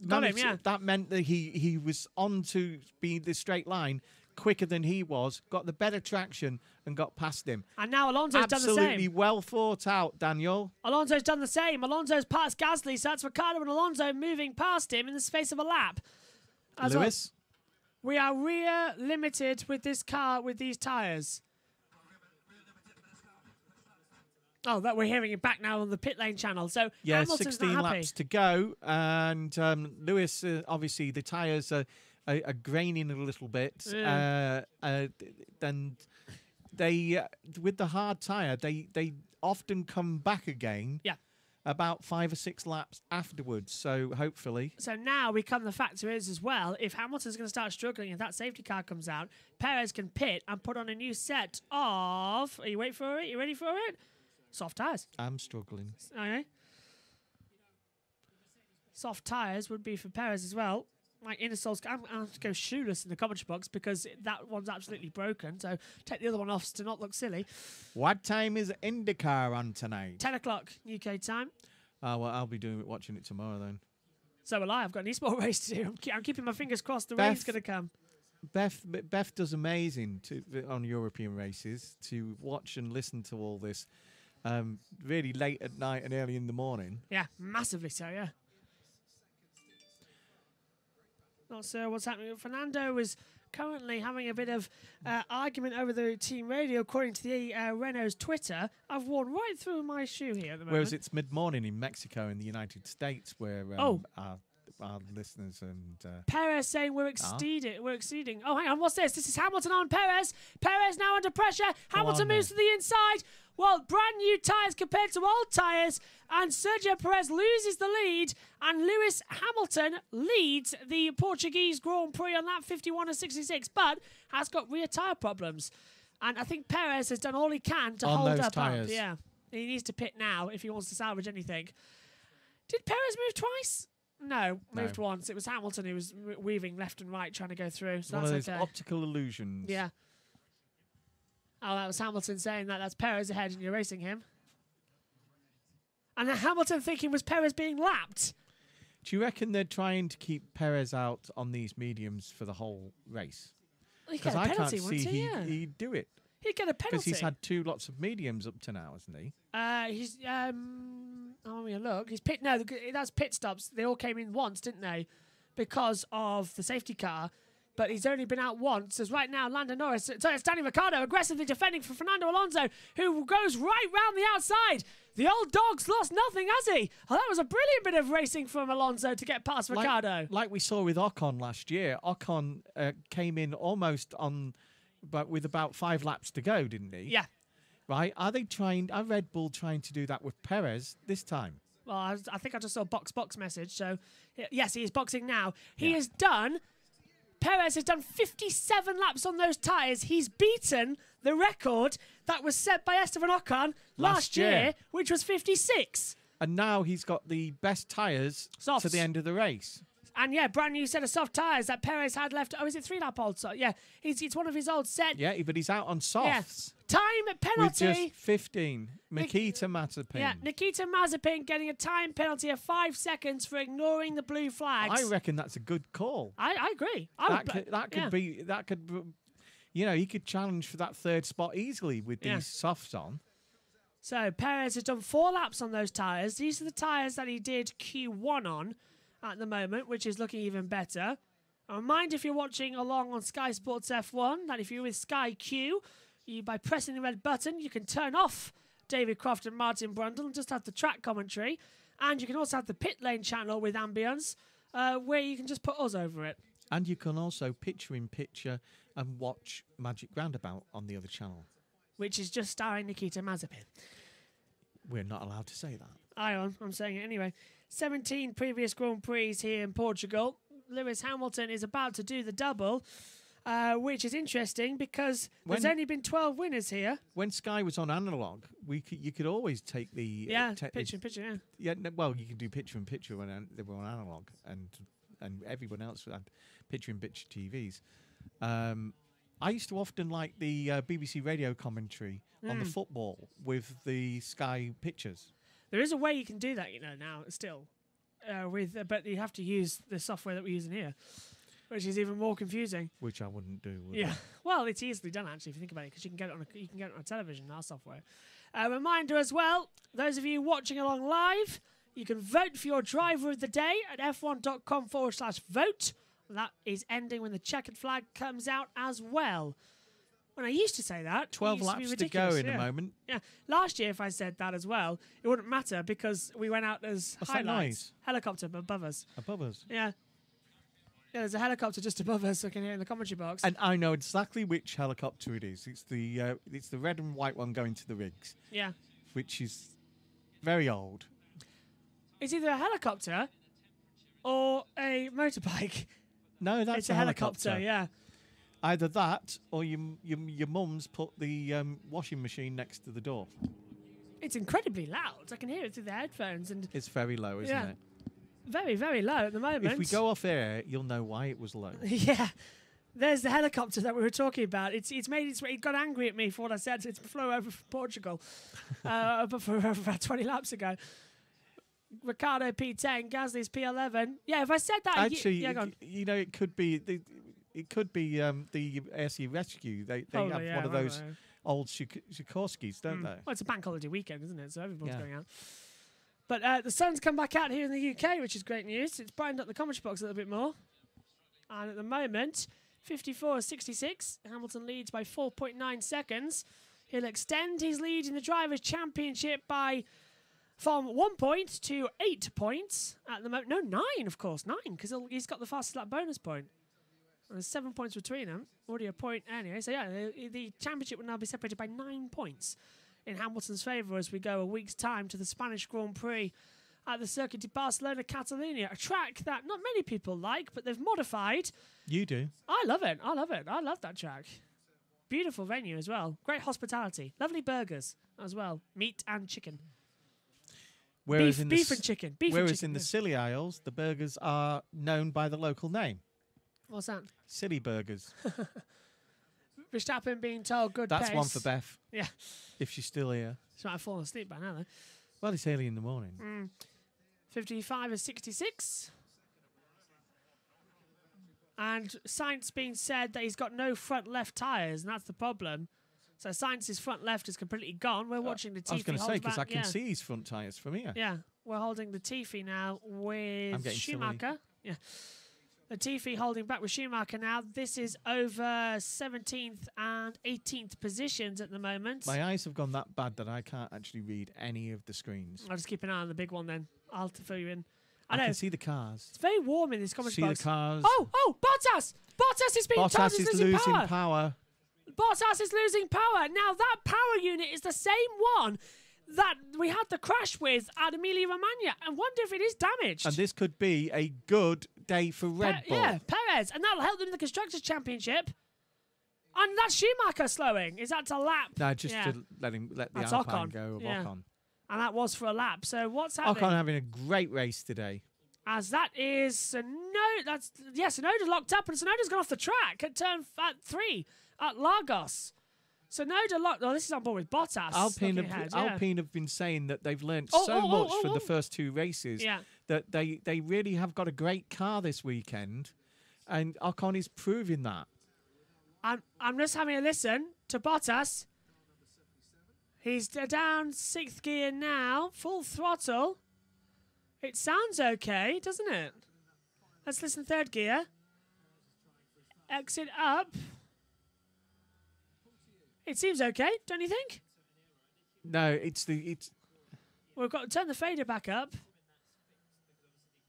S1: got him, yeah.
S2: That meant that he was on to be the straight line quicker than he was, got the better traction, and got past him.
S1: And now Alonso's done the same.
S2: Absolutely well thought out, Daniel.
S1: Alonso's done the same. Alonso's passed Gasly, so that's Ricciardo and Alonso moving past him in the space of a lap.
S2: Lewis?
S1: We are rear limited with this car, with these tyres. Oh, that we're hearing it back now on the pit lane channel. So
S2: yeah,
S1: Hamilton's
S2: 16
S1: not happy.
S2: laps to go, and Lewis, obviously the tyres are graining a little bit.
S1: Yeah.
S2: Then they, with the hard tyre, they often come back again.
S1: Yeah.
S2: About 5 or 6 laps afterwards. So hopefully.
S1: So now the factor is as well, if Hamilton's going to start struggling, if that safety car comes out, Perez can pit and put on a new set of. Are you waiting for it? You ready for it? Soft tyres.
S2: I'm struggling.
S1: Okay. Soft tyres would be for Perez as well. Like inner soles, I'm going to go shoeless in the commentary box because that one's absolutely broken. So take the other one off to not look silly.
S2: What time is IndyCar on tonight?
S1: 10 o'clock UK time.
S2: Well, I'll be watching it tomorrow then.
S1: So will I. I've got an e-sport race to do. I'm keeping my fingers crossed the rain's going to come.
S2: Beth does amazing on European races to watch and listen to all this really late at night and early in the morning.
S1: Yeah, massively so, yeah. Not sure what's happening. Fernando is currently having a bit of argument over the team radio, according to the Renault's Twitter. I've worn right through my shoe here at the moment.
S2: Whereas it's mid-morning in Mexico in the United States, where our listeners and
S1: Perez saying we're exceeding. We're exceeding. Oh, hang on, what's this? This is Hamilton on Perez. Perez now under pressure. Hamilton moves to the inside. Well, brand new tyres compared to old tyres, and Sergio Perez loses the lead, and Lewis Hamilton leads the Portuguese Grand Prix on lap 51 of 66, but has got rear tyre problems. And I think Perez has done all he can to hold
S2: those
S1: up.
S2: tyres.
S1: Yeah, he needs to pit now if he wants to salvage anything. Did Perez move twice? No, moved once. It was Hamilton who was weaving left and right trying to go through. So
S2: one
S1: that's
S2: of those
S1: okay.
S2: optical illusions.
S1: Yeah. Oh, that was Hamilton saying that. That's Perez ahead and you're racing him. And then Hamilton thinking, was Perez being lapped?
S2: Do you reckon they're trying to keep Perez out on these mediums for the whole race?
S1: Because
S2: I can't see he'd do it.
S1: He'd get a penalty.
S2: Because he's had lots of mediums up to now, hasn't he?
S1: He's oh, yeah, look. He's pit. No, that's pit stops. They all came in once, didn't they? Because of the safety car. But he's only been out once. As right now, Lando Norris, it's Danny Ricciardo aggressively defending for Fernando Alonso, who goes right round the outside. The old dog's lost nothing, has he? Oh, that was a brilliant bit of racing from Alonso to get past Ricciardo.
S2: Like we saw with Ocon last year. Ocon came in almost on, but with about 5 laps to go, didn't he?
S1: Yeah.
S2: Right? Are Red Bull trying to do that with Perez this time?
S1: Well, I think I just saw a box message. So, yes, he is boxing now. He has done... Perez has done 57 laps on those tyres. He's beaten the record that was set by Esteban Ocon last year, which was 56.
S2: And now he's got the best tyres to the end of the race.
S1: And yeah, brand new set of soft tyres that Perez had left. Oh, is it 3 lap old? So yeah, it's one of his old set.
S2: Yeah, but he's out on softs.
S1: Yeah. Time penalty.
S2: With just 15. Nikita Mazepin.
S1: Yeah, Nikita Mazepin getting a time penalty of 5 seconds for ignoring the blue flags.
S2: I reckon that's a good call.
S1: I agree.
S2: That could you know, he could challenge for that 3rd spot easily with these softs on.
S1: So Perez has done 4 laps on those tyres. These are the tyres that he did Q1 on at the moment, which is looking even better. I remind if you're watching along on Sky Sports F1 that if you're with Sky Q, by pressing the red button, you can turn off David Croft and Martin Brundle and just have the track commentary. And you can also have the pit lane channel with ambience, where you can just put us over it.
S2: And you can also picture-in-picture and watch Magic Roundabout on the other channel.
S1: Which is just starring Nikita Mazepin.
S2: We're not allowed to say that.
S1: I'm saying it anyway. 17 previous Grand Prix here in Portugal. Lewis Hamilton is about to do the double. which is interesting because there's
S2: When-
S1: only been 12 winners here.
S2: When Sky was on analog, you could always take the
S1: Yeah, picture in picture, yeah.
S2: Yeah, no, well, you can do picture in picture when they were on analog, and everyone else had picture in picture TVs. I used to often like the BBC radio commentary on the football with the Sky pictures.
S1: There is a way you can do that, now still, but you have to use the software that we're using here, which is even more confusing.
S2: Which I wouldn't do. Would
S1: Yeah, well, it's easily done actually if you think about it, because you can get it on a television. Our software. Reminder as well: those of you watching along live, you can vote for your driver of the day at f1.com/vote. That is ending when the checkered flag comes out as well. When I used to say that,
S2: 12 laps to go in a moment.
S1: Yeah, last year if I said that as well, it wouldn't matter because we went out as
S2: What's that
S1: highlights.
S2: noise?
S1: Helicopter above us.
S2: Above us.
S1: Yeah. Yeah, there's a helicopter just above us. I can hear in the commentary box.
S2: And I know exactly which helicopter it is. It's the red and white one going to the rigs.
S1: Yeah.
S2: Which is very old.
S1: It's either a helicopter or a motorbike.
S2: No, that's
S1: It's a helicopter. Yeah.
S2: Either that or your mum's put the washing machine next to the door.
S1: It's incredibly loud. I can hear it through the headphones, and
S2: It's very low, isn't it?
S1: very, very low at the moment.
S2: If we go off air, you'll know why it was low.
S1: Yeah. There's the helicopter that we were talking about. It got angry at me for what I said. It flew over from Portugal for about 20 laps ago. Ricardo P10, Gasly's P11. Yeah, if I said that,
S2: Actually,
S1: go on.
S2: it could be the ASC Rescue. They
S1: Probably,
S2: have one of
S1: right,
S2: those
S1: right.
S2: old Sikorskis, don't they?
S1: Well, it's a bank holiday weekend, isn't it? So everyone's
S2: Yeah.
S1: going out. But the sun's come back out here in the UK, which is great news. It's brightened up the commentary box a little bit more. And at the moment, 54.66. Hamilton leads by 4.9 seconds. He'll extend his lead in the Drivers' Championship from 1 point to 8 points at the moment. No, 9, of course. 9, because he's got the fastest lap bonus point. And there's 7 points between them. Already a point anyway. So, yeah, the championship will now be separated by 9 points in Hamilton's favour as we go a week's time to the Spanish Grand Prix at the Circuit de Barcelona Catalunya, a track that not many people like, but they've modified.
S2: You do.
S1: I love it. I love that track. Beautiful venue as well. Great hospitality. Lovely burgers as well. Meat and chicken.
S2: Whereas
S1: Beef and chicken.
S2: Whereas in the Scilly Isles, the burgers are known by the local name.
S1: What's that?
S2: Silly burgers.
S1: Verstappen being told good
S2: That's
S1: pace.
S2: one for Beth.
S1: Yeah.
S2: If she's still here.
S1: She might have fallen asleep by now, though.
S2: Well, it's early in the morning.
S1: 55 and 66. And Sainz being said that he's got no front left tyres, and that's the problem. So Sainz's front left is completely gone. We're watching the Tiffy.
S2: I was going to say, because I can
S1: yeah.
S2: see his front tyres from here.
S1: Yeah, we're holding the Tiffy now with Schumacher. Yeah. The Tiffy holding back with Schumacher now. This is over 17th and 18th positions at the moment.
S2: My eyes have gone that bad that I can't actually read any of the screens.
S1: I'll just keep an eye on the big one then. I'll fill you in.
S2: I
S1: know.
S2: can see the cars.
S1: It's very warm in this commentary box.
S2: See the cars.
S1: Oh, Bottas! Bottas is being told
S2: Bottas
S1: he's
S2: is
S1: losing power.
S2: power.
S1: Bottas is losing power. Now, that power unit is the same one that we had the crash with at Emilia-Romagna. I wonder if it is damaged.
S2: And this could be a good day for Red Bull.
S1: Yeah, Perez. And that'll help them in the Constructors' Championship. And that's Schumacher slowing. Is that to lap?
S2: No, just to let the
S1: That's
S2: Alpine
S1: Ocon.
S2: go of
S1: Yeah.
S2: Ocon.
S1: And that was for a lap. So what's happening?
S2: Ocon having a great race today.
S1: As that is Sonoda's locked up, and Sonoda's gone off the track at turn 3 at Lagos. Sonoda locked. Oh, this is on board with Bottas.
S2: Alpine have been saying that they've learned so much from the first 2 races that they really have got a great car this weekend, and Ocon is proving that.
S1: I'm just having a listen to Bottas. He's down 6th gear now, full throttle. It sounds okay, doesn't it? Let's listen 3rd gear. Exit up. It seems okay, don't you think?
S2: No,
S1: We've got to turn the fader back up.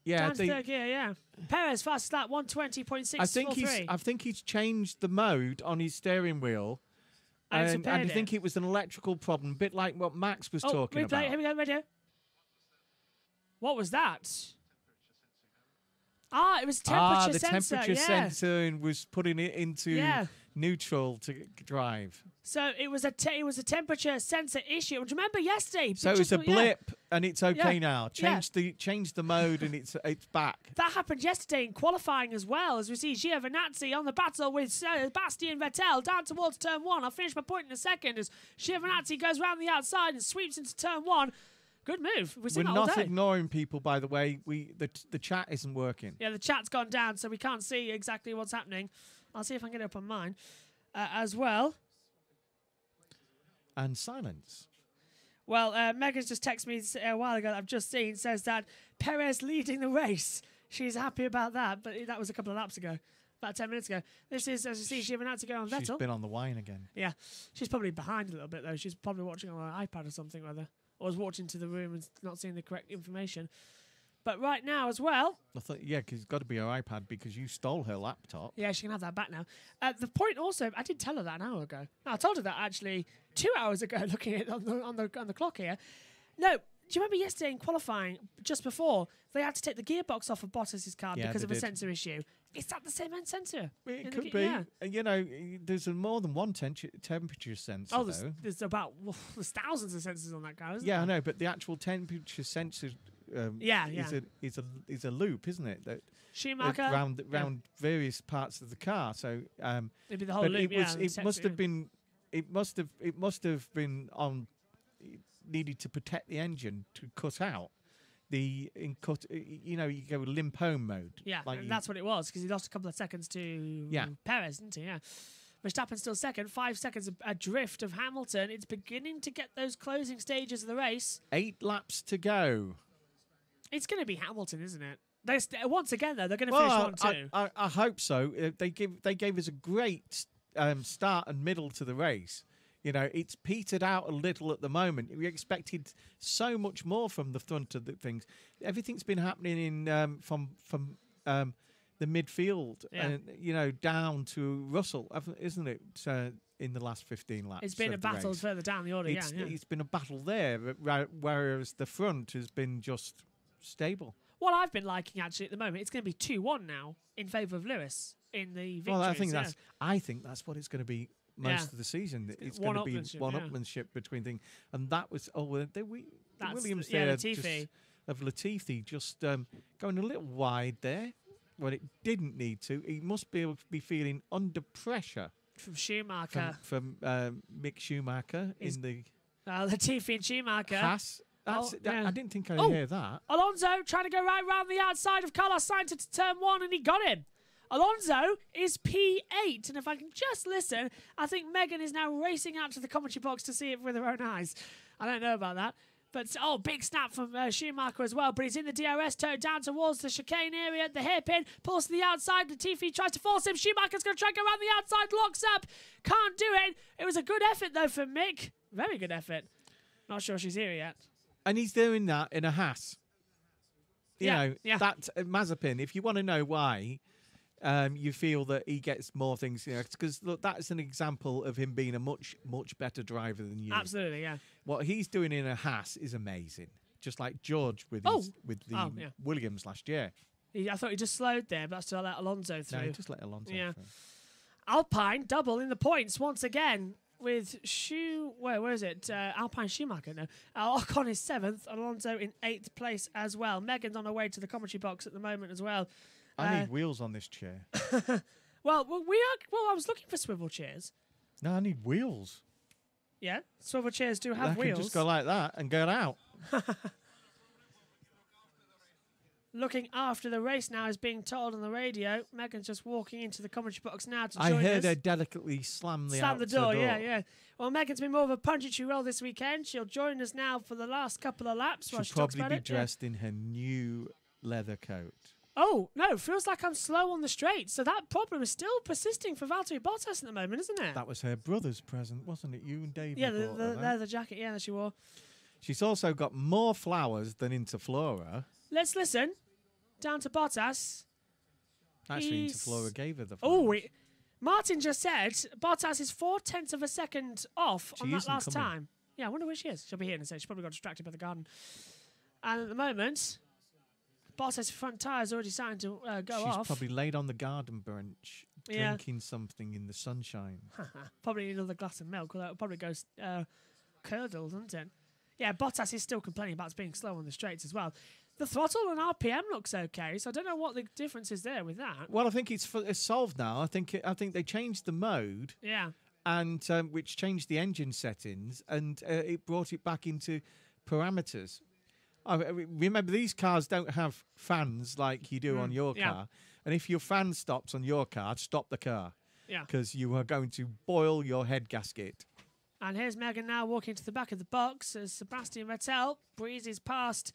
S2: Yeah,
S1: Down to 3rd gear, yeah. Perez fastest lap 120.643.
S2: I think he's changed the mode on his steering wheel. And I think it was an electrical problem, a bit like what Max was talking about.
S1: Here we go, radio. What was that? It was temperature
S2: the
S1: sensor.
S2: temperature
S1: yeah.
S2: sensor and was putting it into neutral to drive.
S1: So it was a temperature sensor issue. And remember yesterday?
S2: So it's a blip, and it's okay now. Change the mode, and it's back.
S1: That happened yesterday in qualifying as well, as we see Giovinazzi on the battle with Bastian Vettel down towards turn 1. I'll finish my point in a second as Giovinazzi goes round the outside and sweeps into turn 1. Good move.
S2: We're not ignoring people, by the way. The chat isn't working.
S1: Yeah, the chat's gone down, so we can't see exactly what's happening. I'll see if I can get it up on mine as well.
S2: And silence.
S1: Well, Megan's just texted me a while ago that I've just seen, says that Perez leading the race. She's happy about that, but that was a couple of laps ago, about 10 minutes ago. This is, as you see, Giovinazzi go on Vettel.
S2: She's been on the wine again.
S1: Yeah. She's probably behind a little bit, though. She's probably watching on her iPad or something, or was watching to the room and not seeing the correct information. But right now as well...
S2: I thought, because it's got to be her iPad because you stole her laptop.
S1: Yeah, she can have that back now. The point also, I did tell her that an hour ago. No, I told her that actually 2 hours ago, looking at it on the clock here. No, do you remember yesterday in qualifying, just before, they had to take the gearbox off of Bottas's car because of a sensor issue? Is that the same end sensor?
S2: It could be. Yeah. There's more than one temperature sensor.
S1: Oh, there's thousands of sensors on that car, isn't there?
S2: Yeah, I know, but the actual temperature sensor... is a loop, isn't it? That
S1: Schumacher
S2: round various parts of the car. So
S1: maybe the whole loop.
S2: It must have been. It must have been on. Needed to protect the engine to cut out the you go with limp home mode.
S1: Yeah, and that's what it was because he lost a couple of seconds to Perez, didn't he? Yeah. Verstappen's still second, 5 seconds adrift of Hamilton. It's beginning to get those closing stages of the race.
S2: 8 laps to go.
S1: It's going to be Hamilton, isn't it? Once again, though, they're going to finish 1-2.
S2: I hope so. They gave us a great start and middle to the race. It's petered out a little at the moment. We expected so much more from the front of the things. Everything's been happening in from the midfield and down to Russell, isn't it? In the last 15 laps,
S1: it's been a battle further down the order.
S2: It's been a battle there, whereas the front has been just stable.
S1: What I've been liking actually at the moment, it's going to be 2-1 now in favour of Lewis in the victories. Well,
S2: I think that's what it's going to be most of the season. It's going to be one-upmanship between things, and that was the Williams there of Latifi just going a little wide there when it didn't need to. He must be able to be feeling under pressure
S1: from Schumacher,
S2: from Mick Schumacher in the
S1: Latifi and Schumacher.
S2: Haas. I didn't think I'd hear that.
S1: Alonso trying to go right round the outside of Carlos Sainz to turn 1, and he got him. Alonso is P8, and if I can just listen, I think Megan is now racing out to the commentary box to see it with her own eyes. I don't know about that. But, big snap from Schumacher as well. But he's in the DRS toe down towards the chicane area. The hairpin pulls to the outside. Latifi tries to force him. Schumacher's going to try and go around the outside. Locks up. Can't do it. It was a good effort, though, from Mick. Very good effort. Not sure she's here yet.
S2: And he's doing that in a Haas.
S1: Yeah.
S2: That Mazepin, if you want to know why you feel that he gets more things, because look, that's an example of him being a much, much better driver than you.
S1: Absolutely, yeah.
S2: What he's doing in a Haas is amazing. Just like George with the Williams last year.
S1: I thought he just slowed there, but that's to let Alonso through.
S2: No, just let Alonso through.
S1: Alpine double in the points once again with where is it? Alpine Schumacher, no. Ocon is 7th, Alonso in 8th place as well. Megan's on her way to the commentary box at the moment as well.
S2: I need wheels on this chair.
S1: Well, I was looking for swivel chairs.
S2: No, I need wheels.
S1: Yeah, swivel chairs do have wheels.
S2: I can just go like that and get out.
S1: Looking after the race now is being told on the radio. Megan's just walking into the commentary box now to join us.
S2: I heard her delicately slam the
S1: door. Yeah. Well, Megan's been more of a punchy role this weekend. She'll join us now for the last couple of laps.
S2: She'll probably be dressed in her new leather coat.
S1: Oh, no, feels like I'm slow on the straight. So that problem is still persisting for Valtteri Bottas at the moment, isn't it?
S2: That was her brother's present, wasn't it? You and David.
S1: Yeah, the leather jacket, that she wore.
S2: She's also got more flowers than Interflora.
S1: Let's listen. Down to Bottas.
S2: Actually, Interflora gave her the flowers.
S1: Martin just said Bottas is 0.4 of a second off on that last time. Yeah, I wonder where she is. She'll be here in a second. She probably got distracted by the garden. And at the moment, Bottas' front tyre's already starting to go
S2: She's
S1: off.
S2: probably laid on the garden bench,
S1: Yeah.
S2: drinking something in the sunshine.
S1: Probably another glass of milk, although it'll probably go curdled, wouldn't it? Yeah, Bottas is still complaining about being slow on the straights as well. The throttle and RPM looks okay, so I don't know what the difference is there with that.
S2: Well, I think it's solved now. I think they changed the mode,
S1: Yeah.
S2: and which changed the engine settings, and it brought it back into parameters. Remember, these cars don't have fans like you do on your car, and if your fan stops on your car, stop the car.
S1: Yeah.
S2: Because you are going to boil your head gasket.
S1: And here's Megan now walking to the back of the box as Sebastian Vettel breezes past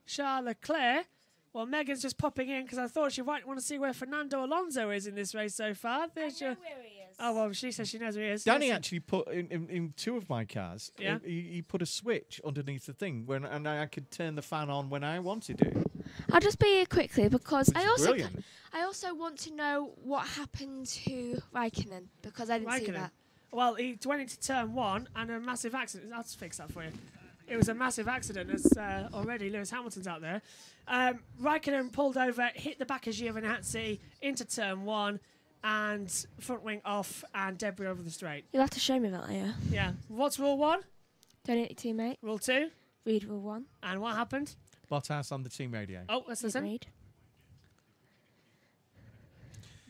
S1: Charles Leclerc. Well, Megan's just popping in because I thought she might want to see where Fernando Alonso is in this race so far. There's
S3: where he is.
S1: Oh, well, she says she knows where he is.
S2: Danny actually put in two of my cars.
S1: Yeah.
S2: He put a switch underneath the thing and I could turn the fan on when I wanted to.
S3: I'll just be here quickly because
S2: Which
S3: I
S2: is
S3: also
S2: brilliant.
S3: want to know what happened to Raikkonen because I didn't see
S1: Raikkonen.
S3: that.
S1: Well, he went into turn 1 and a massive accident. I'll just fix that for you. It was a massive accident as already Lewis Hamilton's out there. Raikkonen pulled over, hit the back of Giovinazzi into turn 1 and front wing off and debris over the straight.
S3: You'll have to show me that later.
S1: Yeah. What's rule 1?
S3: Don't hit your teammate.
S1: Rule 2?
S3: Read rule 1.
S1: And what happened?
S2: Bottas on the team radio.
S1: Oh, let's listen.
S3: Read.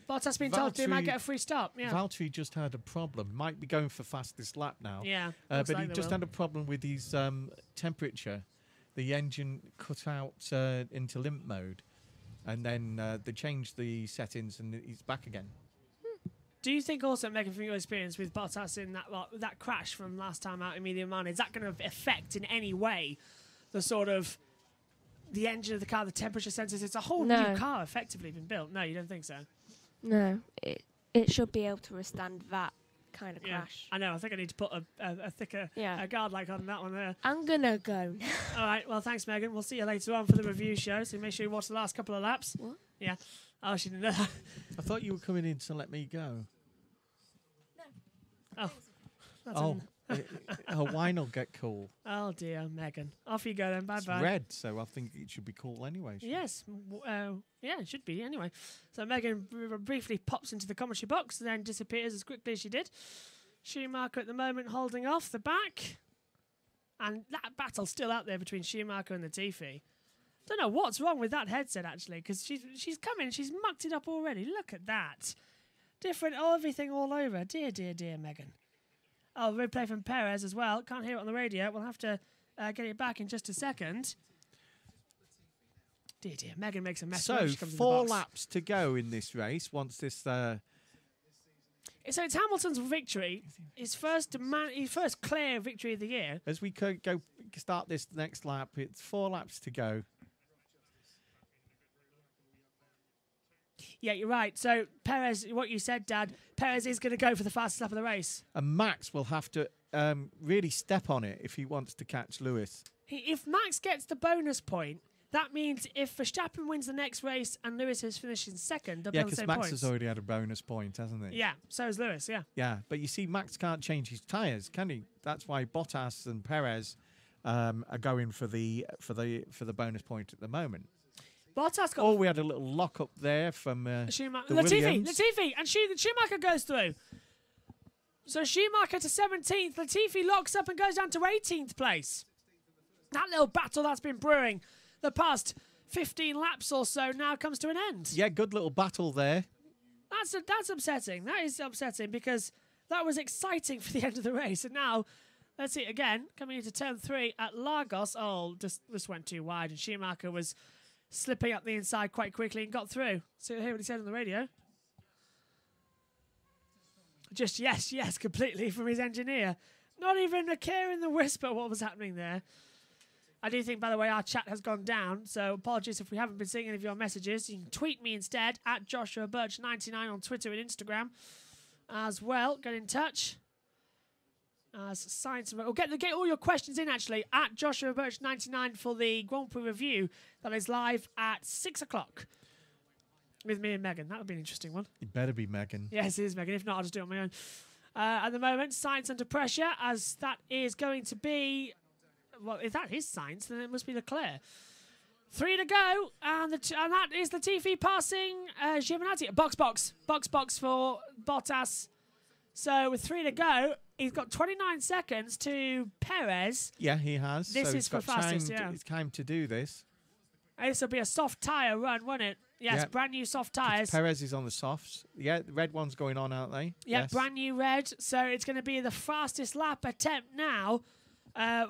S1: Bottas been told he might get a free stop. Yeah.
S2: Valtteri just had a problem. Might be going for fastest lap now.
S1: Yeah.
S2: But
S1: looks
S2: he
S1: like
S2: just
S1: they
S2: had a problem with his temperature. The engine cut out into limp mode. And then they changed the settings and he's back again.
S1: Do you think also, Megan, from your experience with Bottas in that crash from last time out in Emilia Romagna, is that going to affect in any way the sort of the engine of the car, the temperature sensors? It's a whole new car effectively been built. No, you don't think so?
S3: No, it should be able to withstand that kind of crash.
S1: I know. I think I need to put a thicker guard like on that one there.
S3: I'm gonna go.
S1: All right. Well, thanks, Megan. We'll see you later on for the review show. So make sure you watch the last couple of laps.
S3: What?
S1: Yeah. Oh, she didn't know that.
S2: I thought you were coming in to let me go.
S1: Oh.
S2: Wine will get cool.
S1: Oh dear, Megan. Off you go then. Bye
S2: It's
S1: bye.
S2: red, so I think it should be cool anyway.
S1: Yes. Yeah, it should be anyway. So Megan briefly pops into the commentary box and then disappears as quickly as she did. Schumacher at the moment holding off the back. And that battle's still out there between Schumacher and Latifi. Don't know what's wrong with that headset actually, because she's coming, she's mucked it up already. Look at that. Different, everything all over. Dear, dear, dear Megan. Oh, replay from Perez as well. Can't hear it on the radio. We'll have to get it back in just a second. Dear, dear. Megan makes a mess.
S2: So,
S1: when she comes in the
S2: 4
S1: box.
S2: laps to go in this race once this...
S1: So it's Hamilton's victory. His first clear victory of the year.
S2: As we start this next lap, it's 4 laps to go.
S1: Yeah, you're right. So Perez, what you said, Dad, Perez is going to go for the fastest lap of the race.
S2: And Max will have to really step on it if he wants to catch Lewis.
S1: If Max gets the bonus point, that means if Verstappen wins the next race and Lewis has finished in second, they'll be
S2: Yeah,
S1: on the
S2: because
S1: same
S2: Max
S1: points.
S2: has already had a bonus point, hasn't he?
S1: Yeah, so has Lewis, yeah.
S2: Yeah, but you see, Max can't change his tyres, can he? That's why Bottas and Perez are going for the bonus point at the moment.
S1: Bottas got...
S2: Oh, we had a little lock up there from
S1: Schumacher.
S2: the
S1: Latifi,
S2: Williams.
S1: Latifi, and Schumacher goes through. So Schumacher to 17th, Latifi locks up and goes down to 18th place. That little battle that's been brewing the past 15 laps or so now comes to an end.
S2: Yeah, good little battle there.
S1: That's upsetting. That is upsetting because that was exciting for the end of the race. And now, let's see it again, coming into turn 3 at Lagos. Oh, this went too wide and Schumacher was slipping up the inside quite quickly and got through. So hear what he said on the radio. Just yes, completely from his engineer. Not even a care in the whisper what was happening there. I do think, by the way, our chat has gone down, so apologies if we haven't been seeing any of your messages. You can tweet me instead at Joshua Birch99 on Twitter and Instagram as well. Get in touch. As science, we'll get all your questions in actually at Joshua Birch99 for the Grand Prix review that is live at 6 o'clock with me and Megan. That would be an interesting one.
S2: It better be Megan.
S1: Yes, it is Megan. If not, I'll just do it on my own. At the moment, science under pressure, as that is going to be. Well, if that is science, then it must be Leclerc. 3 to go, and that is Latifi passing Giovinazzi. Box for Bottas. So with 3 to go, he's got 29 seconds to Perez.
S2: Yeah, he has.
S1: This
S2: so
S1: is for fastest,
S2: It's time to do this.
S1: This will be a soft tyre run, won't it? Yes, brand new soft tyres.
S2: Perez is on the softs. Yeah, the red one's going on, aren't they?
S1: Yeah,
S2: yes.
S1: brand new red. So it's going to be the fastest lap attempt now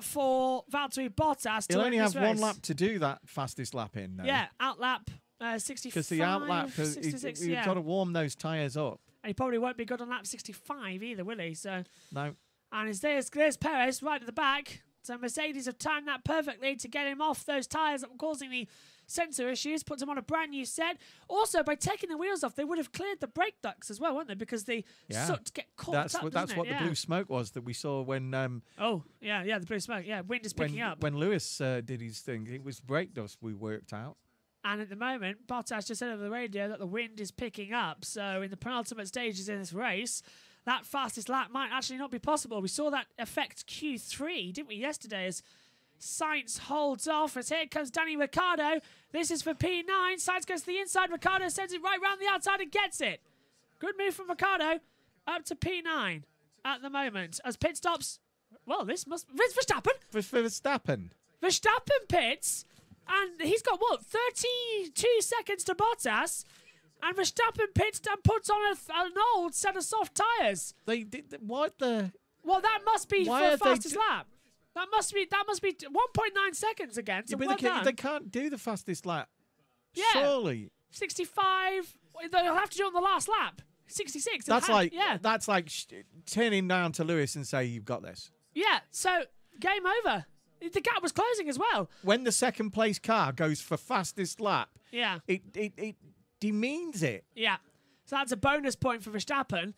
S1: for Valtteri Bottas.
S2: He'll only have
S1: race.
S2: 1 lap to do that fastest lap in, though.
S1: Yeah, outlap 65.
S2: Because the outlap,
S1: 66,
S2: you've got to warm those tyres up.
S1: And he probably won't be good on lap 65 either, will he? So
S2: No.
S1: And there's Perez right at the back. So Mercedes have timed that perfectly to get him off those tyres that were causing the sensor issues, puts him on a brand new set. Also, by taking the wheels off, they would have cleared the brake ducts as well, wouldn't they? Because the soot get caught
S2: that's
S1: up,
S2: that's what the blue smoke was that we saw when...
S1: the blue smoke. Yeah, wind is picking up.
S2: When Lewis did his thing, it was brake dust we worked out.
S1: And at the moment, Bottas just said over the radio that the wind is picking up. So in the penultimate stages in this race, that fastest lap might actually not be possible. We saw that affect Q3, didn't we, yesterday, as Sainz holds off. As here comes Danny Ricciardo. This is for P9. Sainz goes to the inside. Ricciardo sends it right round the outside and gets it. Good move from Ricciardo. Up to P9 at the moment. As pit stops. Well, it's Verstappen. Verstappen pits. And he's got, 32 seconds to Bottas. And Verstappen pits and puts on an old set of soft tyres.
S2: What the...
S1: Well, that must be for fastest lap. That must be 1.9 seconds again. So
S2: they can't do the fastest lap.
S1: Yeah.
S2: Surely.
S1: 65. They'll have to do it on the last lap. 66.
S2: That's like turning down to Lewis and say, you've got this.
S1: Yeah, so game over. The gap was closing as well.
S2: When the second place car goes for fastest lap,
S1: yeah,
S2: it demeans it.
S1: Yeah. So that's a bonus point for Verstappen.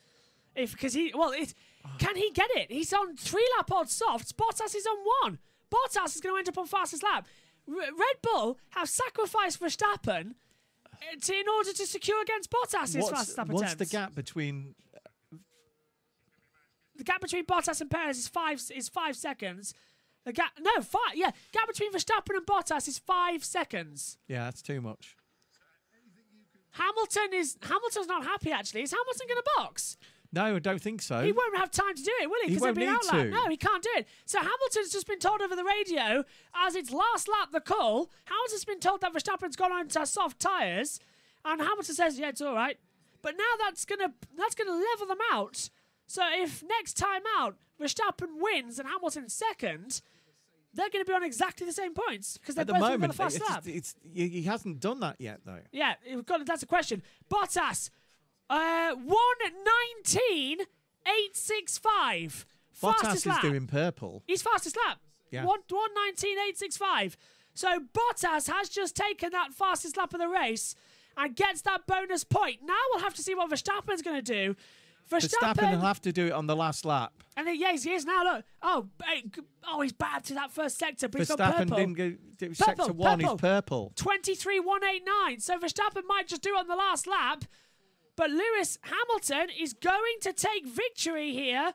S1: Can he get it? He's on 3 lap odd softs. Bottas is on 1. Bottas is going to end up on fastest lap. Red Bull have sacrificed Verstappen in order to secure against Bottas' fastest lap attempt.
S2: What's the gap between?
S1: The gap between Bottas and Perez is 5 seconds. Gap between Verstappen and Bottas is 5 seconds.
S2: Yeah, that's too much.
S1: Hamilton's not happy actually. Is Hamilton going to box?
S2: No, I don't think so.
S1: He won't have time to do it, will he?
S2: He won't need to.
S1: No, he can't do it. So Hamilton's just been told over the radio, as it's last lap the call, Hamilton's been told that Verstappen's gone on to soft tyres, and Hamilton says, yeah, it's all right. But now that's gonna level them out. So if next time out Verstappen wins and Hamilton's second, they're going to be on exactly the same points because they're both on the fast lap.
S2: He hasn't done that yet, though.
S1: Yeah, that's a question. Bottas, 1:19.865.
S2: Bottas is doing purple.
S1: He's fastest lap.
S2: Yeah.
S1: 1:19.865. So Bottas has just taken that fastest lap of the race and gets that bonus point. Now we'll have to see what Verstappen's going to do.
S2: Verstappen will have to do it on the last lap.
S1: And then, he is now. Look. He's bad to that first sector, but he's got purple.
S2: Verstappen didn't go sector 1, he's purple.
S1: 23.189. So Verstappen might just do it on the last lap. But Lewis Hamilton is going to take victory here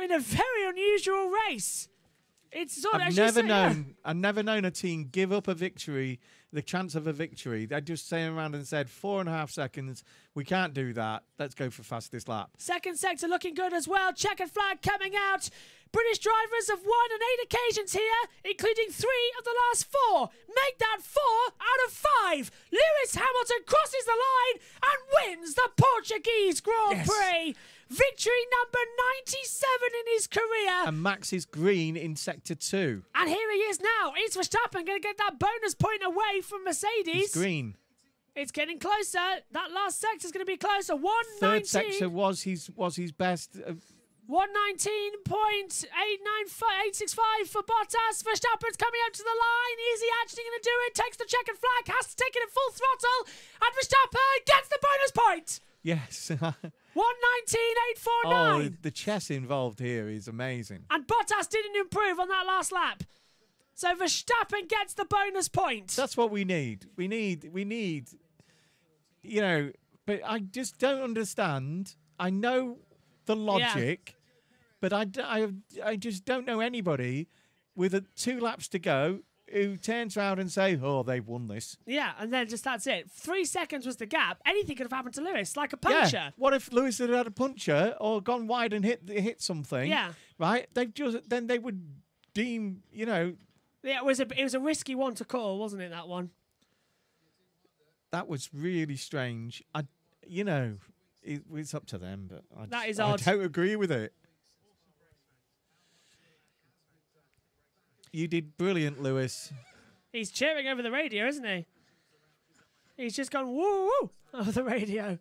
S1: in a very unusual race. I've never known a team give up a victory, the chance of a victory. They just sat around and said 4.5 seconds. We can't do that. Let's go for fastest lap. Second sector looking good as well. Checkered flag coming out. British drivers have won on 8 occasions here, including 3 of the last 4. Make that 4 out of 5. Lewis Hamilton crosses the line and wins the Portuguese Grand Prix. Victory number 97 in his career.
S2: And Max is green in sector 2.
S1: And here he is now. Is Verstappen going to get that bonus point away from Mercedes?
S2: He's green.
S1: It's getting closer. That last sector is going to be closer. 1:19.
S2: Third sector was his best.
S1: 1:19.865 for Bottas. Verstappen's coming out to the line. Is he actually going to do it? Takes the checkered flag. Has to take it at full throttle. And Verstappen gets the bonus point.
S2: Yes.
S1: 1:19.849.
S2: Oh, the chess involved here is amazing.
S1: And Bottas didn't improve on that last lap. So Verstappen gets the bonus point.
S2: That's what we need. We need, but I just don't understand. I know the logic, but I just don't know anybody with 2 laps to go who turns around and says, "Oh, they've won this."
S1: Yeah, and then just that's it. 3 seconds was the gap. Anything could have happened to Lewis, like a puncture.
S2: Yeah. What if Lewis had a puncher or gone wide and hit something?
S1: Yeah.
S2: Right. Then they would deem,
S1: Yeah, it was a risky one to call, wasn't it? That one.
S2: That was really strange. It's up to them, but
S1: That is
S2: I
S1: odd.
S2: don't agree with it. You did brilliant, Lewis.
S1: He's cheering over the radio, isn't he? He's just gone woo woo over the radio.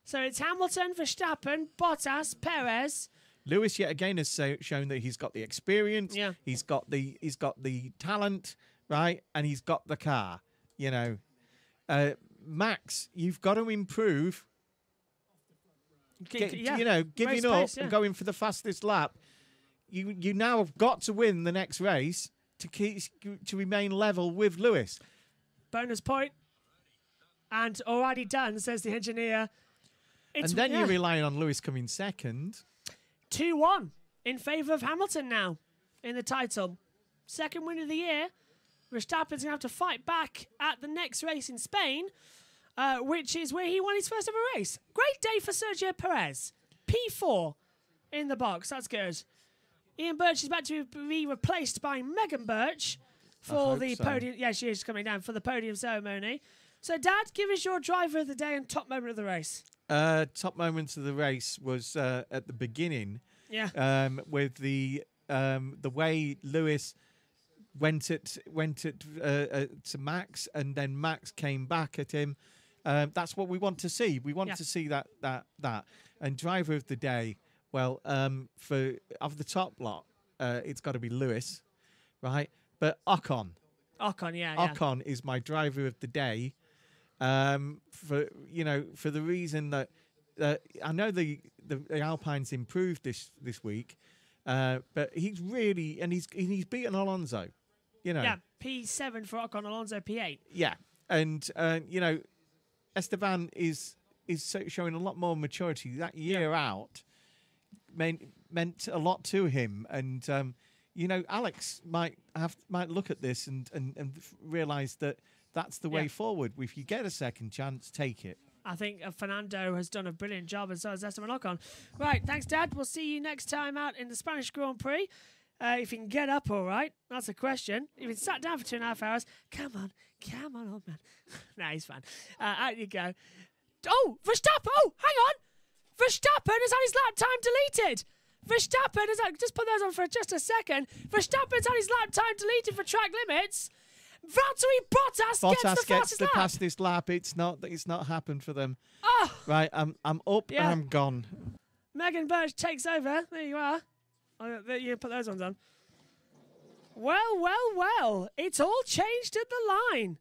S1: So it's Hamilton, Verstappen, Bottas, Perez.
S2: Lewis yet again has shown that he's got the experience.
S1: Yeah.
S2: He's got the talent, right, and he's got the car. Max, you've got to improve. Giving up and going for the fastest lap. You now have got to win the next race to remain level with Lewis.
S1: Bonus point. And already done, says the engineer.
S2: You're relying on Lewis coming second.
S1: 2-1 in favour of Hamilton now in the title. Second win of the year. Verstappen's going to have to fight back at the next race in Spain, which is where he won his first ever race. Great day for Sergio Perez. P4 in the box. That's good. Ian Birch is about to be replaced by Megan Birch for the podium. Yeah, she is coming down for the podium ceremony. So, Dad, give us your driver of the day and top moment of the race.
S2: Top moment of the race was at the beginning.
S1: Yeah.
S2: With the way Lewis went at to Max, and then Max came back at him. That's what we want to see. We want to see that. And driver of the day. Well, of the top lot, it's got to be Lewis, right? But Ocon, Ocon is my driver of the day, for the reason that I know the Alpine's improved this week, but he's really he's beaten Alonso,
S1: Yeah, P7 for Ocon, Alonso P8.
S2: Yeah, and Esteban is showing a lot more maturity. That year out meant a lot to him, and Alex might look at this and realise that that's the way forward. If you get a second chance, take it.
S1: I think Fernando has done a brilliant job, and so has Esteban Ocon. Right, thanks, Dad. We'll see you next time out in the Spanish Grand Prix. If you can get up all right, that's a question. If you sat down for 2.5 hours, come on, old man. Nah, he's fine. Out you go. Oh, Verstappen! Oh, hang on! Verstappen has had his lap time deleted. Verstappen has just put those on for just a second. Verstappen's had his lap time deleted for track limits. Valtteri Bottas gets the fastest lap.
S2: It's not happened for them.
S1: Oh,
S2: right, I'm up and I'm gone.
S1: Megan Birch takes over. There you are. Oh, there you put those ones on. Well. It's all changed at the line.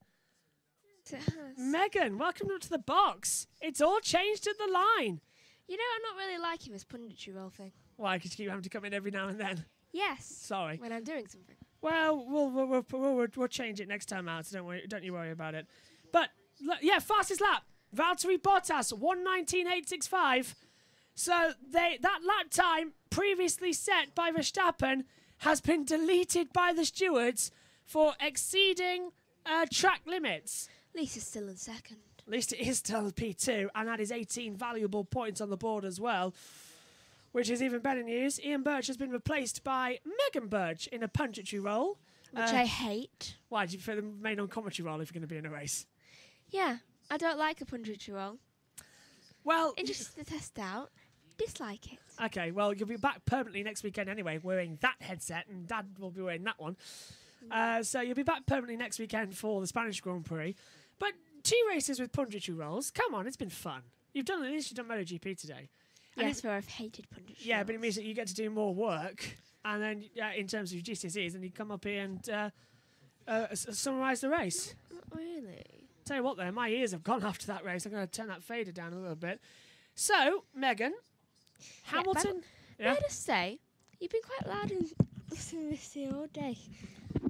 S1: Megan, welcome up to the box. It's all changed at the line.
S3: I'm not really liking this punditry role thing.
S1: Why? Because you keep having to come in every now and then.
S3: Yes.
S1: Sorry.
S3: When I'm doing something.
S1: Well, we'll change it next time out. So don't you worry about it. But fastest lap. Valtteri Bottas 1:19.865. So that lap time previously set by Verstappen has been deleted by the stewards for exceeding track limits.
S3: At least it's still in second.
S1: At least it is still P2, and that is 18 valuable points on the board as well, which is even better news. Ian Birch has been replaced by Megan Birch in a punditry role.
S3: Which I hate.
S1: Why? Do you prefer the main on-commentary role if you're going to be in a race?
S3: Yeah, I don't like a punditry role.
S1: Well,
S3: it's just to test out. Dislike it.
S1: Okay, well, you'll be back permanently next weekend anyway, wearing that headset, and Dad will be wearing that one. So you'll be back permanently next weekend for the Spanish Grand Prix. But 2 races with punditry roles. Come on, it's been fun. You've done MotoGP today. And
S3: yes, where I've hated punditry.
S1: Yeah, but it means that you get to do more work, and then in terms of GCSEs, and you come up here and summarise the race.
S3: Not really.
S1: Tell you what, though, my ears have gone after that race. I'm going to turn that fader down a little bit. So, Megan, Hamilton.
S3: May I just say, you've been quite loud in listening to this here all day.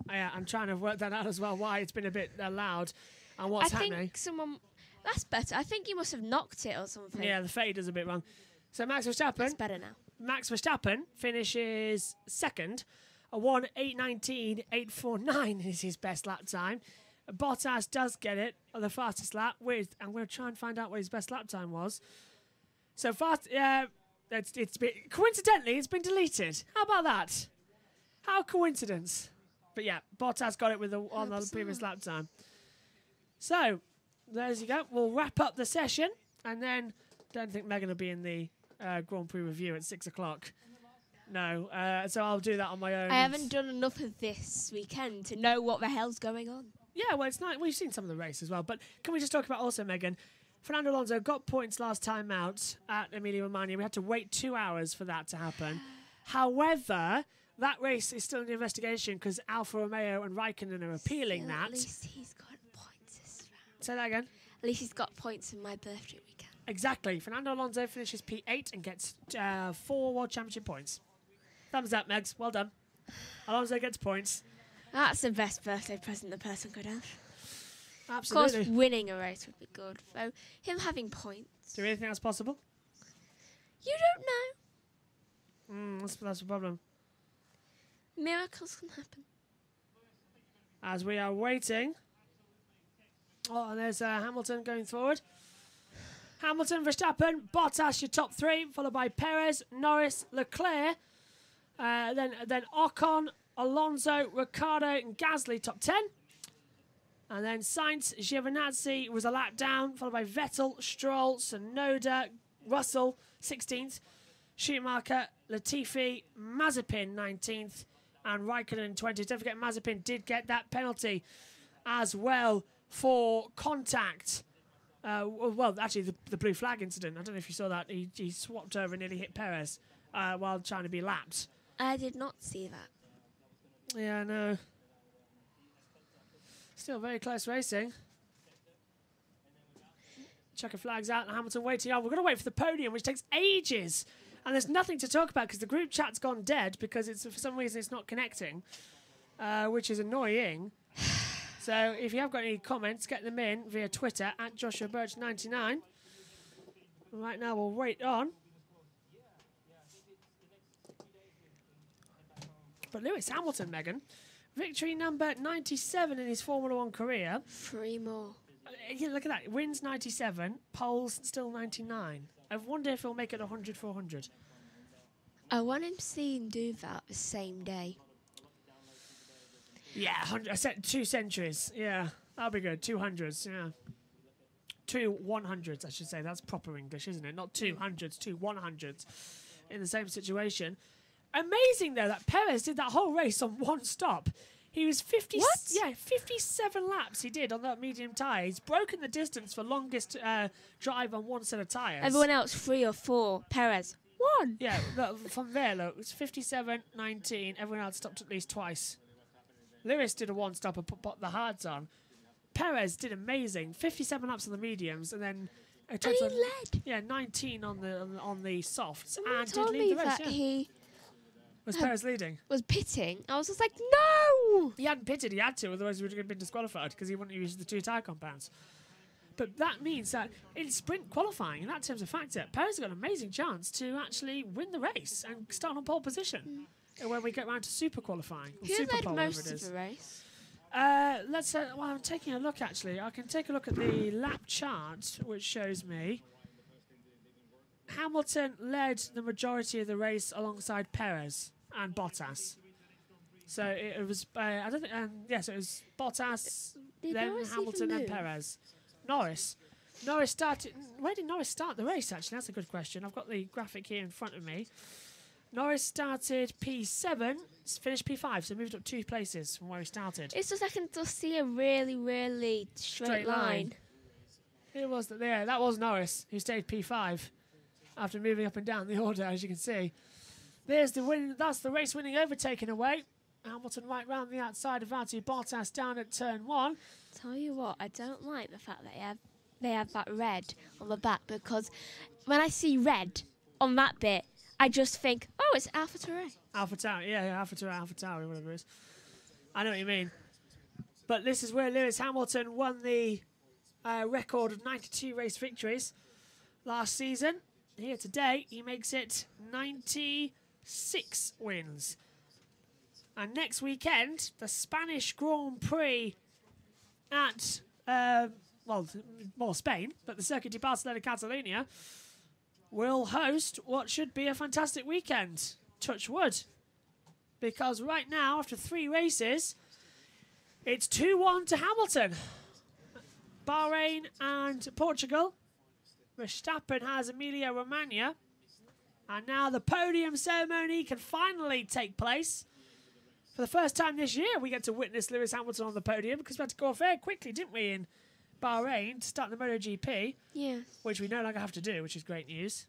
S1: Yeah, I'm trying to work that out as well. Why it's been a bit loud, and what's happening.
S3: I think someone. That's better. I think you must have knocked it or something.
S1: Yeah, the fader's a bit wrong. So Max Verstappen.
S3: That's better now.
S1: Max Verstappen finishes second. A 1:8:19.849 is his best lap time. Bottas does get it on the fastest lap. I'm going to try and find out what his best lap time was. So fast, it's been, coincidentally, it's been deleted. How about that? How coincidence? But yeah, Bottas got it on the previous lap time. So, there you go. We'll wrap up the session, and then don't think Megan will be in the Grand Prix review at 6 o'clock. No, so I'll do that on my own.
S3: I haven't done enough of this weekend to know what the hell's going on.
S1: Yeah, well, it's not. We've seen some of the race as well, but can we just talk about also, Megan? Fernando Alonso got points last time out at Emilia-Romagna. We had to wait 2 hours for that to happen. However, that race is still in investigation because Alfa Romeo and Raikkonen are appealing that.
S3: At least he's got points this round.
S1: Say that again.
S3: At least he's got points in my birthday weekend.
S1: Exactly. Fernando Alonso finishes P8 and gets 4 World Championship points. Thumbs up, Megs. Well done. Alonso gets points.
S3: That's the best birthday present the person could have.
S1: Absolutely.
S3: Of course, winning a race would be good. So, him having points.
S1: Do you really think that's possible?
S3: You don't know.
S1: That's the problem.
S3: Miracles can happen.
S1: As we are waiting. Oh, and there's Hamilton going forward. Hamilton, Verstappen, Bottas, your top 3, followed by Perez, Norris, Leclerc. Then Ocon, Alonso, Ricciardo, and Gasly, top 10. And then Sainz, Giovinazzi was a lap down, followed by Vettel, Stroll, Tsunoda, Russell, 16th. Schumacher, Latifi, Mazepin, 19th. And Raikkonen, 20th. Don't forget, Mazepin did get that penalty as well for contact. Well, actually, the blue flag incident. I don't know if you saw that. He swapped over and nearly hit Perez while trying to be lapped.
S3: I did not see that.
S1: Yeah, no. Still very close racing. Checker flags out and Hamilton waiting on. We're going to wait for the podium, which takes ages. And there's nothing to talk about because the group chat's gone dead because for some reason it's not connecting, which is annoying. So if you have got any comments, get them in via Twitter at Joshua Birch 99. Right now we'll wait on. But Lewis Hamilton, Megan, victory number 97 in his Formula 1 career.
S3: 3 more.
S1: Yeah, look at that. Wins 97, poles still 99. I wonder if he'll make it 100 for 100.
S3: I want him to see him do that the same day.
S1: Yeah, 100. I said 2 centuries. Yeah, that'll be good. 200s, yeah. 2 100s, I should say. That's proper English, isn't it? Not 200s, 2 100s in the same situation. Amazing, though, that Perez did that whole race on 1 stop. He was 50.
S3: What?
S1: Yeah, 57 laps he did on that medium tyre. He's broken the distance for longest drive on 1 set of tyres.
S3: Everyone else 3 or 4. Perez 1.
S1: Yeah, look, from there, look, it was 57, 19. Everyone else stopped at least twice. Lewis did a 1 stop and put the hards on. Perez did amazing. 57 laps on the mediums and then a total
S3: And he led.
S1: Yeah, 19 on the softs.
S3: Someone
S1: and
S3: told
S1: did
S3: me
S1: lead the race.
S3: that
S1: Yeah.
S3: he
S1: Was Perez leading?
S3: was pitting. I was just like, no!
S1: He hadn't pitted, he had to, otherwise he would have been disqualified because he wouldn't use the 2 tyre compounds. But that means that in sprint qualifying, in that terms of factor, Perez has got an amazing chance to actually win the race and start on pole position when we get round to super qualifying. Or
S3: Who
S1: super
S3: led
S1: pole,
S3: most
S1: whatever it
S3: of
S1: is.
S3: the race?
S1: Well, I'm taking a look actually. I can take a look at the lap chart, which shows me Hamilton led the majority of the race alongside Perez and Bottas. So it was, I don't think, yes, it was Bottas,
S3: Did
S1: then
S3: Norris
S1: Hamilton,
S3: even
S1: then
S3: move?
S1: Perez. Norris started. Where did Norris start the race? Actually, that's a good question. I've got the graphic here in front of me. Norris started P7, finished P5, so moved up 2 places from where he started.
S3: It's just I can just see a really, really straight line.
S1: It was that was Norris who stayed P5 after moving up and down the order, as you can see. There's the win. That's the race-winning overtaken away. Hamilton right round the outside of Valtteri Bottas down at turn 1.
S3: Tell you what, I don't like the fact that they have that red on the back because when I see red on that bit, I just think, oh, it's AlphaTauri.
S1: AlphaTauri, yeah, AlphaTauri, whatever it is. I know what you mean. But this is where Lewis Hamilton won the record of 92 race victories last season. Here today, he makes it 96 wins. And next weekend, the Spanish Grand Prix at, more Spain, but the Circuit de Barcelona Catalunya will host what should be a fantastic weekend. Touch wood. Because right now, after 3 races, it's 2-1 to Hamilton. Bahrain and Portugal. Verstappen has Emilia-Romagna. And now the podium ceremony can finally take place. For the first time this year, we get to witness Lewis Hamilton on the podium because we had to go off very quickly, didn't we, in Bahrain to start the MotoGP?
S3: Yes.
S1: Which we no longer have to do, which is great news.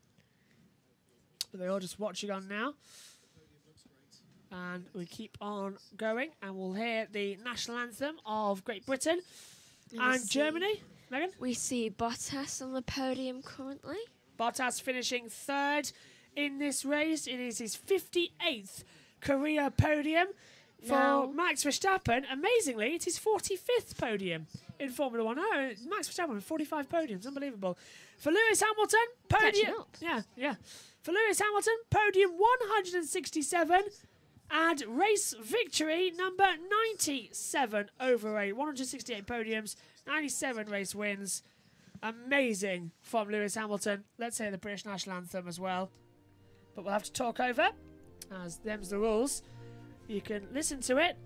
S1: But they're all just watching on now. And we keep on going, and we'll hear the national anthem of Great Britain and Germany. Megan?
S3: We see Bottas on the podium currently.
S1: Bottas finishing 3rd in this race. It is his 58th career podium. For Max Verstappen, amazingly, it's his 45th podium in Formula 1. Oh, Max Verstappen with 45 podiums. Unbelievable. For Lewis Hamilton, podium... Yeah. For Lewis Hamilton, podium 167 and race victory number 97 over 8. 168 podiums, 97 race wins. Amazing from Lewis Hamilton. Let's hear the British national anthem as well. But we'll have to talk over, as them's the rules. You can listen to it,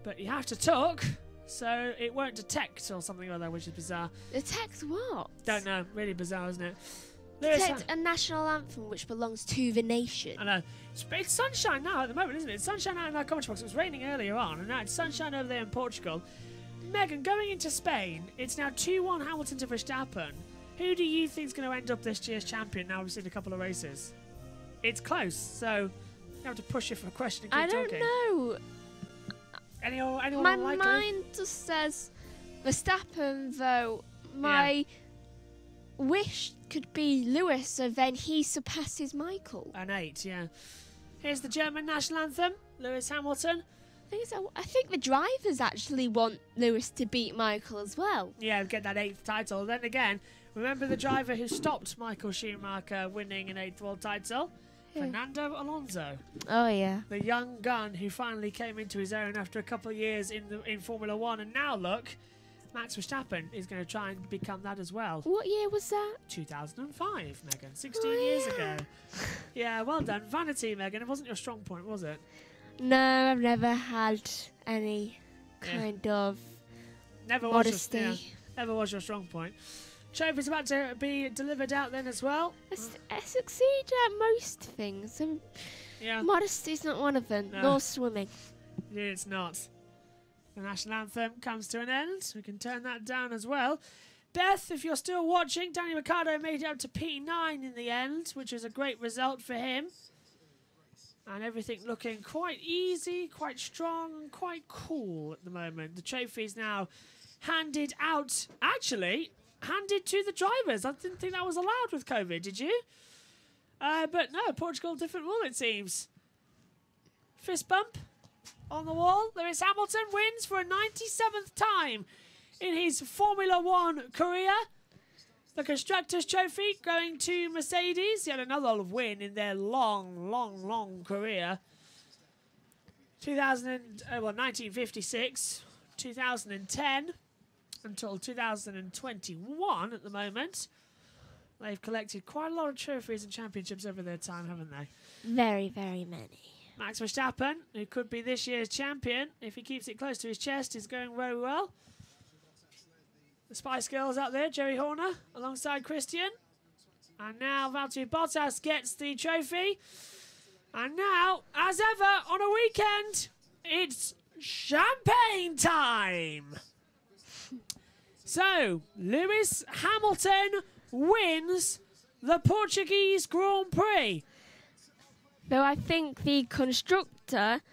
S1: but you have to talk, so it won't detect or something like that, which is bizarre.
S3: Detect what?
S1: Don't know. Really bizarre, isn't it?
S3: Detect a national anthem which belongs to the nation.
S1: I know. It's sunshine now at the moment, isn't it? It's sunshine out in our commentary box. It was raining earlier on, and now it's sunshine over there in Portugal. Megan, going into Spain, it's now 2-1 Hamilton to Verstappen. Who do you think is going to end up this year's champion now we've seen a couple of races? It's close, so... You have to push you for a question and keep talking.
S3: I don't know.
S1: Anyone
S3: My
S1: unlikely?
S3: mind just says Verstappen, though. My wish could be Lewis, so then he surpasses Michael.
S1: An 8, yeah. Here's the German national anthem, Lewis Hamilton.
S3: I think the drivers actually want Lewis to beat Michael as well.
S1: Yeah, get that 8th title. Then again, remember the driver who stopped Michael Schumacher winning an 8th world title? Fernando Alonso.
S3: Oh, yeah.
S1: The young gun who finally came into his own after a couple of years in Formula 1. And now, look, Max Verstappen is going to try and become that as well.
S3: What year was that?
S1: 2005, Megan. 16 years ago. Yeah, well done. Vanity, Megan. It wasn't your strong point, was it?
S3: No, I've never had any kind of modesty.
S1: Never was your strong point. Trophy's about to be delivered out then as well.
S3: I succeed at most things. Modesty's not one of them, nor swimming.
S1: Yeah, it's not. The national anthem comes to an end. We can turn that down as well. Beth, if you're still watching, Danny Ricciardo made it up to P9 in the end, which was a great result for him. And everything looking quite easy, quite strong, and quite cool at the moment. The trophy's now handed out. Actually... handed to the drivers. I didn't think that was allowed with COVID, did you? But no, Portugal, different rule it seems. Fist bump on the wall. Lewis Hamilton wins for a 97th time in his Formula 1 career. The Constructors' Trophy going to Mercedes. Yet another win in their long career. 1956, 2010. Until 2021 at the moment. They've collected quite a lot of trophies and championships over their time, haven't they?
S3: Very, very many.
S1: Max Verstappen, who could be this year's champion, if he keeps it close to his chest, is going very well. The Spice Girls out there, Jerry Horner, alongside Christian. And now Valtteri Bottas gets the trophy. And now, as ever, on a weekend, it's champagne time! So, Lewis Hamilton wins the Portuguese Grand Prix.
S3: Though I think the constructor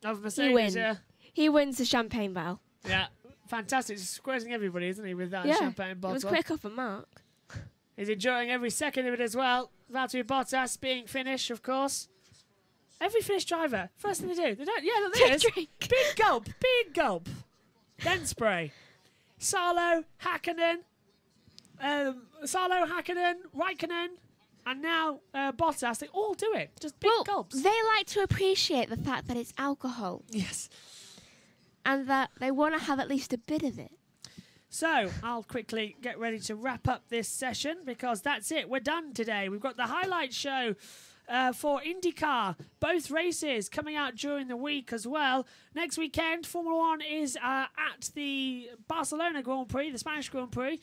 S1: Of Mercedes,
S3: he wins the champagne bottle.
S1: Yeah, fantastic. He's squirting everybody, isn't he, with that champagne bottle?
S3: It was quick off a mark.
S1: He's enjoying every second of it as well. Valtteri Bottas being Finnish, of course. Every Finnish driver, first thing they do, they don't, look, there it is. Big gulp. Then spray. Salo, Hakkinen, Raikkonen, and now Bottas. They all do it. Just big gulps.
S3: They like to appreciate the fact that it's alcohol.
S1: Yes.
S3: And that they want to have at least a bit of it.
S1: So, I'll quickly get ready to wrap up this session because that's it. We're done today. We've got the highlight show for IndyCar. Both races coming out during the week as well. Next weekend, Formula One is at the Barcelona Grand Prix, the Spanish Grand Prix.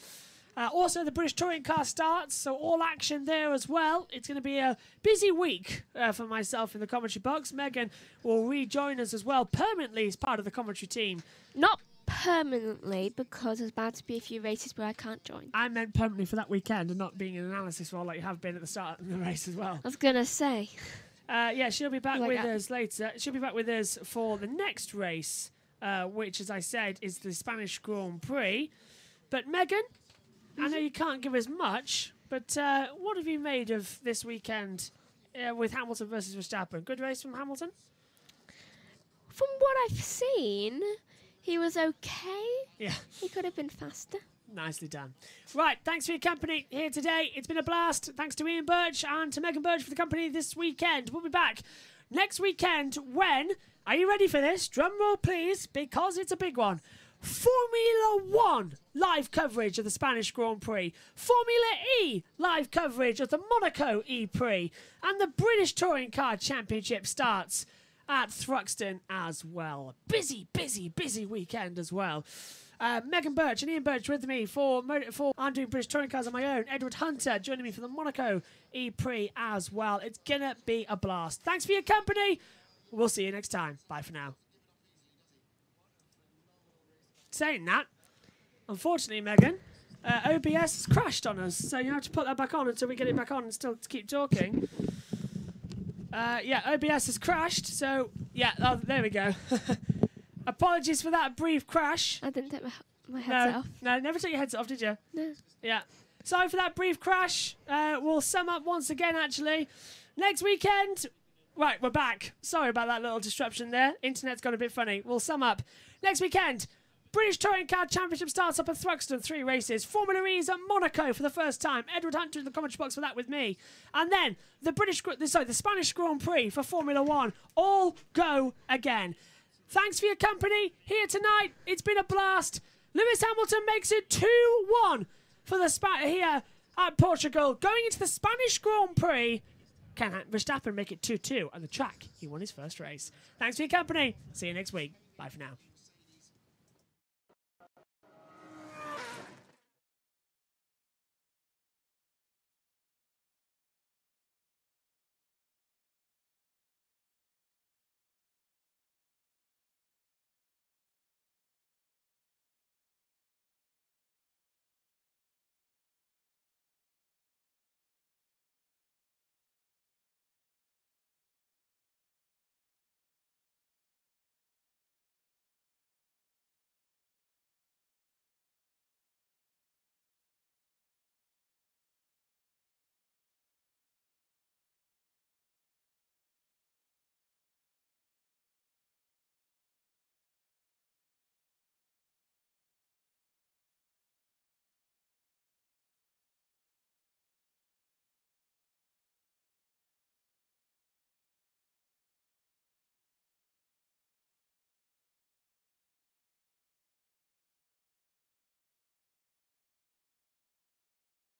S1: Also, the British Touring Car starts, so all action there as well. It's going to be a busy week for myself in the commentary box. Megan will rejoin us as well permanently as part of the commentary team.
S3: Not permanently, because there's about to be a few races where I can't join.
S1: I meant permanently for that weekend and not being in an analysis role like you have been at the start of the race as well.
S3: I was going to say.
S1: Yeah, she'll be back with us later. She'll be back with us for the next race, which, as I said, is the Spanish Grand Prix. But Megan, I know you can't give us much, but what have you made of this weekend with Hamilton versus Verstappen? Good race from Hamilton?
S3: From what I've seen, he was okay.
S1: Yeah.
S3: He could have been faster.
S1: Nicely done. Right, thanks for your company here today. It's been a blast. Thanks to Ian Birch and to Megan Birch for the company this weekend. We'll be back next weekend when, are you ready for this? Drum roll, please, because it's a big one. Formula One live coverage of the Spanish Grand Prix, Formula E live coverage of the Monaco E-Prix, and the British Touring Car Championship starts at Thruxton as well. Busy, busy, busy weekend as well. Megan Birch and Ian Birch with me for I'm doing British Touring Cars on my own. Edward Hunter joining me for the Monaco E-Prix as well. It's gonna be a blast. Thanks for your company. We'll see you next time. Bye for now. Saying that, unfortunately, Megan, OBS has crashed on us, so you have to put that back on until we get it back on and still keep talking. Yeah, OBS has crashed, so yeah, there we go. Apologies for that brief crash.
S3: I didn't take my headset off.
S1: No, never took your headset off, did you?
S3: No.
S1: Yeah. Sorry for that brief crash. We'll sum up once again, actually. Next weekend, right, we're back. Sorry about that little disruption there. Internet's got a bit funny. We'll sum up. Next weekend, British Touring Car Championship starts up at Thruxton, 3 races. Formula E's at Monaco for the first time. Edward Hunter in the commentary box for that with me. And then the Spanish Grand Prix for Formula One. All go again. Thanks for your company here tonight. It's been a blast. Lewis Hamilton makes it 2-1 for the here at Portugal. Going into the Spanish Grand Prix. Can Verstappen make it 2-2 on the track? He won his first race. Thanks for your company. See you next week. Bye for now.